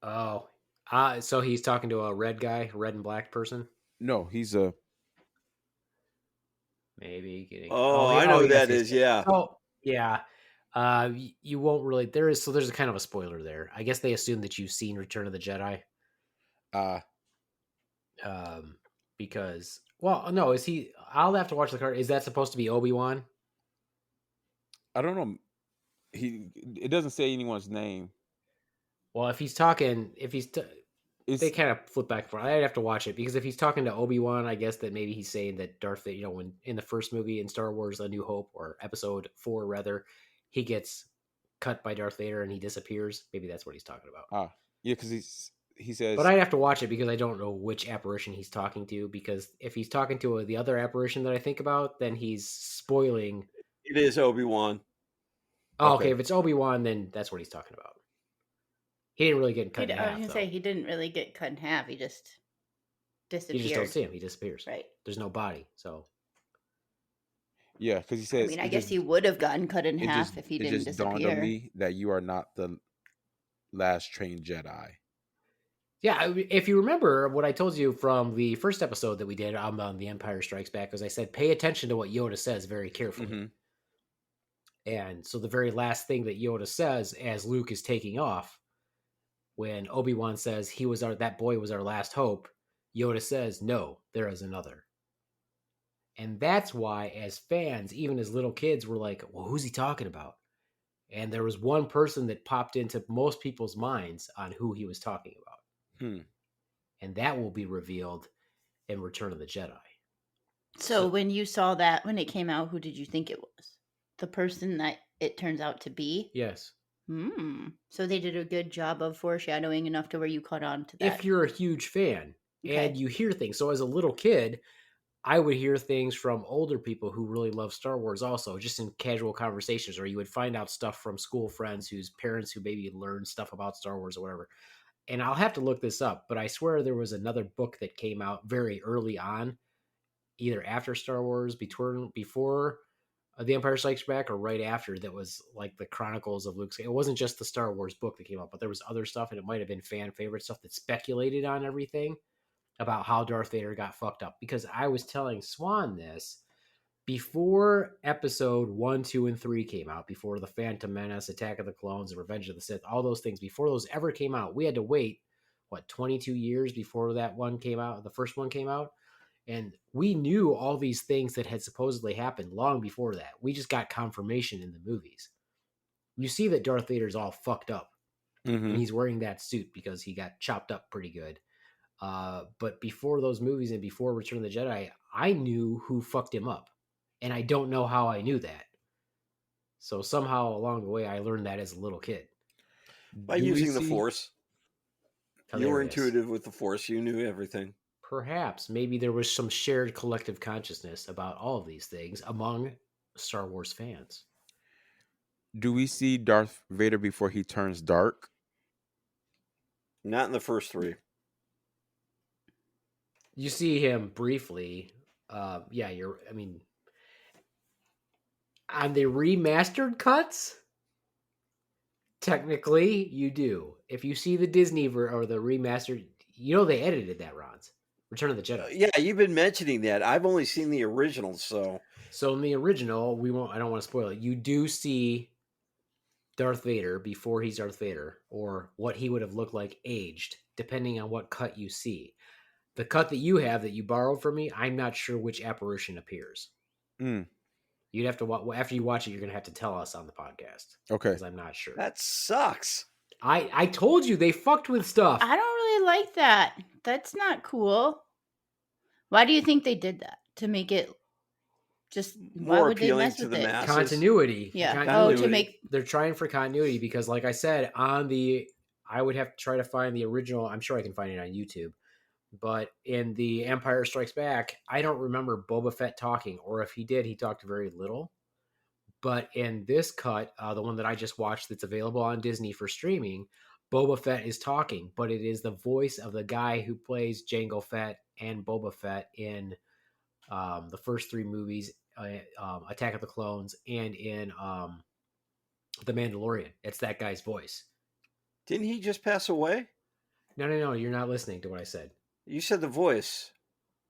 Oh, so he's talking to a red guy, red and black person? No, he's maybe getting... I know who that is, yeah. Oh, yeah. You won't really... There's a kind of a spoiler there. I guess they assume that you've seen Return of the Jedi. Because... Well, no, is he... I'll have to watch the card. Is that supposed to be Obi-Wan? I don't know. It doesn't say anyone's name. Well, if he's talking... they kind of flip back and forth. I'd have to watch it, because if he's talking to Obi-Wan, I guess that maybe he's saying that Darth Vader, when in the first movie in Star Wars A New Hope, or episode 4 rather, he gets cut by Darth Vader and he disappears. Maybe that's what he's talking about. Yeah, because he says... But I'd have to watch it, because I don't know which apparition he's talking to, because if he's talking to the other apparition that I think about, then he's spoiling... It is Obi-Wan. Oh, okay. If it's Obi-Wan, then that's what he's talking about. He didn't really get cut in half. I was going to say, he didn't really get cut in half. He just disappeared. You just don't see him. He disappears. Right. There's no body, so... Yeah, because he says... I mean, I guess he would have gotten cut in half if he didn't disappear. It just dawned on me that you are not the last trained Jedi. Yeah, if you remember what I told you from the first episode that we did on The Empire Strikes Back, was I said, pay attention to what Yoda says very carefully. Mm-hmm. And so the very last thing that Yoda says as Luke is taking off, when Obi-Wan says that boy was our last hope, Yoda says, no, there is another. And that's why, as fans, even as little kids, we're like, well, who's he talking about? And there was one person that popped into most people's minds on who he was talking about. And that will be revealed in Return of the Jedi. So when you saw that, when it came out, who did you think it was? The person that it turns out to be? Yes. So they did a good job of foreshadowing enough to where you caught on to that. If you're a huge fan Okay. and you hear things. So as a little kid, I would hear things from older people who really love Star Wars also, just in casual conversations, or you would find out stuff from school friends whose parents who maybe learned stuff about Star Wars or whatever. And I'll have to look this up, but I swear there was another book that came out very early on, either after Star Wars, before The Empire Strikes Back, or right after, that was like the Chronicles of Luke. It wasn't just the Star Wars book that came out, but there was other stuff, and it might have been fan favorite stuff that speculated on everything about how Darth Vader got fucked up. Because I was telling Swan this before episode 1, 2, and 3 came out, before The Phantom Menace, Attack of the Clones, and Revenge of the Sith, all those things, before those ever came out, we had to wait, 22 years before that one came out, the first one came out. And we knew all these things that had supposedly happened long before that. We just got confirmation in the movies. You see that Darth Vader's all fucked up. And he's wearing that suit because he got chopped up pretty good. But before those movies and before Return of the Jedi, I knew who fucked him up. And I don't know how I knew that. So somehow along the way, I learned that as a little kid. By using the Force. You were Hilarious. intuitive with the Force. You knew everything. Perhaps. Maybe there was some shared collective consciousness about all of these things among Star Wars fans. Do we see Darth Vader before he turns dark? Not in the first 3. You see him briefly. On the remastered cuts, technically you do. If you see the Disney or the remastered, they edited that, Ron's Return of the Jedi. Yeah, you've been mentioning that. I've only seen the original, so in the original, I don't want to spoil it. You do see Darth Vader before he's Darth Vader, or what he would have looked like aged, depending on what cut you see. The cut that you have that you borrowed from me, I'm not sure which apparition appears. You'd have to, after you watch it, you're going to have to tell us on the podcast. Okay. Because I'm not sure. That sucks. I told you they fucked with stuff. I don't really like that. That's not cool. Why do you think they did that? To make it just More why would they appealing mess to with the it? masses. Continuity. Yeah. Continuity. To make They're trying for continuity because, like I said, I would have to try to find the original. I'm sure I can find it on YouTube. But in the Empire Strikes Back, I don't remember Boba Fett talking, or if he did, he talked very little. But in this cut, the one that I just watched that's available on Disney for streaming, Boba Fett is talking, but it is the voice of the guy who plays Jango Fett and Boba Fett in the first 3 movies, Attack of the Clones, and in The Mandalorian. It's that guy's voice. Didn't he just pass away? No, you're not listening to what I said. You said the voice.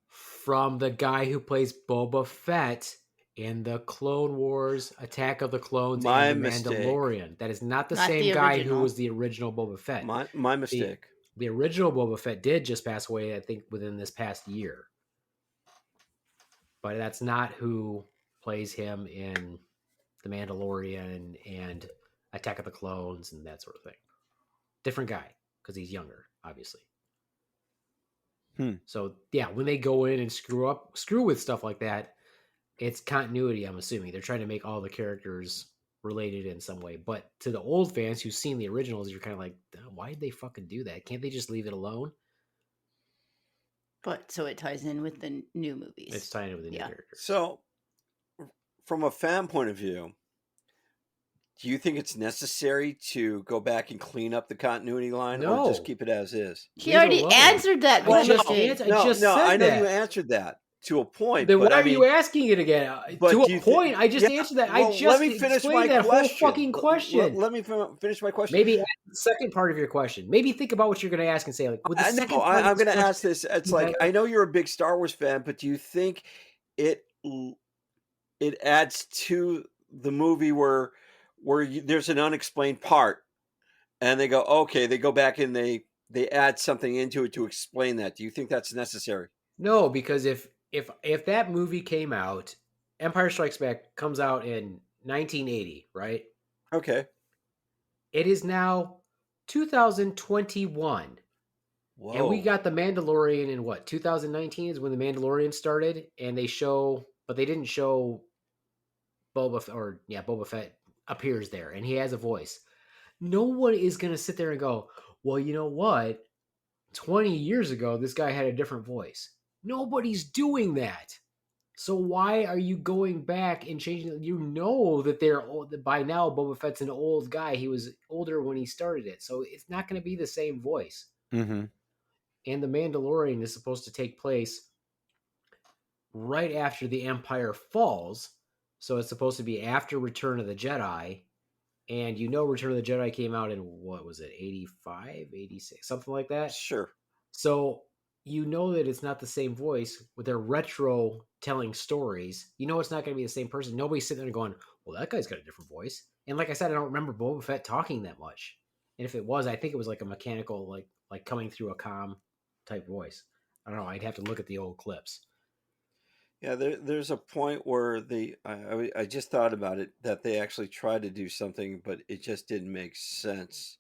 From the guy who plays Boba Fett in the Clone Wars, Attack of the Clones, and The Mandalorian. That is not the same guy who was the original Boba Fett. My mistake. The original Boba Fett did just pass away, I think, within this past year. But that's not who plays him in The Mandalorian and Attack of the Clones and that sort of thing. Different guy, because he's younger, obviously. So, yeah, when they go in and screw with stuff like that, it's continuity, I'm assuming. They're trying to make all the characters related in some way. But to the old fans who've seen the originals, you're kind of like, why did they fucking do that? Can't they just leave it alone? But so it ties in with the new movies. It's tying in with the new characters. So, from a fan point of view, do you think it's necessary to go back and clean up the continuity line, or just keep it as is? He already answered that question. I know you answered that to a point. Then but why are you asking it again? To a point, I just answered that. I just let me finish my that question. Whole fucking question. Let me finish my question. Maybe ask the second part of your question. Maybe think about what you're going to ask and say, like, with the second part I'm going to ask this. It's like, I know you're a big Star Wars fan, but do you think it adds to the movie where there's an unexplained part, and they go, okay, they go back and they add something into it to explain that? Do you think that's necessary? No, because if that movie came out, Empire Strikes Back comes out in 1980, right? Okay. It is now 2021. Whoa. And we got The Mandalorian in what, 2019 is when The Mandalorian started, and but they didn't show Boba Fett appears there, and he has a voice. No one is going to sit there and go, well, you know what? 20 years ago, this guy had a different voice. Nobody's doing that. So why are you going back and changing? You know that they're old. By now, Boba Fett's an old guy. He was older when he started it. So it's not going to be the same voice. Mm-hmm. And The Mandalorian is supposed to take place right after the Empire falls. So it's supposed to be after Return of the Jedi. And Return of the Jedi came out in, what was it, 85, 86, something like that? Sure. So that it's not the same voice with their retro telling stories. It's not going to be the same person. Nobody's sitting there going, well, that guy's got a different voice. And like I said, I don't remember Boba Fett talking that much. And if it was, I think it was like a mechanical, like coming through a comm type voice. I don't know. I'd have to look at the old clips. Yeah, there's a point where I just thought about it, that they actually tried to do something, but it just didn't make sense.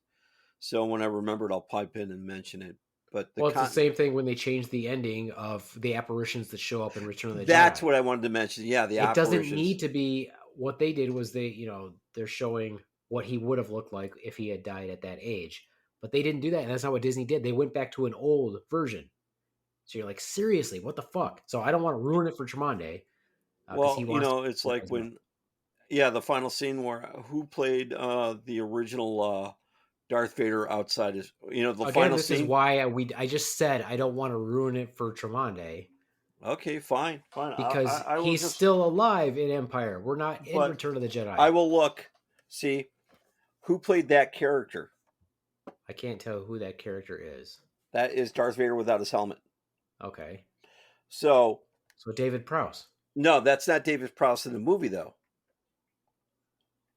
So when I remember it, I'll pipe in and mention it. But it's the same thing when they changed the ending of the apparitions that show up in Return of the Jedi. That's what I wanted to mention. Yeah, the apparitions. It doesn't need to be. What they did was they're showing what he would have looked like if he had died at that age. But they didn't do that, and that's not what Disney did. They went back to an old version. So you're like, seriously, what the fuck? So I don't want to ruin it for Tromondae. Well, it's like when, the final scene where who played the original Darth Vader outside his, the final this scene. Is why I just said I don't want to ruin it for Tromondae. Okay, fine. Because he's still alive in Empire. We're not in Return of the Jedi. I will look, see who played that character. I can't tell who that character is. That is Darth Vader without his helmet. Okay. So David Prowse. No, that's not David Prowse in the movie, though.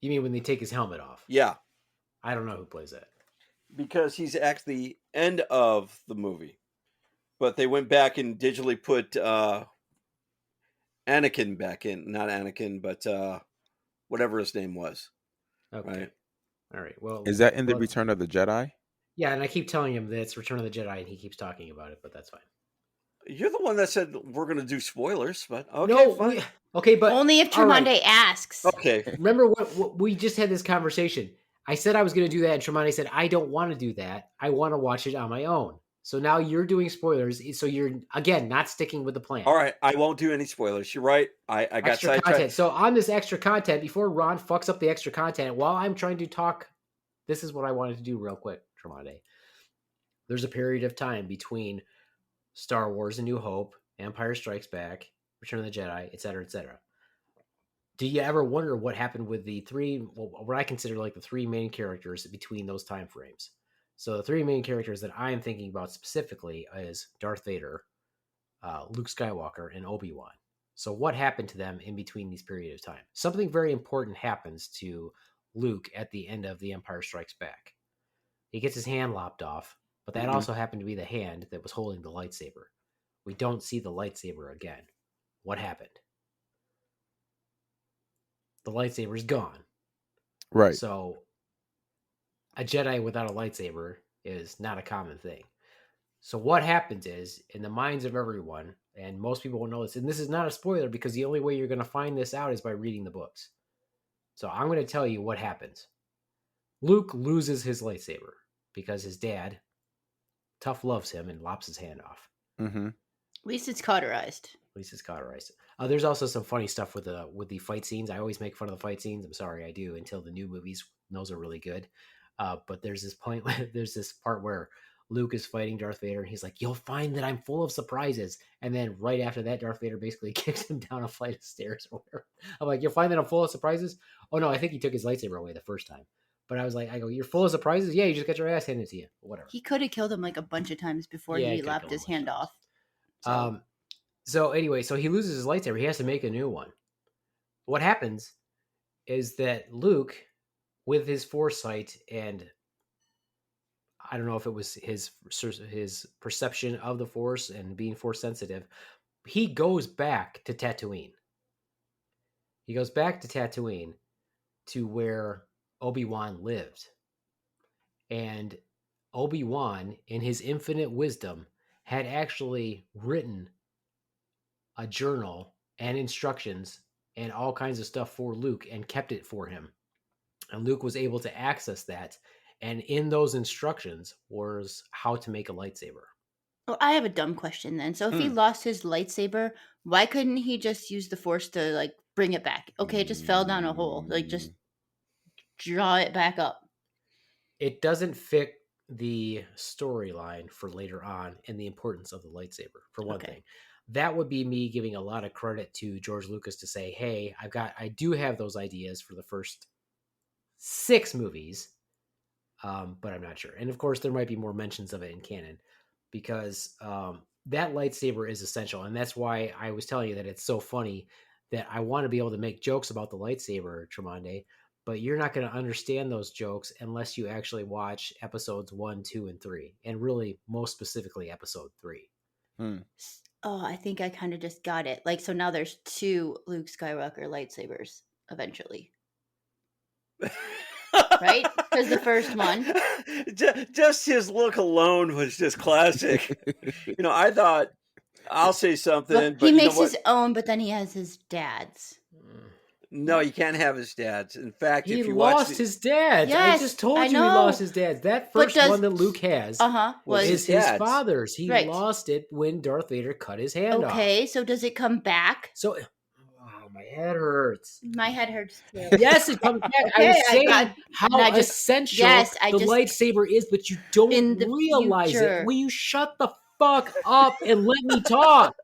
You mean when they take his helmet off? Yeah. I don't know who plays that. Because he's at the end of the movie. But they went back and digitally put Anakin back in. Not Anakin, but whatever his name was. Okay. Right? All right. Well, is that in the Return of the Jedi? Yeah, and I keep telling him that it's Return of the Jedi, and he keeps talking about it, but that's fine. You're the one that said we're going to do spoilers, but okay, no, fine. But only if Tromondae asks. Okay. Remember what we just had this conversation. I said I was going to do that, and Tromondae said I don't want to do that. I want to watch it on my own. So now you're doing spoilers. So you're again not sticking with the plan. All right, I won't do any spoilers. You're right. I got extra content. So on this extra content, before Ron fucks up the extra content, while I'm trying to talk, this is what I wanted to do real quick, Tromondae. There's a period of time between Star Wars: A New Hope, Empire Strikes Back, Return of the Jedi, etc., etc. Do you ever wonder what happened with the what I consider like the three main characters between those time frames? So the three main characters that I am thinking about specifically is Darth Vader, Luke Skywalker, and Obi-Wan. So what happened to them in between these period of time? Something very important happens to Luke at the end of The Empire Strikes Back. He gets his hand lopped off. But that also happened to be the hand that was holding the lightsaber. We don't see the lightsaber again. What happened? The lightsaber's gone. Right. So a Jedi without a lightsaber is not a common thing. So what happens is, in the minds of everyone, and most people will know this, and this is not a spoiler because the only way you're going to find this out is by reading the books. So I'm going to tell you what happens. Luke loses his lightsaber because his dad, Tough, loves him and lops his hand off. Mm-hmm. At least it's cauterized. There's also some funny stuff with the fight scenes. I always make fun of the fight scenes. I'm sorry, I do, until the new movies. Those are really good. But there's this part where Luke is fighting Darth Vader, and he's like, "You'll find that I'm full of surprises." And then right after that, Darth Vader basically kicks him down a flight of stairs or whatever. I'm like, "You'll find that I'm full of surprises?" Oh no, I think he took his lightsaber away the first time. But I go, "You're full of surprises? Yeah, you just got your ass handed to you." Whatever. He could have killed him like a bunch of times before he lopped his hand off. So anyway, so he loses his lightsaber. He has to make a new one. What happens is that Luke, with his foresight, and I don't know if it was his perception of the Force and being Force sensitive, he goes back to Tatooine. He goes back to Tatooine to where Obi-Wan lived. And Obi-Wan, in his infinite wisdom, had actually written a journal and instructions and all kinds of stuff for Luke and kept it for him. And Luke was able to access that. And in those instructions was how to make a lightsaber. Well, I have a dumb question then. So if he lost his lightsaber, why couldn't he just use the Force to like bring it back? Okay, it just fell down a hole. Like just draw it back up. It doesn't fit the storyline for later on and the importance of the lightsaber, for one thing. That would be me giving a lot of credit to George Lucas to say, hey, I do have those ideas for the first 6 movies, but I'm not sure. And of course, there might be more mentions of it in canon because that lightsaber is essential. And that's why I was telling you that it's so funny that I want to be able to make jokes about the lightsaber, Tromondae, but you're not going to understand those jokes unless you actually watch episodes 1, 2, and 3, and really most specifically episode 3. Oh, I think I kind of just got it. Like, so now there's 2 Luke Skywalker lightsabers eventually. Right? Because the first one. Just his look alone was just classic. I thought, I'll say something. Well, but he makes his own, but then he has his dad's. No, you can't have his dad's. In fact, he if you lost watch his dad's. Yes, I just told I you he know. lost his dad's. That first one that Luke has was is his father's. He Right. lost it when Darth Vader cut his hand off. Okay, so does it come back? So, my head hurts. My head hurts too. Yes, it comes back. Okay, I was saying how just- essential yes, I the just- lightsaber is, but you don't In the realize future. it. Will you shut the fuck up and let me talk?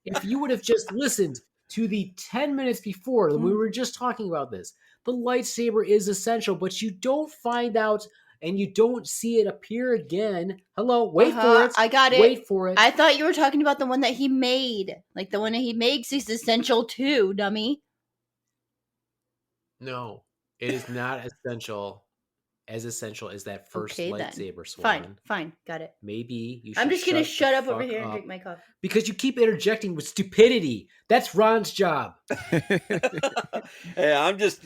If you would have just listened to the 10 minutes before when we were just talking about this, the lightsaber is essential, but you don't find out and you don't see it appear again. Hello, wait for it. I got it. Wait for it. I thought you were talking about the one that he made. Like the one that he makes is essential too, dummy. No, it is not essential as that first Okay, then. lightsaber swan. Fine, got it. Maybe you should I'm just gonna the shut up over fuck here and up. drink my coffee. Because you keep interjecting with stupidity. That's Ron's job. Hey, I'm just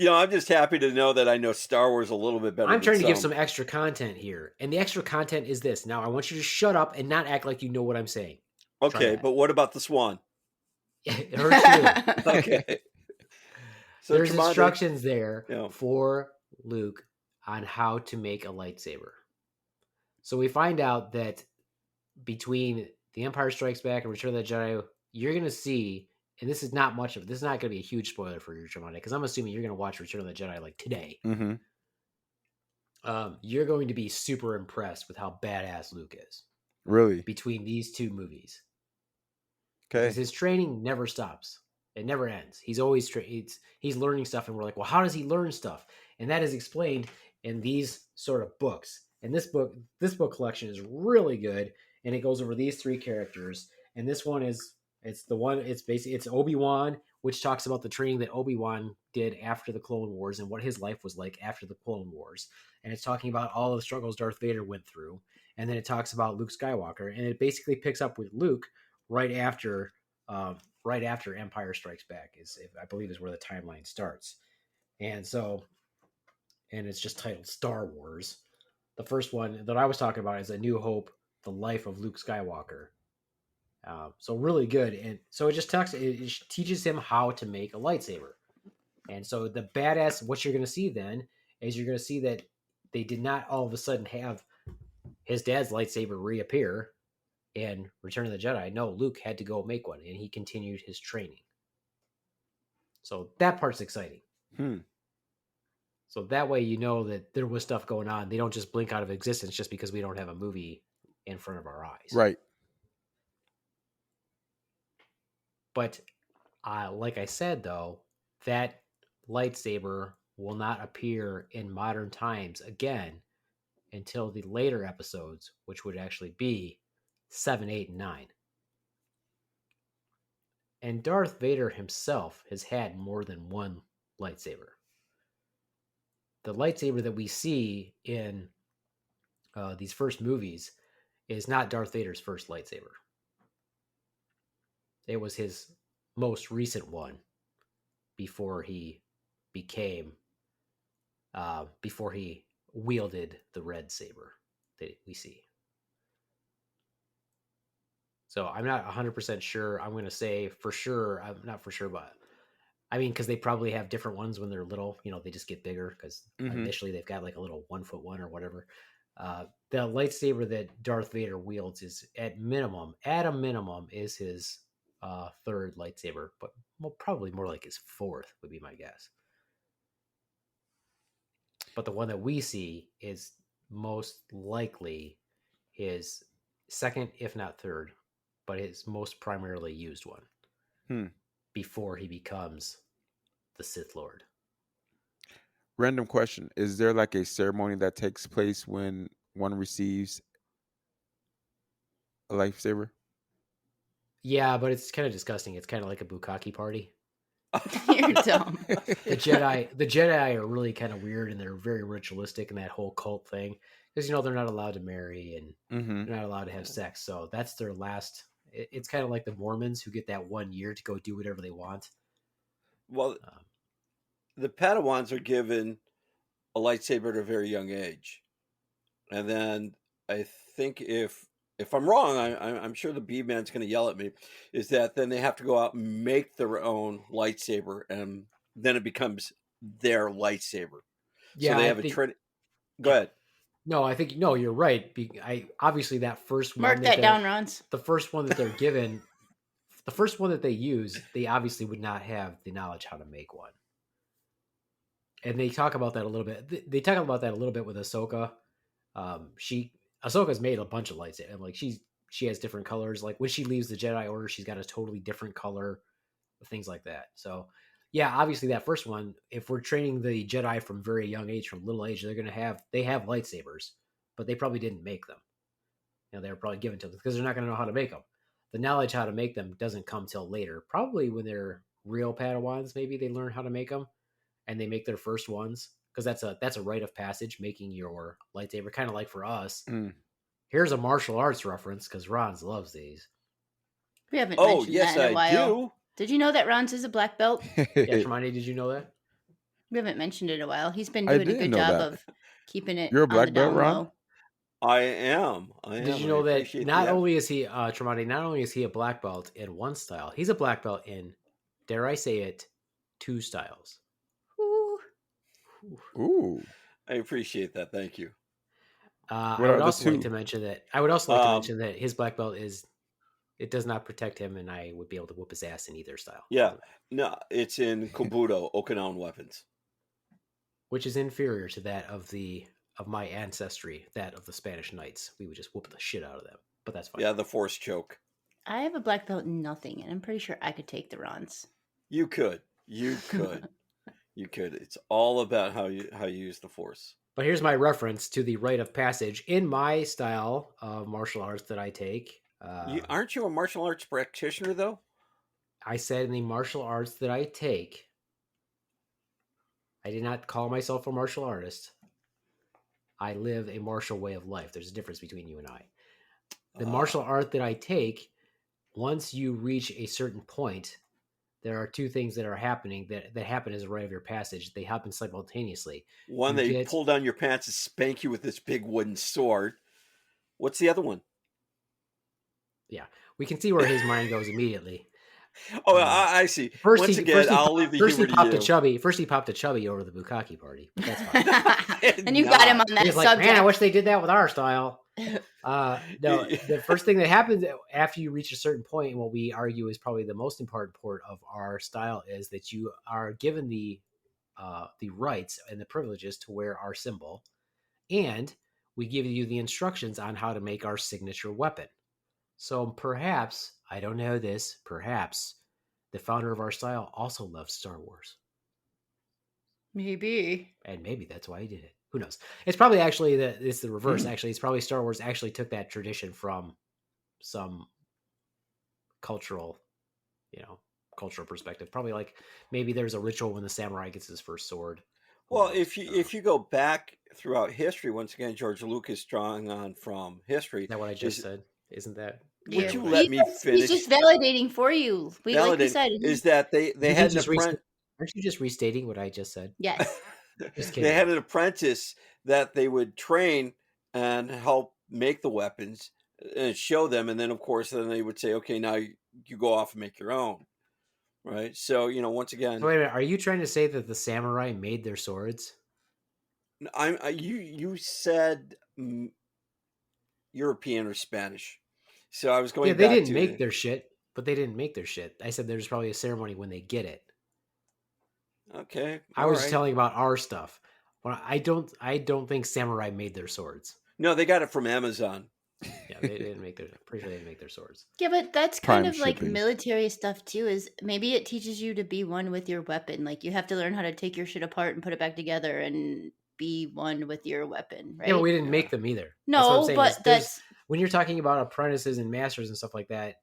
happy to know that I know Star Wars a little bit better. I'm trying to give some extra content here. And the extra content is this. Now, I want you to shut up and not act like you know what I'm saying. Okay, but what about the swan? It hurts you. Okay. So There's Tromondae- instructions there Yeah. for Luke on how to make a lightsaber. So we find out that between The Empire Strikes Back and Return of the Jedi, you're going to see, and this is not much of this is not going to be a huge spoiler for you, Tromondae, because I'm assuming you're going to watch Return of the Jedi like today. Mm-hmm. You're going to be super impressed with how badass Luke is Really? between these 2 movies. Okay. Because his training never stops. It never ends. He's always he's learning stuff, and we're like, well, how does he learn stuff? And that is explained in these sort of books. And this book collection is really good, and it goes over these 3 characters. And this one it's Obi-Wan, which talks about the training that Obi-Wan did after the Clone Wars and what his life was like after the Clone Wars. And it's talking about all of the struggles Darth Vader went through. And then it talks about Luke Skywalker, and it basically picks up with Luke right after Empire Strikes Back I believe is where the timeline starts. And it's just titled Star Wars. The first one that I was talking about is A New Hope, The Life of Luke Skywalker. So really good. And so it teaches him how to make a lightsaber. And so the badass, what you're going to see then is you're going to see that they did not all of a sudden have his dad's lightsaber reappear in Return of the Jedi. No, Luke had to go make one, and he continued his training. So that part's exciting. So that way you know that there was stuff going on. They don't just blink out of existence just because we don't have a movie in front of our eyes. Right. But like I said, though, that lightsaber will not appear in modern times again until the later episodes, which would actually be 7, 8, and 9. And Darth Vader himself has had more than one lightsaber. The lightsaber that we see in these first movies is not Darth Vader's first lightsaber. It was his most recent one before he became before he wielded the red saber that we see. So I'm not 100% sure. I'm going to say for sure. I'm not for sure, but I mean, because they probably have different ones when they're little. They just get bigger because initially they've got like a little 1 foot one or whatever. The lightsaber that Darth Vader wields is at a minimum, is his third lightsaber, but probably more like his fourth would be my guess. But the one that we see is most likely his second, if not third, but his most primarily used one before he becomes the Sith Lord. Random question. Is there like a ceremony that takes place when one receives a lightsaber? Yeah, but it's kind of disgusting. It's kind of like a bukkake party. You're dumb. The Jedi are really kind of weird, and they're very ritualistic in that whole cult thing because they're not allowed to marry and they're not allowed to have sex. So that's their last. It's kind of like the Mormons who get that 1 year to go do whatever they want. Well, the Padawans are given a lightsaber at a very young age, and then I think if I'm wrong, I'm sure the Beaveman's going to yell at me. Is that then they have to go out and make their own lightsaber, and then it becomes their lightsaber. Yeah, so they have Go ahead. No, I think you're right. Obviously that first one. Mark that down, Rons. The first one that they're given, the first one that they use, they obviously would not have the knowledge how to make one. And they talk about that a little bit. They talk about that a little bit with Ahsoka. Ahsoka's made a bunch of lightsabers, and like she has different colors. Like when she leaves the Jedi Order, she's got a totally different color, things like that. So yeah, obviously that first one, if we're training the Jedi from very young age, from little age, they have lightsabers, but they probably didn't make them. They were probably given to them because they're not going to know how to make them. The knowledge how to make them doesn't come till later. Probably when they're real Padawans, maybe they learn how to make them, and they make their first ones because that's a rite of passage, making your lightsaber. Kind of like for us. Here's a martial arts reference because Rons loves these. We haven't mentioned that in a while. Do. Did you know that Rons is a black belt? Yeah, Tremonti, did you know that? We haven't mentioned it in a while. He's been doing a good job of keeping it. You're a black on the belt, down Ron? low. I am. Did you know that not only is he Tremonti, not only is he a black belt in one style, he's a black belt in, dare I say it, 2 styles. Ooh. I appreciate that. Thank you. I would also like to mention that his black belt it does not protect him, and I would be able to whoop his ass in either style. Yeah. No, it's in Kobudo, Okinawan weapons. Which is inferior to that of my ancestry, that of the Spanish Knights. We would just whoop the shit out of them. But that's fine. Yeah, the force choke. I have a black belt in nothing, and I'm pretty sure I could take the Rons. You could. You could. It's all about how you use the force. But here's my reference to the rite of passage in my style of martial arts that I take. Aren't you a martial arts practitioner, though? I said in the martial arts that I take, I did not call myself a martial artist. I live a martial way of life. There's a difference between you and I. The martial art that I take, once you reach a certain point, there are 2 things that are happening that happen as a rite of your passage. They happen simultaneously. One, they pull down your pants and spank you with this big wooden sword. What's the other one? Yeah, we can see where his mind goes immediately. Oh, I see. Once again, I'll leave the humor to you. First he popped a chubby over the bukkake party. But that's fine. And you got him on that He's subject. Like, man, I wish they did that with our style. No, the first thing that happens after you reach a certain point, and what we argue is probably the most important part of our style, is that you are given the rights and the privileges to wear our symbol, and we give you the instructions on how to make our signature weapon. So perhaps, I don't know this, perhaps the founder of our style also loves Star Wars. Maybe. And maybe that's why he did it. Who knows? It's probably actually it's the reverse. Actually, it's probably Star Wars actually took that tradition from some cultural perspective. Probably like maybe there's a ritual when the samurai gets his first sword. Well, if you go back throughout history, once again, George Lucas drawing on from history. Is that what I just said? Isn't that? Would you let me finish? He's just validating for you. Like we said, is that they had an apprentice. Aren't you just restating what I just said? Yes. Just they had kidding. an apprentice that they would train and help make the weapons and show them, and then of course then they would say, okay, now you go off and make your own, right? So once again, So wait a minute, are you trying to say that the samurai made their swords? you said European or Spanish, so I was going Yeah, they back didn't to make their shit, but they didn't make their shit. I said there's probably a ceremony when they get it. okay, I all was just right. telling about our stuff. Well, I don't think samurai made their swords. No, they got it from Amazon. Yeah, they didn't make their. Pretty sure they didn't make their swords. Yeah, but that's Prime kind of like shipping. military stuff too. Is maybe it teaches you to be one with your weapon. Like you have to learn how to take your shit apart and put it back together and be one with your weapon, right? Yeah, but we didn't Yeah. make them either. No, that's what I'm saying, but is there's- that's when you're talking about apprentices and masters and stuff like that.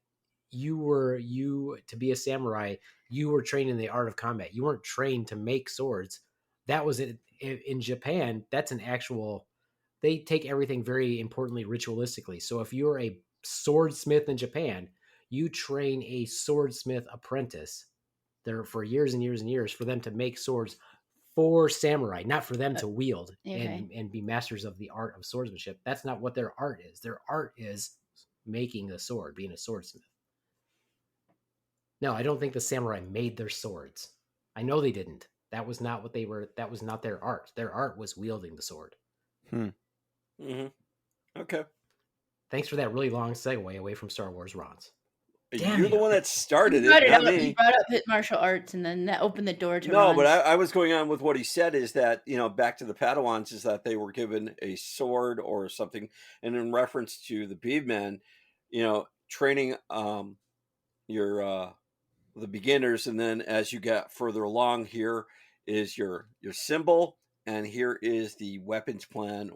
You to be a samurai, you were trained in the art of combat. You weren't trained to make swords. That was it in Japan. That's an actual. They take everything very importantly ritualistically. So if you're a swordsmith in Japan, you train a swordsmith apprentice there for years and years and years for them to make swords for samurai, not for them to wield okay. and be masters of the art of swordsmanship. That's not what their art is. Their art is making the sword, being a swordsmith. No, I don't think the samurai made their swords. I know they didn't. That was not what they were. That was not their art. Their art was wielding the sword. Mm-hmm. Okay. Thanks for that really long segue away from Star Wars rants. Damn You're it. the one that started You brought it, it not up. me. You brought up martial arts, and then that opened the door to No, runs. but I was going on with what he said is that, back to the Padawans, is that they were given a sword or something. And in reference to the Beaveman, training your the beginners, and then as you get further along, here is your symbol, and here is the weapons plan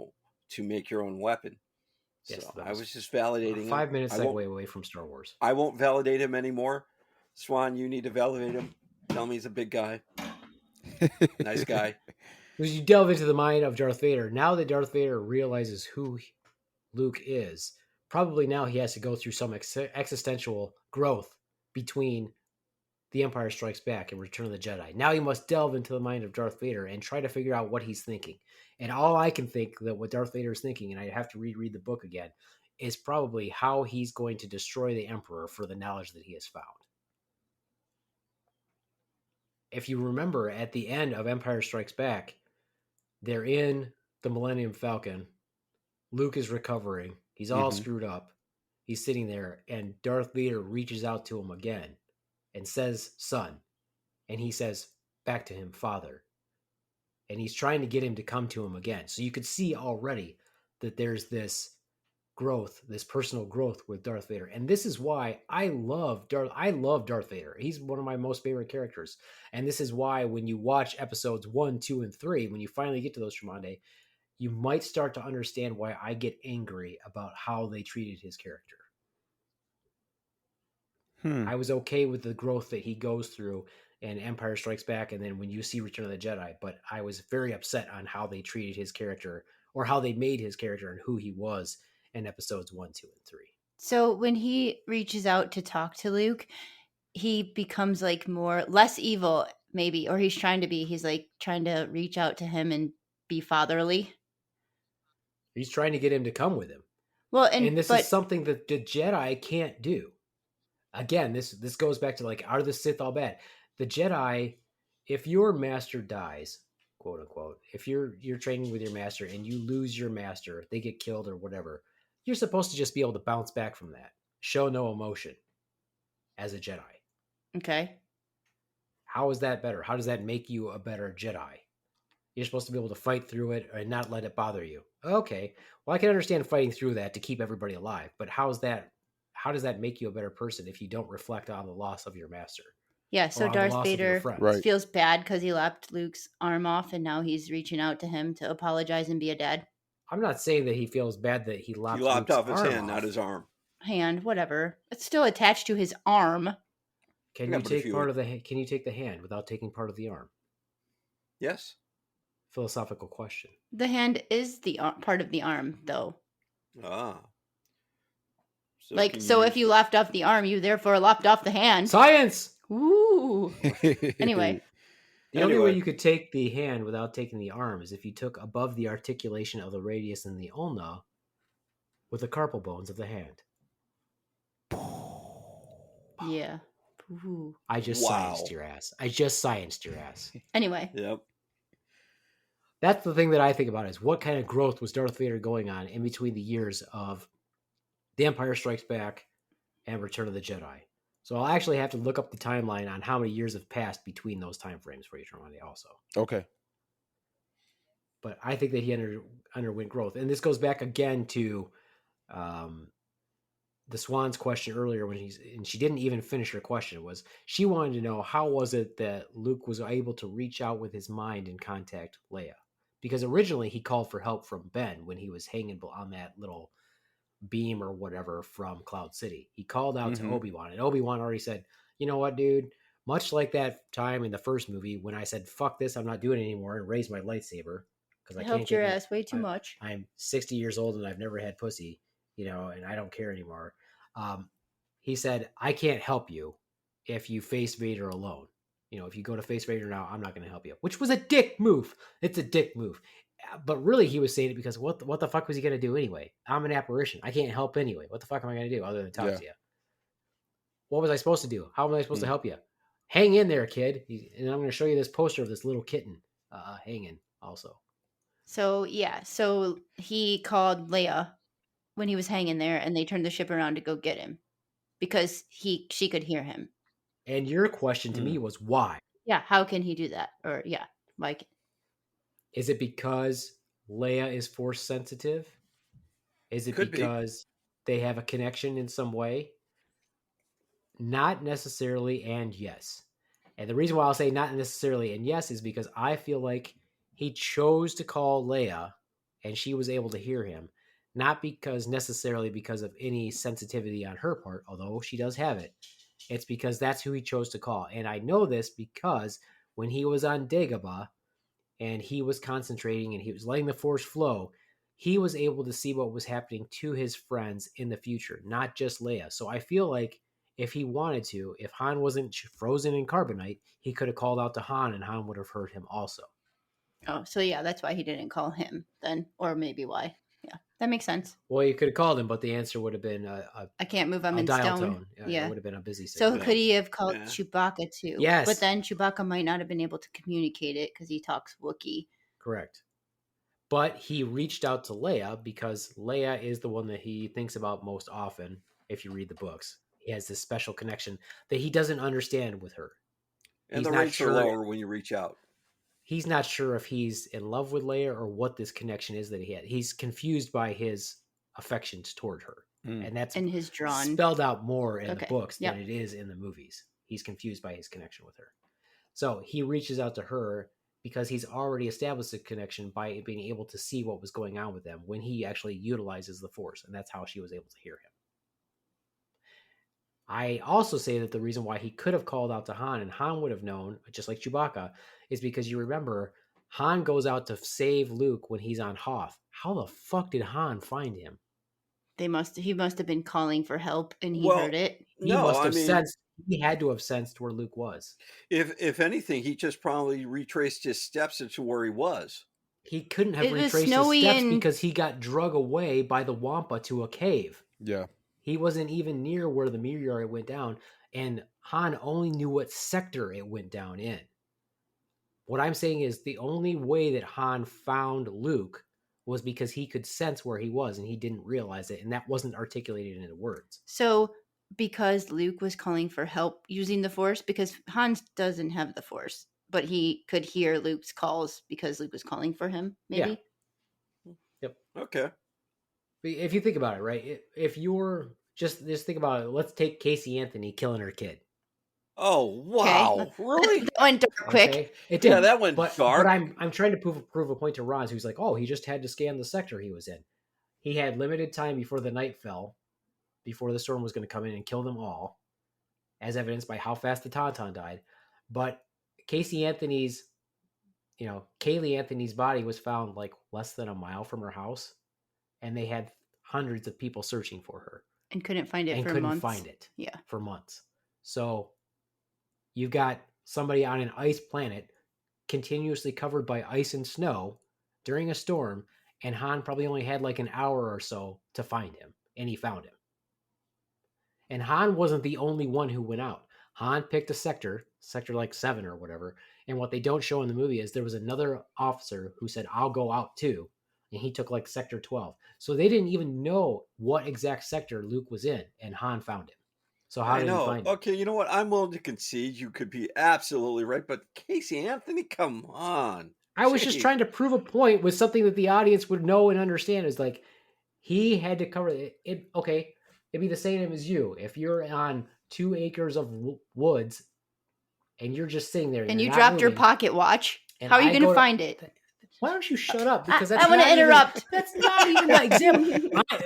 to make your own weapon. Yes, So that I was was just validating him. 5 minute I segue won't, away from Star Wars. I won't validate him anymore. Swan, you need to validate him. Tell me he's a big guy. Nice guy. As you delve into the mind of Darth Vader, now that Darth Vader realizes who Luke is, probably now he has to go through some existential growth between The Empire Strikes Back and Return of the Jedi. Now he must delve into the mind of Darth Vader and try to figure out what he's thinking. And all I can think that what Darth Vader is thinking, and I have to reread the book again, is probably how he's going to destroy the Emperor for the knowledge that he has found. If you remember, at the end of Empire Strikes Back, they're in the Millennium Falcon. Luke is recovering. He's all screwed up. He's sitting there, and Darth Vader reaches out to him again and says, "Son." And he says back to him, "Father." And he's trying to get him to come to him again. So you could see already that there's this growth, this personal growth with Darth Vader. And this is why I love Darth Vader. He's one of my most favorite characters. And this is why when you watch episodes 1, 2, and 3, when you finally get to those Tromondae, you might start to understand why I get angry about how they treated his character. I was okay with the growth that he goes through in Empire Strikes Back, and then when you see Return of the Jedi, but I was very upset on how they treated his character, or how they made his character and who he was in episodes 1, 2, and 3. So when he reaches out to talk to Luke, he becomes like less evil, maybe, or he's trying to be. He's like trying to reach out to him and be fatherly. He's trying to get him to come with him. Well, and this is something that the Jedi can't do. Again, this goes back to like, are the Sith all bad? The Jedi, if your master dies, quote unquote, if you're training with your master and you lose your master, they get killed or whatever, you're supposed to just be able to bounce back from that. Show no emotion as a Jedi. Okay. How is that better? How does that make you a better Jedi? You're supposed to be able to fight through it and not let it bother you. Okay. Well, I can understand fighting through that to keep everybody alive, but how does that make you a better person if you don't reflect on the loss of your master? Yeah, so Darth Vader Right. feels bad because he lopped Luke's arm off, and now he's reaching out to him to apologize and be a dad. I'm not saying that he feels bad that he lopped Luke's off his arm hand, not his arm. Hand, whatever. It's still attached to his arm. Can you take part of the? Can you take the hand without taking part of the arm? Yes. Philosophical question. The hand is the part of the arm, though. Ah. So if you lopped off the arm, you therefore lopped off the hand. Science! Ooh. Anyway. The only way Anyway. you could take the hand without taking the arm is if you took above the articulation of the radius and the ulna with the carpal bones of the hand. Yeah. Ooh. I just Wow. scienced your ass. I just scienced your ass. Anyway, Yep. That's the thing that I think about is what kind of growth was Darth Vader going on in between the years of The Empire Strikes Back and Return of the Jedi. So I'll actually have to look up the timeline on how many years have passed between those time frames for you, Tromondae, also. Okay. But I think that he underwent growth. And this goes back again to the Swan's question earlier and she didn't even finish her question. It was she wanted to know how was it that Luke was able to reach out with his mind and contact Leia? Because originally he called for help from Ben when he was hanging on that little beam or whatever from Cloud City. He called out to Obi-Wan, and Obi-Wan already said, you know what, dude? Much like that time in the first movie when I said, fuck this, I'm not doing it anymore, and raised my lightsaber. Because I helped your ass way too much. I'm 60 years old and I've never had pussy, and I don't care anymore. He said, I can't help you if you face Vader alone. If you go to face Vader now, I'm not going to help you. Which was a dick move. It's a dick move. But really, he was saying it because what the fuck was he going to do anyway? I'm an apparition. I can't help anyway. What the fuck am I going to do other than talk to you? What was I supposed to do? How am I supposed to help you? Hang in there, kid. And I'm going to show you this poster of this little kitten hanging also. So, yeah. So he called Leia when he was hanging there, and they turned the ship around to go get him because she could hear him. And your question to me was why? Yeah, how can he do that? Or, yeah, like... Is it because Leia is force sensitive? Is it because they have a connection in some way? Not necessarily, and yes. And the reason why I'll say not necessarily and yes is because I feel like he chose to call Leia and she was able to hear him. Not necessarily because of any sensitivity on her part, although she does have it. It's because that's who he chose to call. And I know this because when he was on Dagobah and he was concentrating and he was letting the force flow, he was able to see what was happening to his friends in the future, not just Leia. So I feel like if he wanted to, if Han wasn't frozen in carbonite, he could have called out to Han and Han would have heard him also. Oh, so yeah, that's why he didn't call him then, or maybe why. Yeah, that makes sense. Well, you could have called him, but the answer would have been I can't move. I'm in dial stone. Tone. Yeah, it would have been a busy signal. So could he have called Chewbacca too? Yes, but then Chewbacca might not have been able to communicate it because he talks Wookiee. Correct. But he reached out to Leia because Leia is the one that he thinks about most often. If you read the books, he has this special connection that he doesn't understand with her. And the rates are lower when you reach out. He's not sure if he's in love with Leia or what this connection is that he had. He's confused by his affections toward her. And that's his spelled out more in the books than it is in the movies. He's confused by his connection with her. So he reaches out to her because he's already established a connection by being able to see what was going on with them when he actually utilizes the Force. And that's how she was able to hear him. I also say that the reason why he could have called out to Han and Han would have known, just like Chewbacca, is because you remember Han goes out to save Luke when he's on Hoth. How the fuck did Han find him? He must have been calling for help and he heard it. He had to have sensed where Luke was. If anything, he just probably retraced his steps into where he was. He couldn't have retraced his steps because he got drug away by the Wampa to a cave. Yeah. He wasn't even near where the meteorite went down, and Han only knew what sector it went down in. What I'm saying is the only way that Han found Luke was because he could sense where he was, and he didn't realize it, and that wasn't articulated in words. So, because Luke was calling for help using the Force, because Han doesn't have the Force, but he could hear Luke's calls because Luke was calling for him, maybe? Yeah. Yep. Okay. If you think about it, right? If you're just think about it, let's take Casey Anthony killing her kid. Oh wow! Okay. Really? That went quick. Okay. It did. Yeah, that went dark. But I'm trying to prove a point to Roz, who's like, oh, he just had to scan the sector he was in. He had limited time before the night fell, before the storm was going to come in and kill them all, as evidenced by how fast the Tauntaun died. But Kaylee Anthony's body was found like less than a mile from her house. And they had hundreds of people searching for her. And couldn't find it for months. For months. So you've got somebody on an ice planet continuously covered by ice and snow during a storm, and Han probably only had like an hour or so to find him, and he found him. And Han wasn't the only one who went out. Han picked a sector like 7 or whatever, and what they don't show in the movie is there was another officer who said, I'll go out too, and he took like sector 12. So they didn't even know what exact sector Luke was in, and Han found him. So how I did he know. find him? Okay, you know what? I'm willing to concede you could be absolutely right, but Casey Anthony, come on. I was just Jeez. trying to prove a point with something that the audience would know and understand. Is like he had to cover it. Okay, it'd be the same as you. If you're on 2 acres of woods and you're just sitting there And you're you not dropped your moving, pocket watch. and How are you I going go to find it? Why don't you shut up? Because I that's wanna not even- interrupt. That's not even the example.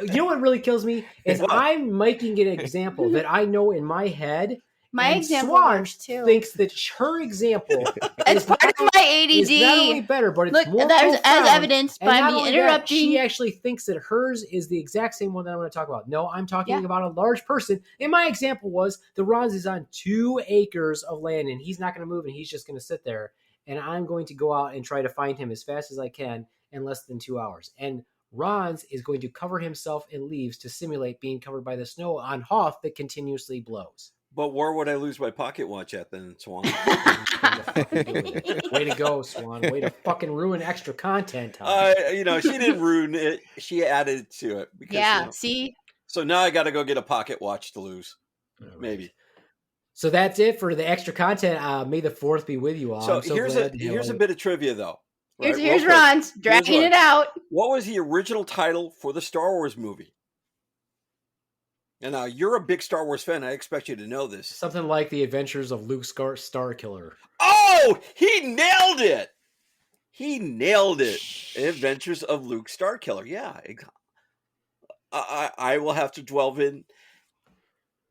You know what really kills me is What? I'm making an example that I know in my head. My and example Swan works too. thinks that her example It's is part of not- my is not only ADD. better, but it's Look, more that is as profound. evidenced And by not me only that, interrupting. she actually thinks that hers is the exact same one that I'm going to talk about. No, I'm talking Yeah. about a large person. And my example was the Ron's is on 2 acres of land, and he's not going to move, and he's just going to sit there. And I'm going to go out and try to find him as fast as I can in less than 2 hours. And Ron's is going to cover himself in leaves to simulate being covered by the snow on Hoth that continuously blows. But where would I lose my pocket watch at then, Swan? Way to go, Swan. Way to fucking ruin extra content, Tom. She didn't ruin it. She added to it. Because, Yeah, see? So now I got to go get a pocket watch to lose. All right. Maybe. So that's it for the extra content. May the 4th be with you all. So I'm so here's glad to a have bit of trivia, though. Here's Right, real quick. Ron's dragging Ron. it out. What was the original title for the Star Wars movie? And now you're a big Star Wars fan. I expect you to know this. something like The Adventures of Luke Starkiller. Oh, he nailed it. He nailed it. Adventures of Luke Starkiller. Yeah. I will have to delve in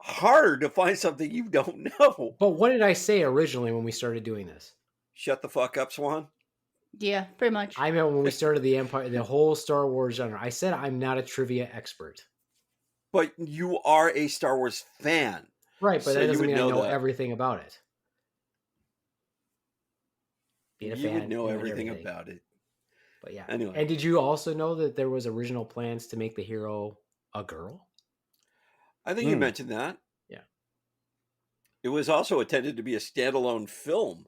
hard to find something you don't know. But what did I say originally when we started doing this? Shut the fuck up, Swan. Yeah, pretty much. I meant when we started the Empire, the whole Star Wars genre. I said I'm not a trivia expert. But you are a Star Wars fan. Right, but So that you doesn't would mean I know know that. everything about it. Being a You fan, would know knowing everything about it. But yeah. Anyway. And did you also know that there was original plans to make the hero a girl? I think you mentioned that. Yeah. It was also intended to be a standalone film,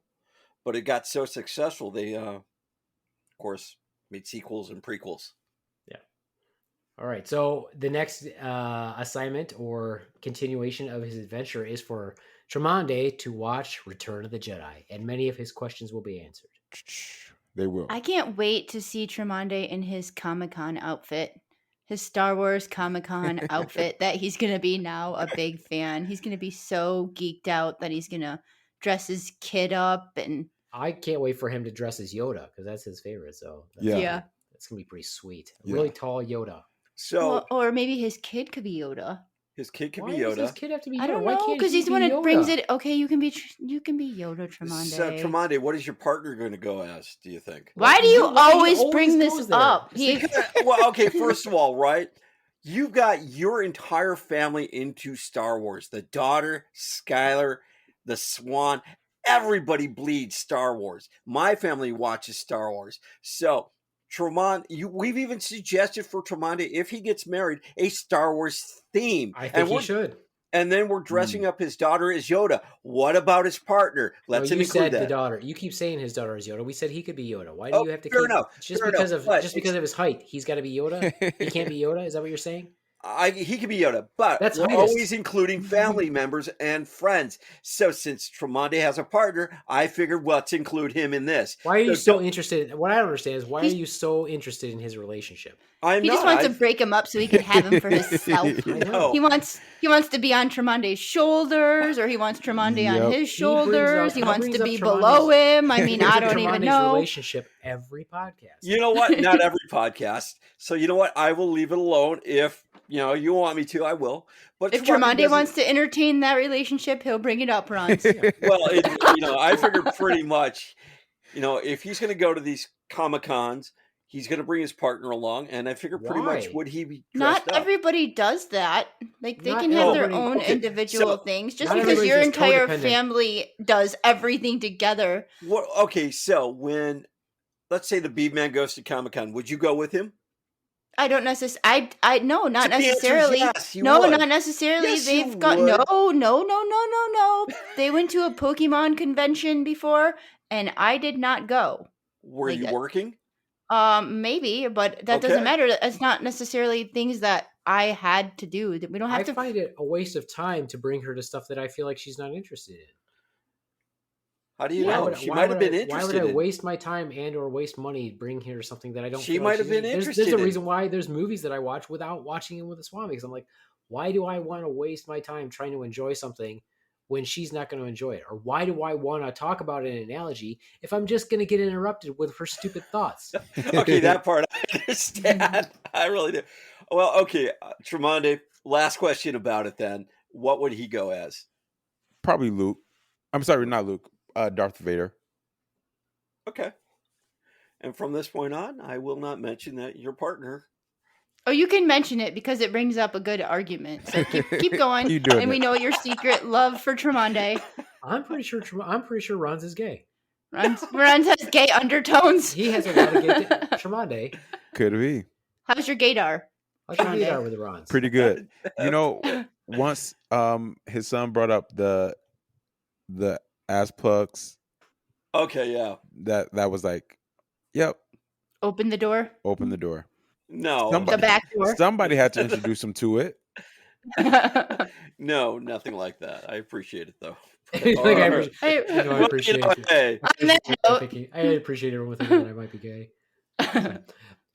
but it got so successful they, of course, made sequels and prequels. All right. So the next assignment or continuation of his adventure is for Tromondae to watch Return of the Jedi, and many of his questions will be answered. They will. I can't wait to see Tremonde in his Comic-Con outfit. His Star Wars Comic-Con outfit that he's going to be now a big fan. He's going to be so geeked out that he's going to dress his kid up and I can't wait for him to dress as Yoda because that's his favorite. So that's Yeah. that's gonna be pretty sweet. A Yeah. really tall Yoda. So well, or maybe his kid could be Yoda. his kid could Why be does Yoda. this kid have to be Yoda? I don't Why know can't because he he's the be one that brings Yoda? it. Okay, you can be Yoda Tremonde. So, Tremonde, what is your partner going to go as, do you think? Why do you Why he always bring always this goes there? up? Well, okay, first of all, right? You've got your entire family into Star Wars. The daughter, Skylar, the Swan, everybody bleeds Star Wars. My family watches Star Wars. So, Tremonde, we've even suggested for Tremonde, if he gets married, a Star Wars theme. I think he we're- should. And then we're dressing up his daughter as Yoda. What about his partner? Let's No, you include said the that. daughter. You keep saying his daughter is Yoda. We said he could be Yoda. Why do Oh, you have to fair keep enough, just fair because enough, of but just because of his height? He's got to be Yoda. He can't be Yoda. Is that what you're saying? He could be Yoda, but That's we're heightist. always including family members and friends. So since Tremonde has a partner, I figured let's include him in this. Why are you so don't- interested? What I don't understand is why He's- are you so interested in his relationship? I'm He not. just wants to break him up so he can have him for himself. I know. He wants to be on Tremonde's shoulders, or he wants Tremonde Yep. on his He brings shoulders. up- He he wants brings to up be Tremonde's- below him. I mean, I Brings up don't even Tremonde's know. relationship every podcast. You know what? Not every podcast. So you know what? I will leave it alone. If you want me to, I will. But If Tremonde Tremonde doesn't- wants to entertain that relationship, he'll bring it up, Ron. well, I figured pretty much. If he's going to go to these Comic-Cons, he's going to bring his partner along, and I figure pretty much Why? would he be Not dressed up? everybody does that. Like they Not can have their everybody- own okay, individual so- things. Just Not because everybody's your just entire codependent. family does everything together. What? Okay, so when, let's say the Beaveman goes to Comic-Con, would you go with him? I don't necessarily. No, not So the answer is necessarily. yes, you No, would. not necessarily. Yes, you They've got would. no. They went to a Pokemon convention before, and I did not go. Were Like you that. working? Maybe, but that Okay. doesn't matter. It's not necessarily things that I had to do. We don't have I to. find it a waste of time to bring her to stuff that I feel like she's not interested in. How do you Yeah. know? She might have been Why interested would I in. waste my time and or waste money bringing her something that I don't? She feel might like have she's been There's interested a in. reason why there's movies that I watch without watching them with a Swami, because I'm like, why do I want to waste my time trying to enjoy something when she's not going to enjoy it? Or why do I want to talk about an analogy if I'm just going to get interrupted with her stupid thoughts? Okay, that part I understand. I really do. Well, okay, Tremondae, last question about it then. What would he go as? Probably Luke. I'm sorry, not Luke. Darth Vader. Okay. And from this point on, I will not mention that your partner. Oh, you can mention it because it brings up a good argument. So keep going. You doing And we it. know your secret love for Tremondae. I'm pretty sure Ron's is gay. Runs has gay undertones. He has a lot of gay. Tremondae. Could be. How's your gaydar? How's your Tremondae. gaydar with the Rons? Pretty good. You know, once his son brought up the ass plugs, Okay, yeah. that was like, yep, Open the door. open the door. No. Somebody- The back door. Somebody had to introduce him to it. No, nothing like that. I appreciate it though. Like, All I right. appreciate- you know, I Well, appreciate you know, it. hey, On that note, I appreciate everyone thinking that I might be gay.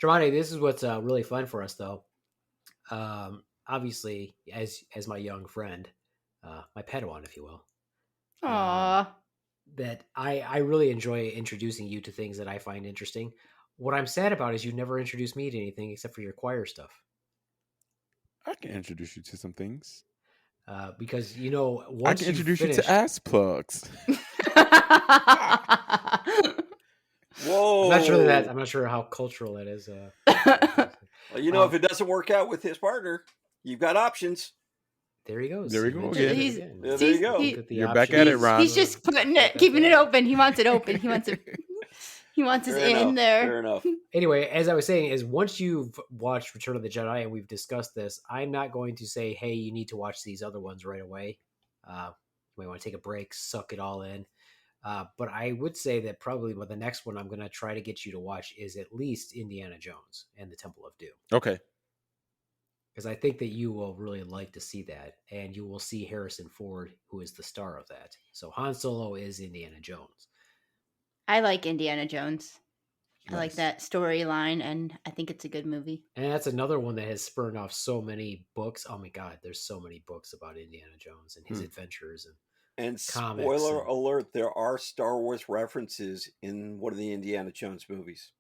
Tremondae, this is what's really fun for us, though. Obviously, as my young friend, my Padawan, if you will, aw. that I really enjoy introducing you to things that I find interesting. What I'm sad about is you never introduced me to anything except for your choir stuff. I can introduce you to some things. Because you know, I once can you introduce finish, you to ass plugs. whoa. I'm not sure how cultural that is. Well, you know, if it doesn't work out with his partner, you've got options. There he goes. There we He go mentioned again. it He's- again. Yeah, there you go. he- Look at the You're back at it, options. Ron. He's just putting it, keeping it open. He wants it open. He wants it. He wants us Fair in enough, there. Fair enough. Anyway, as I was saying, is once you've watched Return of the Jedi and we've discussed this, I'm not going to say, hey, you need to watch these other ones right away. You might want to take a break, suck it all in. But I would say that probably the next one I'm going to try to get you to watch is at least Indiana Jones and the Temple of Doom. Okay. Because I think that you will really like to see that. And you will see Harrison Ford, who is the star of that. So Han Solo is Indiana Jones. I like Indiana Jones. I like Nice. that storyline, and I think it's a good movie. And that's another one that has spurned off so many books. Oh my God, there's so many books about Indiana Jones and his adventures. And Comics spoiler and- alert, there are Star Wars references in one of the Indiana Jones movies.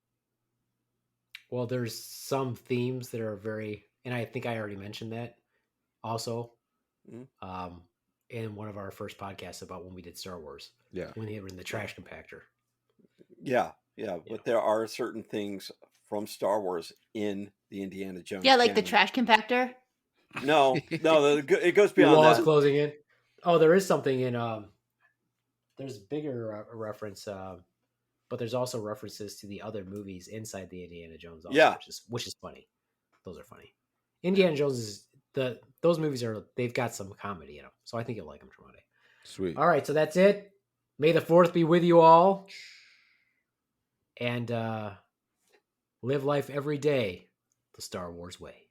Well, there's some themes that are very, and I think I already mentioned that also in one of our first podcasts about when we did Star Wars, Yeah. when they were in the trash compactor. Yeah, but there are certain things from Star Wars in the Indiana Jones. Yeah, like the canon. trash compactor. No, it goes The beyond wall is that. closing in. Oh, there is something in, there's a bigger reference, but there's also references to the other movies inside the Indiana Jones. Also, Yeah. which is funny. Those are funny. Indiana Jones is those movies they've got some comedy in them, so I think you'll like them, Tremondae. Sweet. All right, so that's it. May the 4th be with you all, and live life every day the Star Wars way.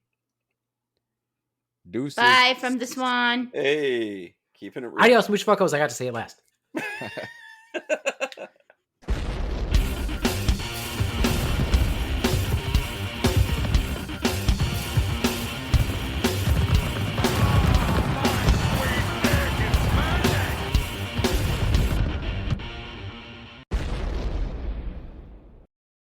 Deuces. Bye from the Swan. Hey, keeping it real. Adios, much fuckos. I got to say it last.